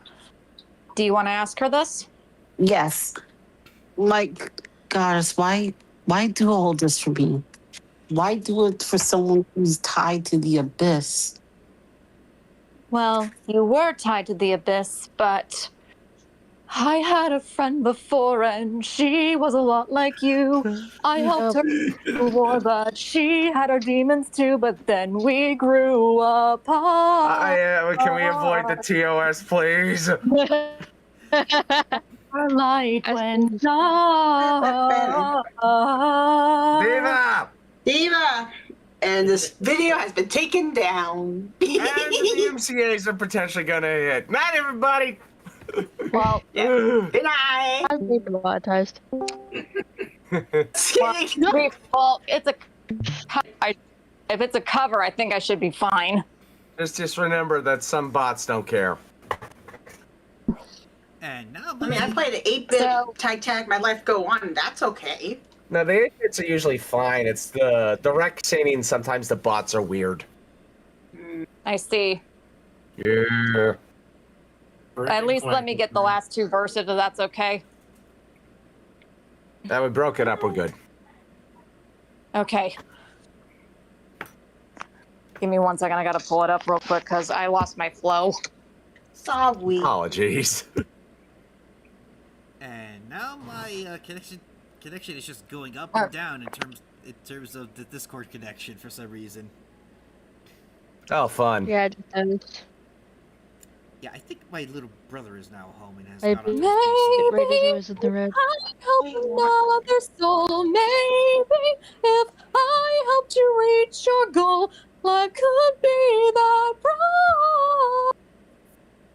Do you want to ask her this? Yes. My goddess, why do all this for me? Why do it for someone who's tied to the abyss? Well, you were tied to the abyss, but I had a friend before and she was a lot like you. I helped her through war, but she had her demons too, but then we grew apart. Can we avoid the TOS, please? Our light went dark. Diva! And this video has been taken down. And the MCAs are potentially gonna hit. Night, everybody! Well, Good night. I'm demonetized. well, it's a. If it's a cover, I think I should be fine. Just remember that some bots don't care. And now I mean, I my played an 8-bit So- Tag My Life Go On. That's okay. No, the 8-bits are usually fine. It's the rec scene, sometimes the bots are weird. I see. Yeah. At least let me get the last two verses, if that's okay. That we broke it up, we're good. Okay. Give me 1 second. I gotta pull it up real quick because I lost my flow. Sorry. Apologies. and now my connection is just going up and down in terms of the Discord connection for some reason. Oh, fun. Yeah, it depends. Yeah, I think my little brother is now home and has Maybe gone on to his PC. get radio noise in the red. I help another soul, maybe if I helped you reach your goal, life could be that bright.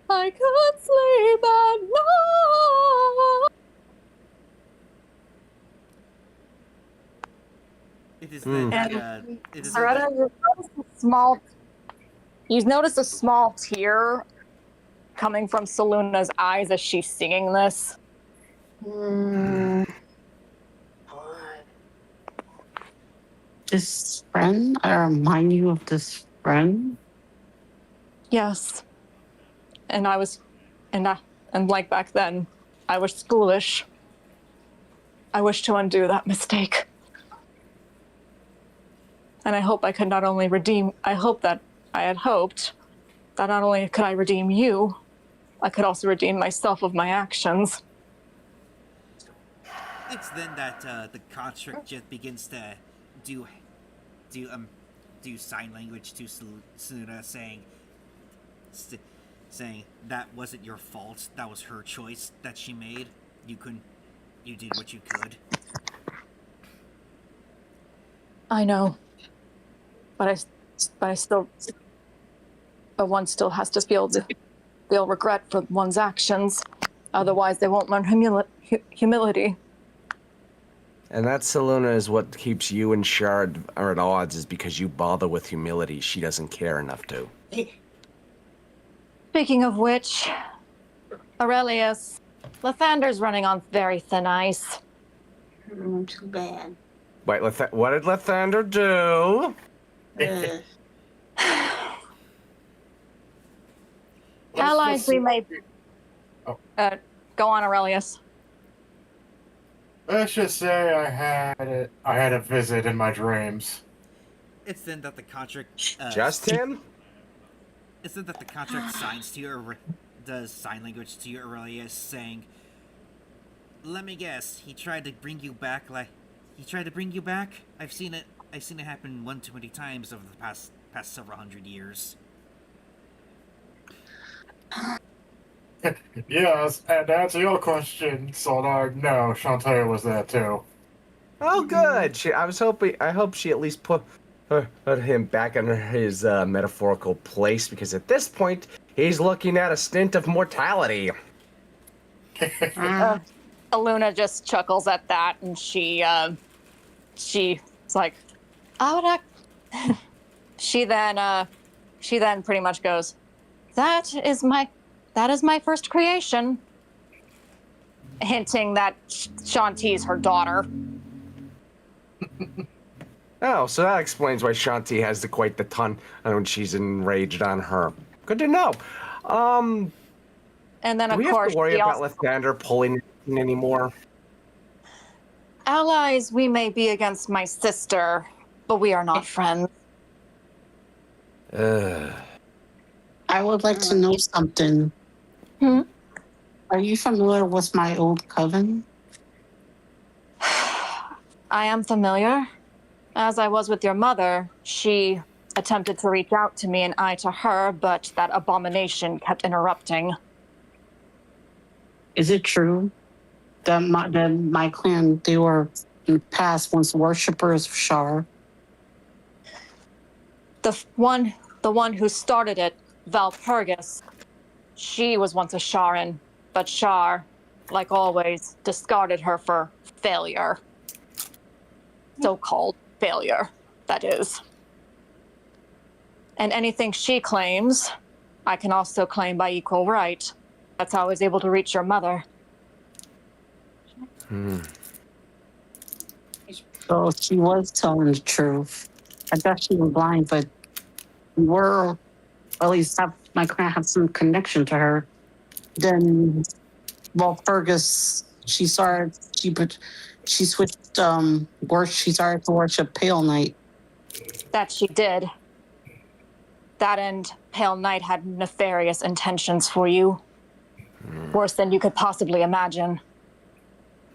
I could sleep at night. It is then And that, it is Loretta, you notice a small tear coming from Selena's eyes as she's singing this. This friend, I remind you of this friend. Yes. And and like back then, I was foolish. I wish to undo that mistake. And I hope I could not only I hoped that not only could I redeem you, I could also redeem myself of my actions. it's then that the construct just begins to do sign language to Suna, saying that wasn't your fault. That was her choice that she made. You did what you could. I know. But one still has to feel regret for one's actions. Otherwise, they won't learn humility. And that Seluna is what keeps you and Strahd are at odds, is because you bother with humility. She doesn't care enough to. Speaking of which, Aurelius, Lathander's running on very thin ice. Too bad. Wait, what did Lathander do? Allies, we may... Oh. Go on, Aurelius. Let's just say I had a visit in my dreams. It's then that the contract. Just him? It's then that the contract signs to you, or does sign language to you, Aurelius, saying, "Let me guess. He tried to bring you back. He tried to bring you back. I've seen it happen one too many times over the past several hundred years." Yes, and to answer your question, Soldar, no, Shantae was there too. Oh, good. I hope she at least put him back under his metaphorical place, because at this point, he's looking at a stint of mortality. Aluna just chuckles at that, and she's like, I would she then pretty much goes, that is my first creation, hinting that Shanti's her daughter. Oh, so that explains why Shanti has quite the ton when she's enraged on her. Good to know. And then Do of we course have to worry she about also, Lathander pulling anymore? allies we may be against my sister, but we are not friends. I would like to know something. Are you familiar with my old coven? I am familiar. As I was with your mother, she attempted to reach out to me and I to her, but that abomination kept interrupting. Is it true that my clan, they were in the past once worshippers of Shar? The one who started it, Valpurgis, she was once a Sharan, but Shar, like always, discarded her for failure. So-called failure, that is. And anything she claims, I can also claim by equal right. That's how I was able to reach your mother. So she was telling the truth. I thought she was blind, but we were, at least my clan had some connection to her. Then, well, Fergus, she switched, she started to worship Pale Knight. That she did. That and Pale Knight had nefarious intentions for you. Worse than you could possibly imagine.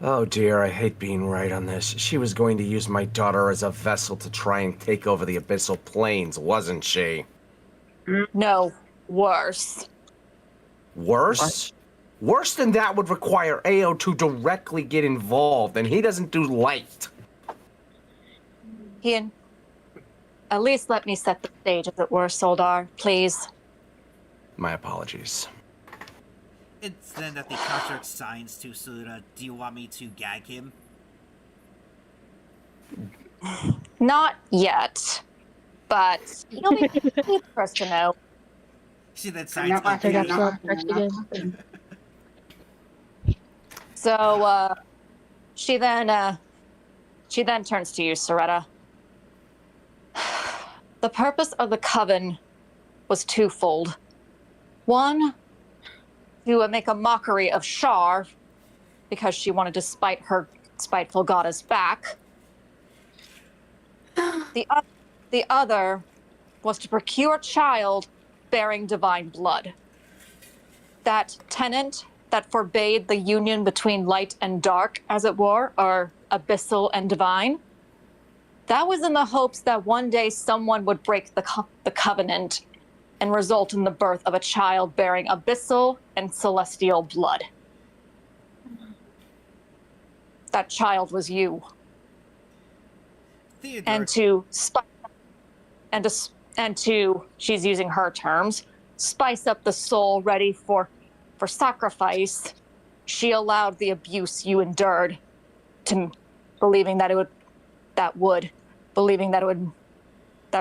Oh dear, I hate being right on this. She was going to use my daughter as a vessel to try and take over the Abyssal Plains, wasn't she? No, worse. Worse? Worse than that would require AO to directly get involved, and he doesn't do light. Ian, at least let me set the stage, as it were, Soldar, please. My apologies. It's then that the contract signs to Sura. Do you want me to gag him? Not yet, but you'll be the first to know. She then I'm signs not laughing. okay. I'm not laughing. I'm not laughing. So, she then turns to you, Soretta. The purpose of the coven was twofold. One, to make a mockery of Shar, because she wanted to spite her spiteful goddess back. The other was to procure a child bearing divine blood. That tenet that forbade the union between light and dark, as it were, or abyssal and divine, that was in the hopes that one day someone would break the covenant and result in the birth of a child bearing abyssal and celestial blood. That child was you. Theodore. And to she's using her terms, spice up the soul ready for sacrifice, she allowed the abuse you endured, to believing that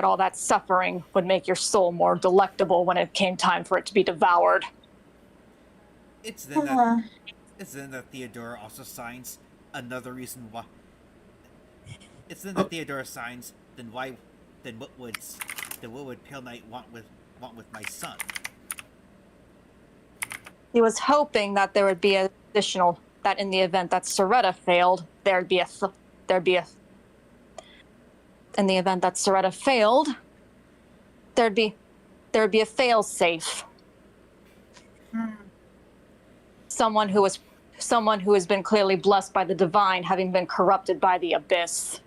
all that suffering would make your soul more delectable when it came time for it to be devoured. It's then that Theodore also signs another reason why. It's then that Theodore signs. Then what would Pale Knight want with my son? He was hoping that there would be that in the event that Soretta failed, in the event that Soretta failed, there'd be a fail-safe. Someone who has been clearly blessed by the divine, having been corrupted by the abyss.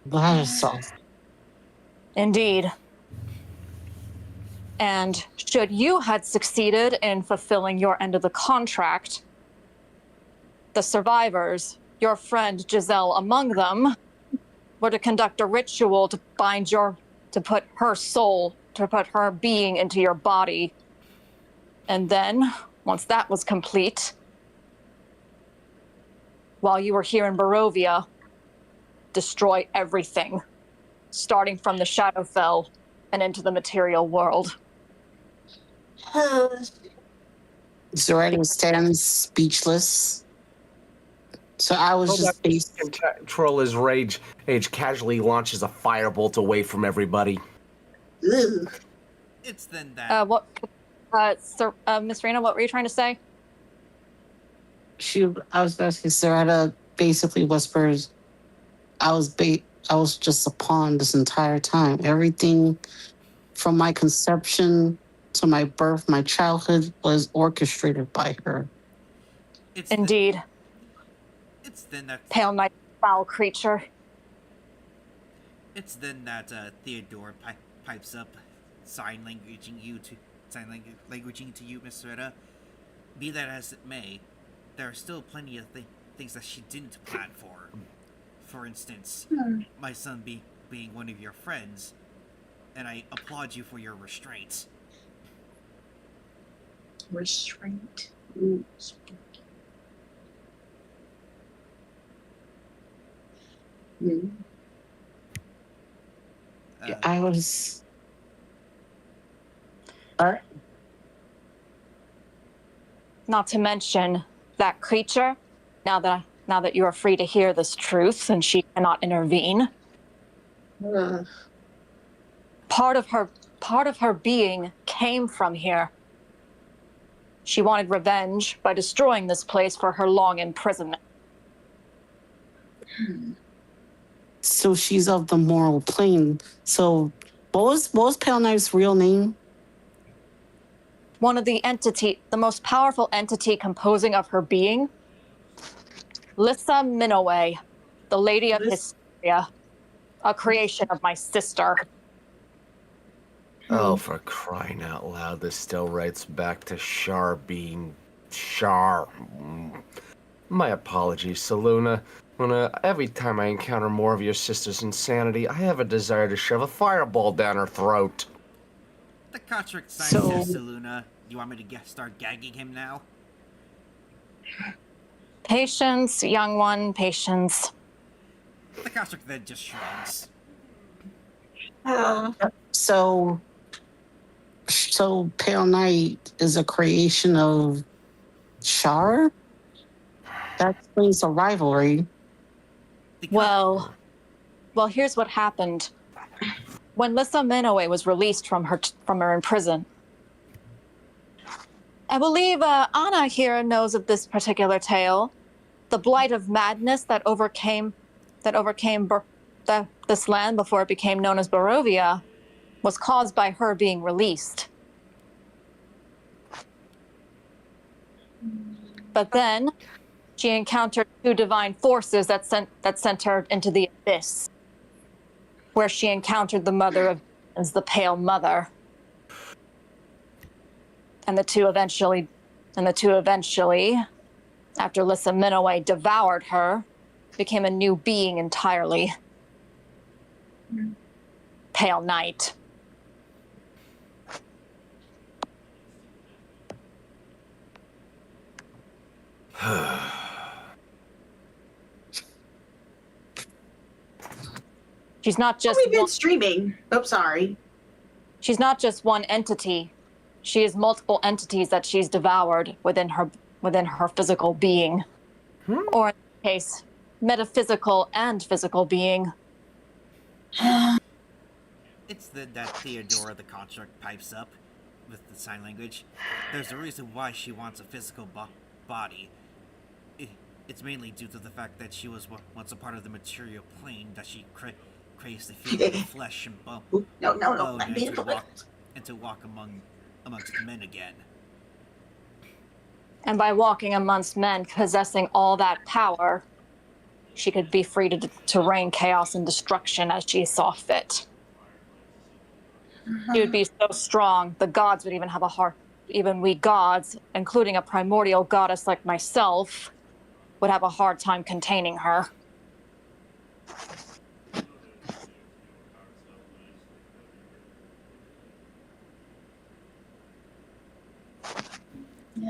That is soft. Indeed. And should you had succeeded in fulfilling your end of the contract, the survivors, your friend Giselle among them, were to conduct a ritual to put her being into your body. And then, once that was complete, while you were here in Barovia, destroy everything, starting from the Shadowfell and into the material world. Zoraida stands speechless. So I was just control his rage. Age casually launches a firebolt away from everybody. It's then that. Miss Rena, what were you trying to say? I was asking Zoraida basically whispers, I was just a pawn this entire time. Everything from my conception to my birth, my childhood was orchestrated by her. Indeed. It's then that Pale Knight, foul creature. It's then that Theodore pipes up, sign languaging to you, Miss Rita. Be that as it may, there are still plenty of things that she didn't plan for. For instance, my son being one of your friends, and I applaud you for your restraint. Restraint. I was. Not to mention that creature, now that you are free to hear this truth and she cannot intervene. Part of her being came from here. She wanted revenge by destroying this place for her long imprisonment. So she's of the moral plane. So what was Pale Knife's real name? One of the most powerful entity composing of her being, Lissa Minoway, the Lady of Hysteria, a creation of my sister. Oh, for crying out loud, this still writes back to Shar being Shar. My apologies, Saluna. Every time I encounter more of your sister's insanity, I have a desire to shove a fireball down her throat. The contract signed says, Saluna. You want me to start gagging him now? Patience, young one, patience. The contract then just shrugs. So Pale Knight is a creation of Shar? That explains the rivalry. Well, here's what happened. When Lissa Minoway was released from her in prison, I believe Anna here knows of this particular tale. The blight of madness that overcame this land before it became known as Barovia was caused by her being released. But then she encountered two divine forces that sent her into the abyss, where she encountered the mother of demons, the Pale Mother. And the two eventually, after Lissa Minoway devoured her, became a new being entirely. Pale Knight. She's not just We've been streaming. Oh, sorry. She's not just one entity. She has multiple entities that she's devoured within her physical being. Or in this case, metaphysical and physical being. It's that Theodora the construct pipes up with the sign language. There's a reason why she wants a physical body. It's mainly due to the fact that she was once a part of the material plane, that she craves the feeling of flesh and bone. No. And to walk amongst men again. And by walking amongst men, possessing all that power, she could be free to reign chaos and destruction as she saw fit. She would be so strong, the gods would even have a heart. Even we gods, including a primordial goddess like myself, would have a hard time containing her.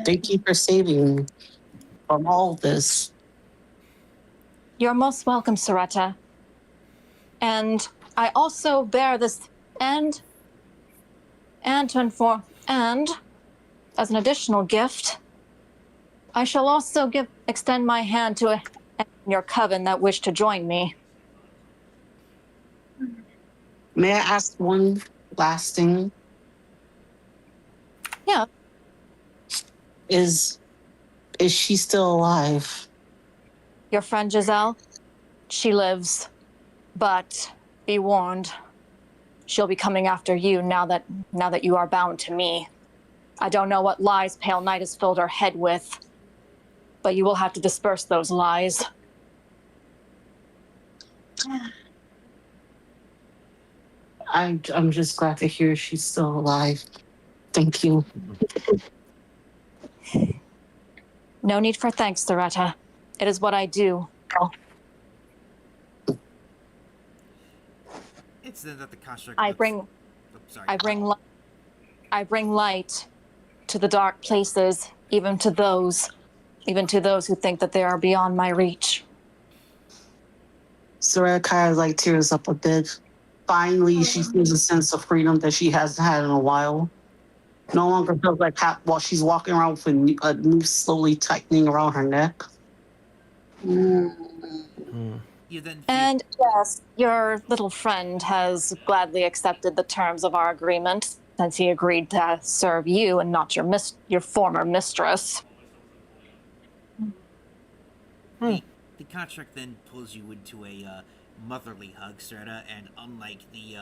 Thank you for saving me from all this. You're most welcome, Soretta. And I also bear this and as an additional gift, I shall also extend my hand to your coven that wish to join me. May I ask one last thing? Yeah. Is she still alive? Your friend Giselle? She lives. But be warned, she'll be coming after you now that you are bound to me. I don't know what lies Pale Knight has filled her head with, but you will have to disperse those lies. I'm just glad to hear she's still alive. Thank you. No need for thanks, Soretta. It is what I do. It's then that the construct. I bring light to the dark places, even to those who think that they are beyond my reach. Soraya kind of tears up a bit. Finally, she feels a sense of freedom that she hasn't had in a while. no longer feels like while she's walking around with a noose slowly tightening around her neck. You then feel, And yes, your little friend has gladly accepted the terms of our agreement since he agreed to serve you and not your former mistress. the contract then pulls you into a motherly hug, Strahd, and unlike the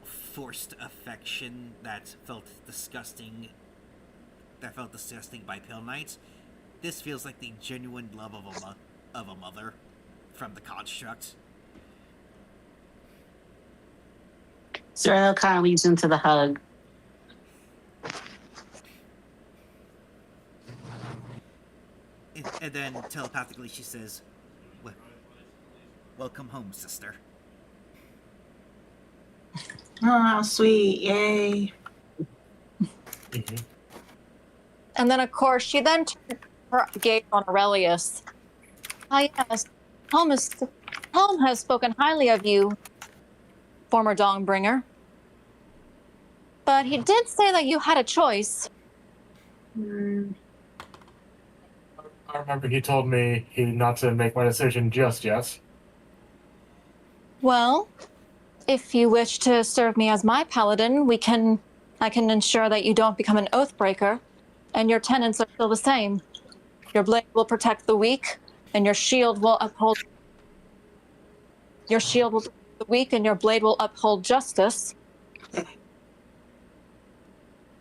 forced affection that felt disgusting by Pale Knight, this feels like the genuine love of a mother from the construct. Cyril kind of leads into the hug. And then telepathically she says, "Welcome home, sister." Oh, sweet. Yay. And then, of course, she then turned her gaze on Aurelius. Ah, yes, Helm has spoken highly of you, former Dongbringer. But he did say that you had a choice. I remember he told me not to make my decision just yet. Well, if you wish to serve me as my paladin, I can ensure that you don't become an oathbreaker, and your tenets are still the same. Your blade will protect the weak, and your shield will uphold. Your shield will protect the weak, and your blade will uphold justice.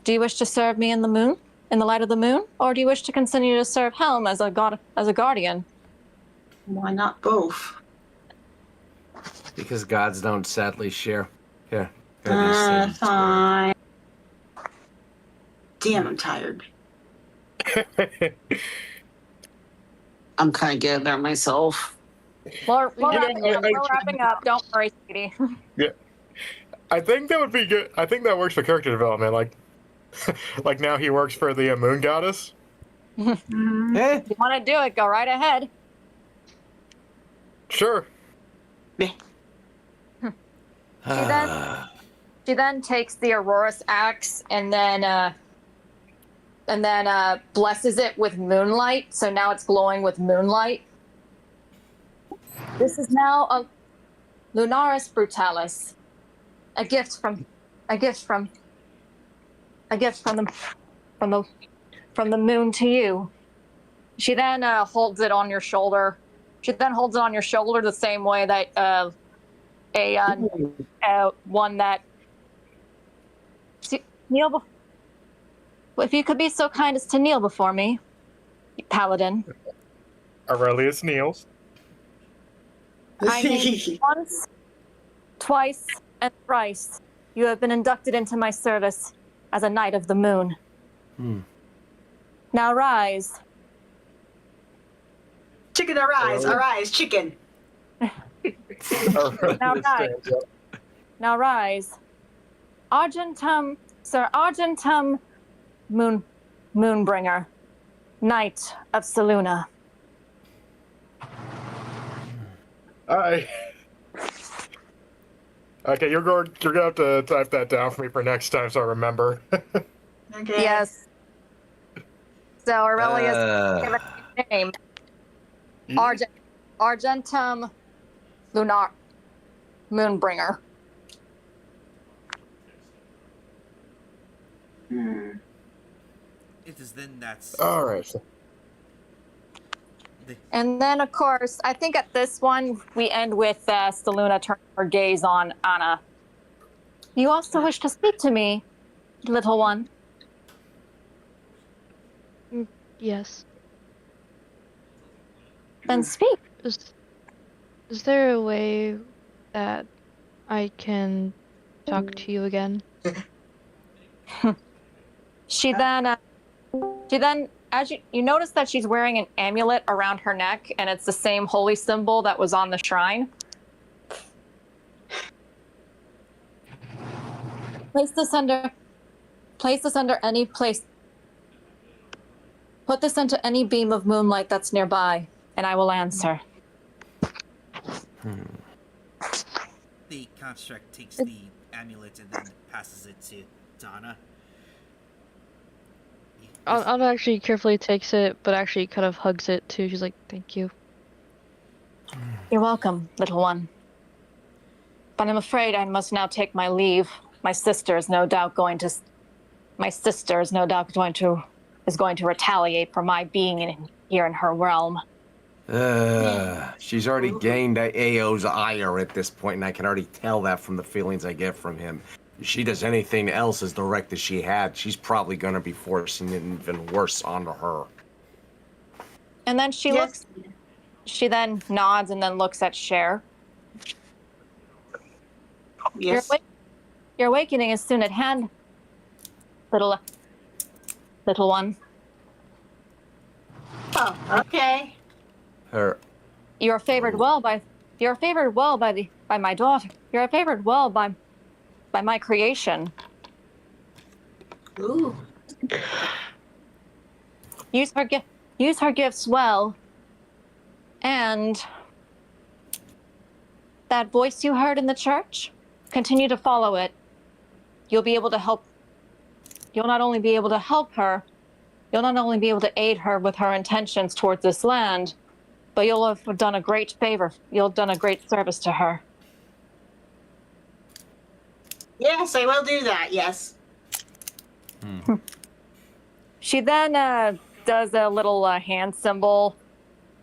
Do you wish to serve me in the light of the moon, or do you wish to continue to serve Helm as a guardian? Why not both? Because gods don't sadly share. Here. These Fine. Damn, I'm tired. I'm kind of getting there myself. We're wrapping up. Don't worry, sweetie. Yeah. I think that would be good. I think that works for character development. Like now he works for the moon goddess. Hey. If you want to do it, go right ahead. Sure. She then takes the Aurora's axe and then blesses it with moonlight. So now it's glowing with moonlight. This is now a Lunaris Brutalis, a gift from the moon to you. She then holds it on your shoulder. She then holds it on your shoulder the same way that one that kneel. If you could be so kind as to kneel before me, Paladin. Aurelius kneels. I name you once, twice, and thrice. You have been inducted into my service as a Knight of the Moon. Now rise. Chicken arise, arise, chicken. Now rise. Argentum, Sir Argentum Moonbringer, Knight of Seluna. Okay, you're going to have to type that down for me for next time so I remember. Okay. Yes. So Aurelius, give a name. Argentum Lunar Moonbringer. It is then that's All right. And then, of course, I think at this one, we end with Seluna turning her gaze on Anna. You also wish to speak to me, little one? Yes. Then speak. Is there a way that I can talk to you again? She then, as you notice that she's wearing an amulet around her neck, and it's the same holy symbol that was on the shrine. Place this under any place. Put this into any beam of moonlight that's nearby, and I will answer. The construct takes the amulet and then passes it to Donna. Anna actually carefully takes it, but actually kind of hugs it too. She's like, "Thank you." You're welcome, little one. But I'm afraid I must now take my leave. My sister is no doubt going to retaliate for my being here in her realm. She's already gained AO's ire at this point, and I can already tell that from the feelings I get from him. If she does anything else as direct as she had, she's probably going to be forcing it even worse onto her. And then she then nods and then looks at Cher. Yes. Your awakening is soon at hand, little one. Oh, okay. You're favored well by my daughter. You're favored well by my creation. Ooh. Use her gifts well. And that voice you heard in the church, continue to follow it. You'll not only be able to help her, you'll not only be able to aid her with her intentions towards this land, but you'll have done a great favor. You'll have done a great service to her. Yes, I will do that, yes. She then does a little hand symbol.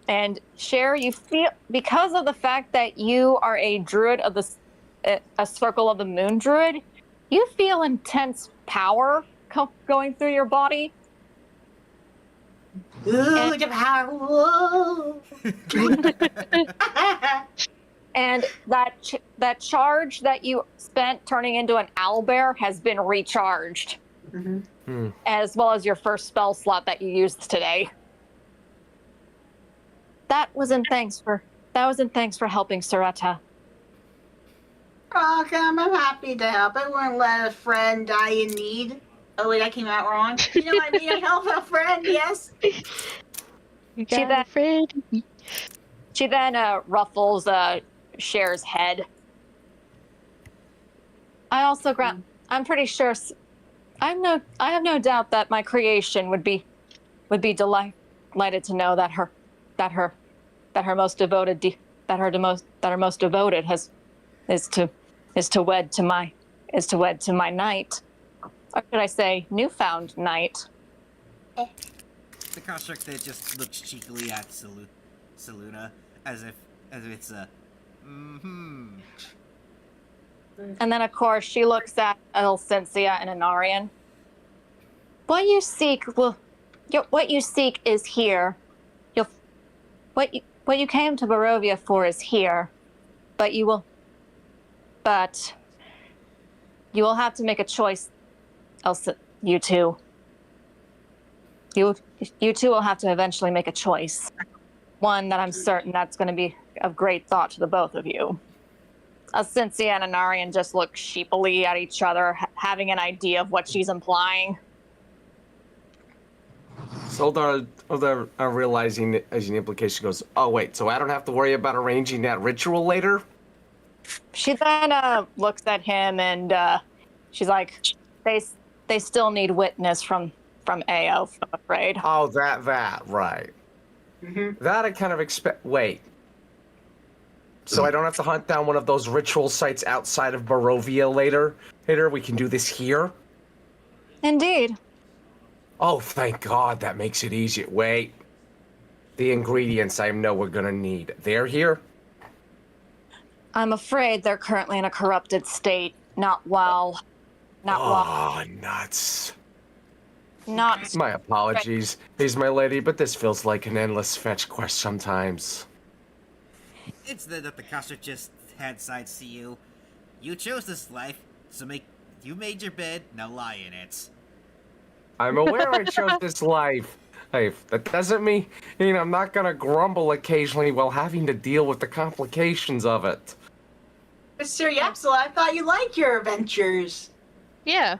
And Cher, you feel, because of the fact that you are a druid of a Circle of the Moon druid, you feel intense power going through your body. Ooh, the power. Whoa. And that charge that you spent turning into an owlbear has been recharged, as well as your first spell slot that you used today. That was in thanks for helping Soretta. Welcome, I'm happy to help. I wouldn't let a friend die in need. Oh wait, that came out wrong. You know what I mean? Help a friend, yes. You got a friend. She then ruffles Cher's head. I'm pretty sure. I have no doubt that my creation would be delighted to know that her most devoted is to wed to my knight, or should I say newfound knight. The construct there just looks cheekily at Saluna, as if it's a And then of course she looks at Elsinsia and Anarian. What you seek is here. What you came to Barovia for is here, but you will have to make a choice. You two will have to eventually make a choice. One that I'm certain that's going to be of great thought to the both of you. Cynthia and Anarian just look sheepily at each other, having an idea of what she's implying. Soldar, realizing as an implication, goes, "Oh wait, so I don't have to worry about arranging that ritual later?" She then looks at him and she's like, "They still need witness from AO, I'm afraid." Oh, that right. That I kind of expect. Wait. So I don't have to hunt down one of those ritual sites outside of Barovia later? Later, we can do this here? Indeed. Oh, thank God, that makes it easier. Wait. The ingredients I know we're gonna need. They're here? I'm afraid they're currently in a corrupted state. Oh, nuts. Not. My apologies, please, my lady, but this feels like an endless fetch quest sometimes. It's that the construct just hand sides to you. You chose this life, so you made your bed, now lie in it. I'm aware I chose this life. Hey, that doesn't mean I'm not gonna grumble occasionally while having to deal with the complications of it. Mr. Yapsel, I thought you liked your adventures. Yeah.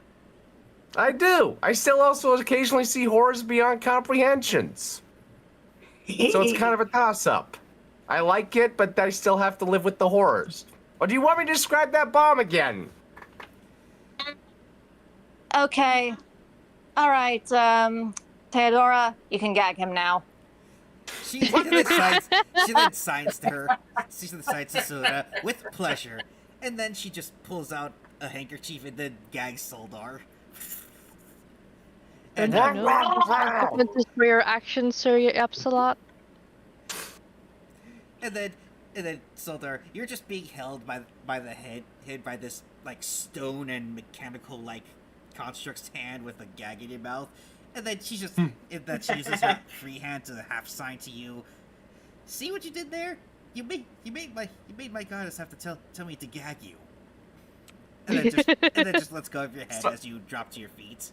I do. I still also occasionally see horrors beyond comprehensions. So it's kind of a toss-up. I like it, but I still have to live with the horrors. Or do you want me to describe that bomb again? Okay. All right, Theodora, you can gag him now. She then signs to her. She then signs to Sora with pleasure, and then she just pulls out a handkerchief and then gags Soldar. Don't And you know the consequences for your actions, Sir Absolot? and then Soldar, you're just being held by the head by this like stone and mechanical like construct's hand with a gag in your mouth. And then she just then she uses her free hand to half sign to you. See what you did there? You made my goddess have to tell me to gag you. And then just lets go of your head as you drop to your feet.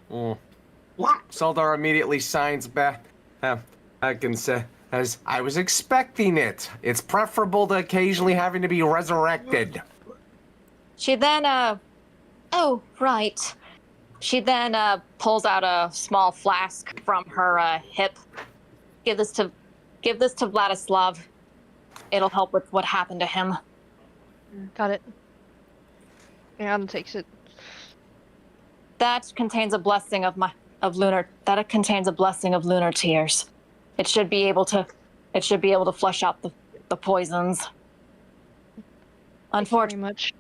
Soldar immediately signs back. I can say, as I was expecting it. It's preferable to occasionally having to be resurrected. She then, oh, right. She then pulls out a small flask from her hip. Give this to Vladislav. It'll help with what happened to him. Got it. And takes it. That contains a blessing of lunar tears. It should be able to flush out the poisons. Unfortunately,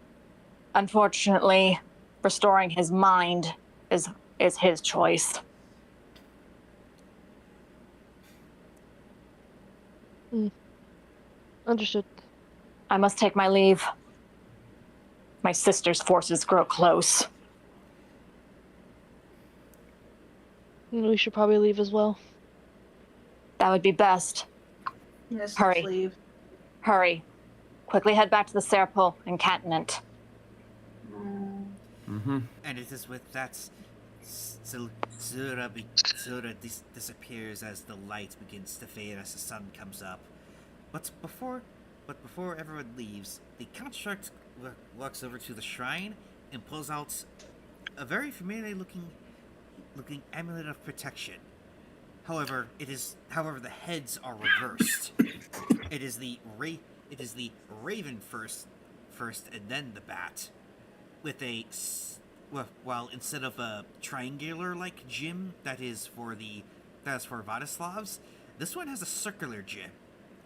restoring his mind is his choice. Understood. I must take my leave. My sister's forces grow close. We should probably leave as well. That would be best. Yes, Hurry. let's leave. Hurry. Quickly head back to the Serpol encampment. And it is with that Zura disappears as the light begins to fade as the sun comes up. But before everyone leaves, the construct walks over to the shrine and pulls out a very familiar looking amulet of protection. However, the heads are reversed. It is the raven first and then the bat, with while instead of a triangular like gem that is for Vadislavs, this one has a circular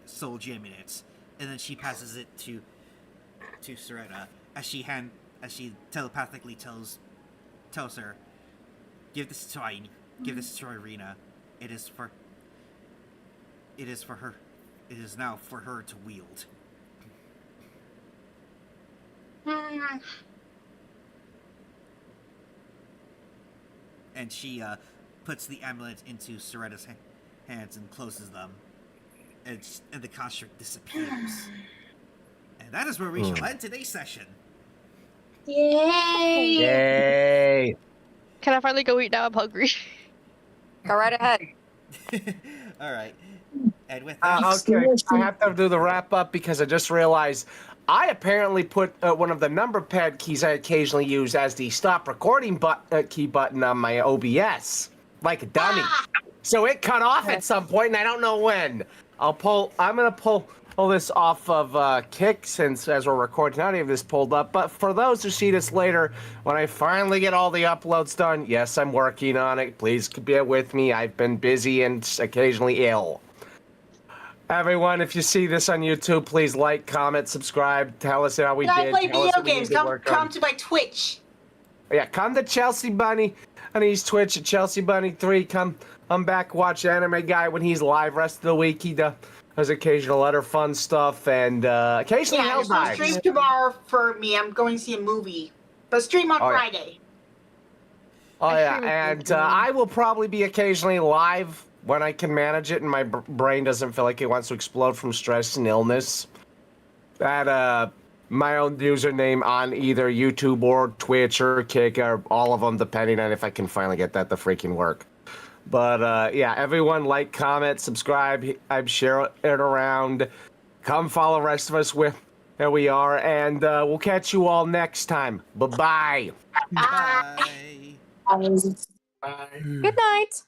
soul gem in it, and then she passes it to Soretta as she telepathically tells her, give this to Irina. It is for now for her to wield. And she puts the amulet into Soretta's hands and closes them, and the construct disappears. And that is where we shall end today's session. Yay! Yay! Can I finally go eat now? I'm hungry. Go right ahead. All right. And with that, Okay, I have to do the wrap up because I just realized I apparently put one of the number pad keys I occasionally use as the stop recording key button on my OBS, like a dummy. So it cut off at some point, and I don't know when. I'm gonna pull this off of Kick since as we're recording, none of this pulled up. But for those who see this later, when I finally get all the uploads done, yes, I'm working on it. Please bear with me. I've been busy and occasionally ill. Everyone, if you see this on YouTube, please like, comment, subscribe. Tell us how we did. I play Tell us video what we games. need to work on. Come to my Twitch. Yeah, come to Chelsea Bunny on his Twitch at Chelsea Bunny 3. Come back, watch Anime Guy when he's live. Rest of the week he does occasional other fun stuff and occasionally Yeah, Hell there's no Dives. stream tomorrow for me. I'm going to see a movie. But stream on Friday. Oh yeah, and I will probably be occasionally live when I can manage it and my brain doesn't feel like it wants to explode from stress and illness. At my own username on either YouTube or Twitch or Kick or all of them, depending on if I can finally get that to freaking work. But yeah, everyone like, comment, subscribe, share it around. Come follow the rest of us where we are, and we'll catch you all next time. Bye-bye. bye. Good night.